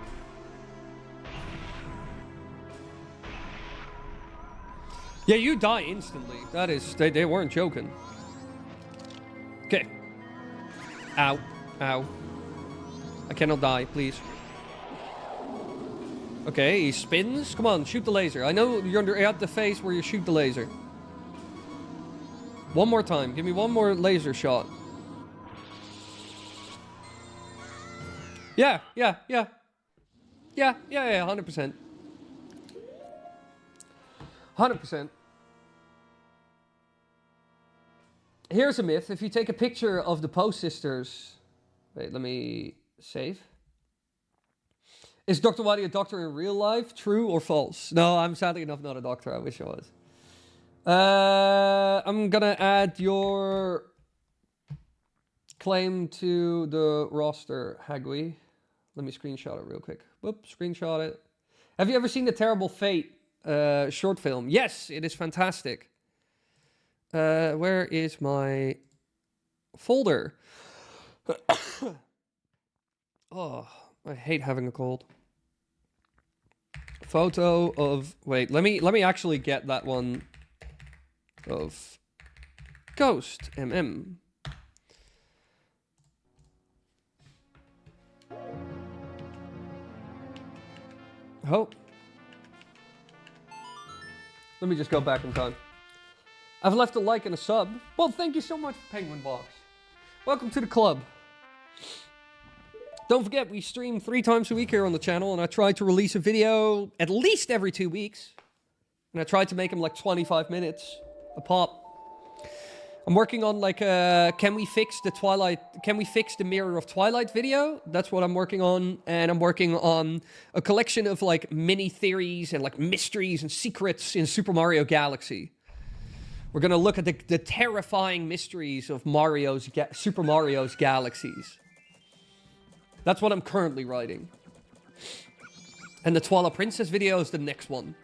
A: Yeah, you die instantly. That is, they weren't joking. Okay. Ow. Ow. I cannot die, please. Okay, he spins. Come on, shoot the laser. I know you're at the phase where you shoot the laser. One more time. Give me one more laser shot. Yeah, 100%. 100%. Here's a myth. If you take a picture of the Poe sisters... Wait, let me save. Is Dr. Wily a doctor in real life? True or false? No, I'm sadly enough not a doctor. I wish I was. I'm gonna add your claim to the roster, Hagui. Let me screenshot it real quick. Whoop, screenshot it. Have you ever seen the Terrible Fate short film? Yes, it is fantastic. Where is my folder? Oh, I hate having a cold. Photo of... Wait, let me actually get that one of Ghost MM. Oh. Let me just go back in time. I've left a like and a sub. Well, thank you so much, Penguin Box. Welcome to the club. Don't forget, we stream 3 times a week here on the channel, and I try to release a video at least every 2 weeks. And I try to make them like 25 minutes a pop. I'm working on like can we fix the Mirror of Twilight video? That's what I'm working on. And I'm working on a collection of like mini theories and like mysteries and secrets in Super Mario Galaxy. We're gonna look at the terrifying mysteries of Super Mario's galaxies. That's what I'm currently writing. And the Twilight Princess video is the next one.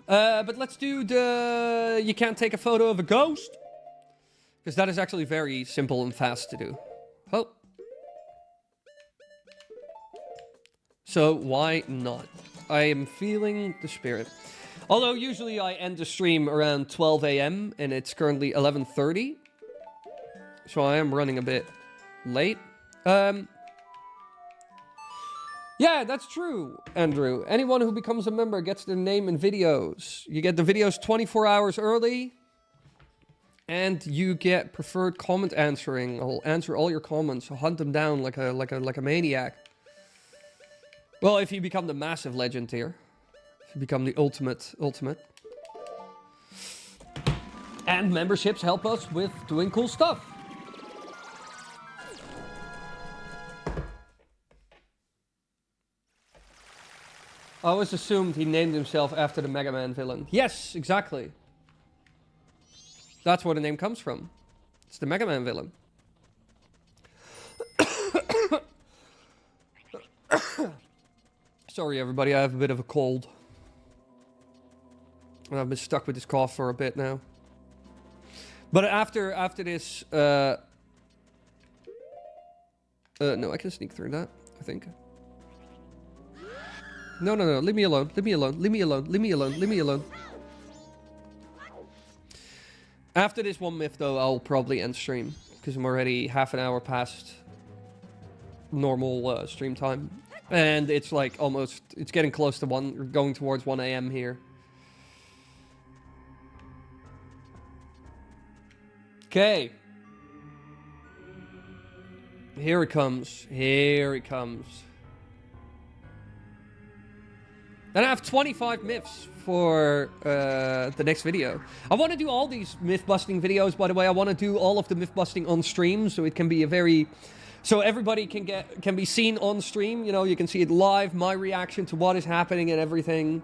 A: But let's do the... You can't take a photo of a ghost. Because that is actually very simple and fast to do. Oh. So why not? I am feeling the spirit. Although usually I end the stream around 12 a.m. and it's currently 11:30. So I am running a bit late. Yeah, that's true, Andrew. Anyone who becomes a member gets their name in videos. You get the videos 24 hours early. And you get preferred comment answering. I'll answer all your comments. I'll hunt them down like a maniac. Well, if you become the massive legend tier. If you become the ultimate. And memberships help us with doing cool stuff. I always assumed he named himself after the Mega Man villain. Yes, exactly. That's where the name comes from. It's the Mega Man villain. Sorry, everybody. I have a bit of a cold. And I've been stuck with this cough for a bit now. But after this... no, I can sneak through that, I think. No, leave me alone, leave me alone. After this one myth, though, I'll probably end stream. Because I'm already half an hour past normal stream time. And it's like almost, it's getting close to going towards 1 a.m. here. Okay. Here it comes. And I have 25 myths for the next video. I want to do all these myth-busting videos, by the way. I want to do all of the myth-busting on stream, so it can be a very... So everybody can be seen on stream. You know, you can see it live, my reaction to what is happening and everything.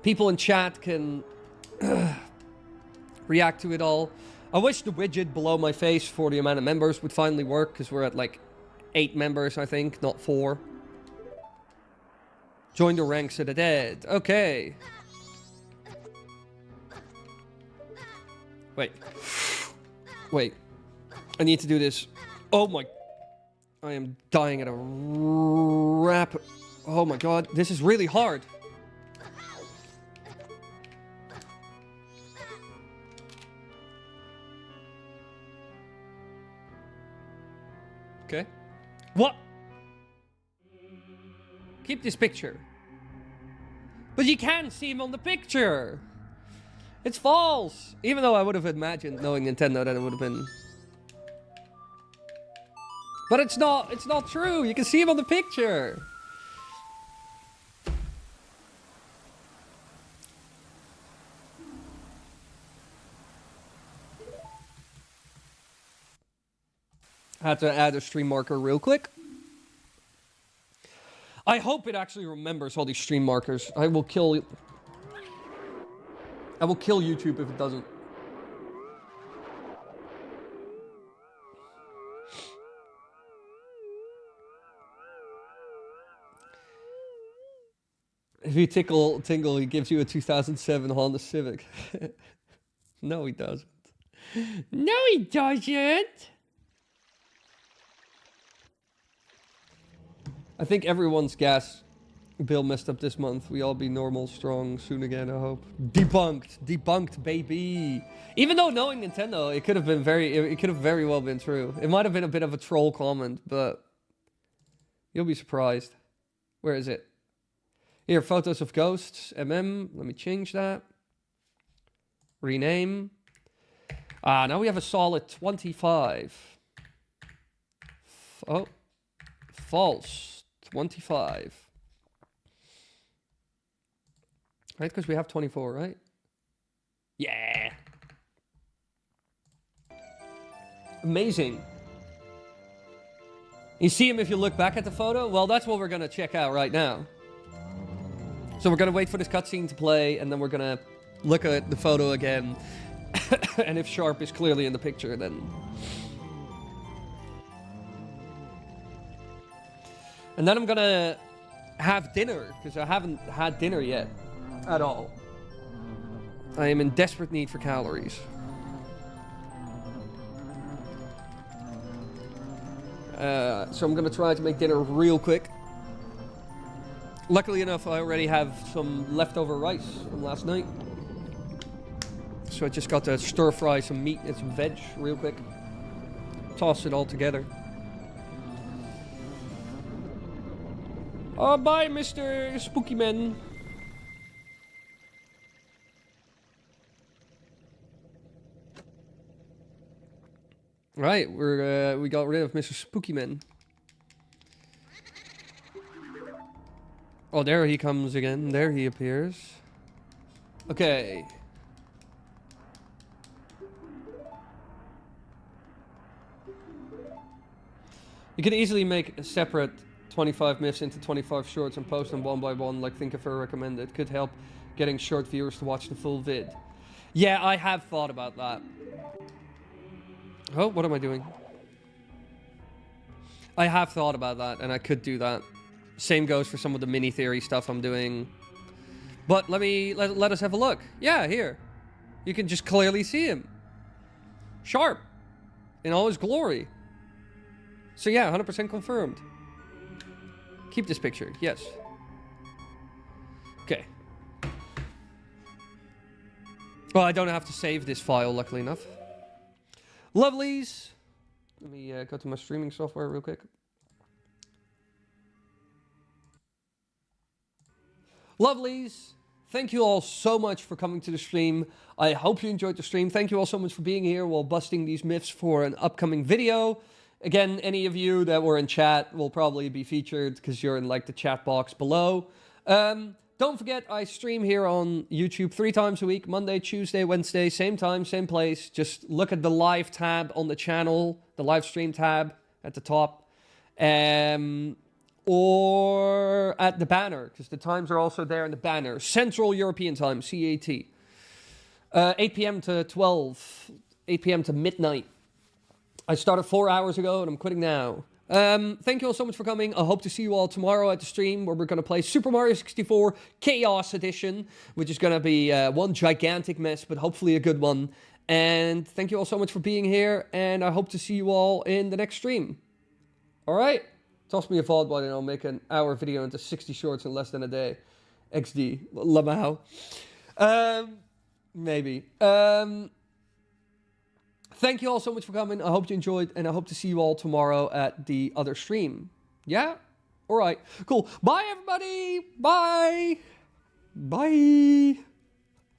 A: People in chat can react to it all. I wish the widget below my face for the amount of members would finally work, because we're at like 8 members, I think, not 4. Join the ranks of the dead. Okay. Wait. I need to do this. Oh my... I am dying at a rapid... Oh my god, this is really hard. Okay. What? Keep this picture. But you can't see him on the picture. It's false. Even though I would have imagined, knowing Nintendo, that it would have been... But it's not true. You can see him on the picture. I had to add a stream marker real quick. I hope it actually remembers all these stream markers. I will kill YouTube if it doesn't. If you tingle, he gives you a 2007 Honda Civic. No, he doesn't. No, he doesn't. I think everyone's gas bill messed up this month. We all be normal, strong soon again, I hope. Debunked, baby. Even though knowing Nintendo, it could have very well been true. It might have been a bit of a troll comment, but you'll be surprised. Where is it? Here, photos of ghosts, MM. Let me change that. Rename. Now we have a solid 25. Oh, false. 25. Right, because we have 24, right? Yeah. Amazing. You see him if you look back at the photo? Well, that's what we're going to check out right now. So we're going to wait for this cutscene to play, and then we're going to look at the photo again. And if Sharp is clearly in the picture, then... And then I'm going to have dinner, because I haven't had dinner yet. At all. I am in desperate need for calories. So I'm going to try to make dinner real quick. Luckily enough, I already have some leftover rice from last night. So I just got to stir fry some meat and some veg real quick. Toss it all together. Oh, bye, Mr. Spooky Man. Right, we got rid of Mr. Spooky Man. Oh, there he comes again. There he appears. Okay. You could easily make a separate 25 myths into 25 shorts and post them one by one like Thinkifer recommended. Could help getting short viewers to watch the full vid. Yeah, I have thought about that. Oh, what am I doing? I have thought about that, and I could do that. Same goes for some of the mini theory stuff I'm doing. But let us have a look. Yeah, here. You can just clearly see him. Sharp. In all his glory. So yeah, 100% confirmed. Keep this picture, yes. Okay. Well, I don't have to save this file, luckily enough. Lovelies. Let me go to my streaming software real quick. Lovelies. Thank you all so much for coming to the stream. I hope you enjoyed the stream. Thank you all so much for being here while busting these myths for an upcoming video. Again, any of you that were in chat will probably be featured because you're in like the chat box below. Don't forget, I stream here on YouTube 3 times a week, Monday, Tuesday, Wednesday, same time, same place. Just look at the live tab on the channel, the live stream tab at the top, or at the banner, because the times are also there in the banner. Central European Time, CAT. 8 p.m. to 12, 8 p.m. to midnight. I started 4 hours ago and I'm quitting now. Thank you all so much for coming. I hope to see you all tomorrow at the stream where we're going to play Super Mario 64 Chaos Edition, which is going to be one gigantic mess, but hopefully a good one. And thank you all so much for being here. And I hope to see you all in the next stream. All right? Toss me a thought button and I'll make an hour video into 60 shorts in less than a day. XD. Lamau. Maybe. Thank you all so much for coming. I hope you enjoyed, and I hope to see you all tomorrow at the other stream. Yeah? All right. Cool. Bye, everybody. Bye. Bye.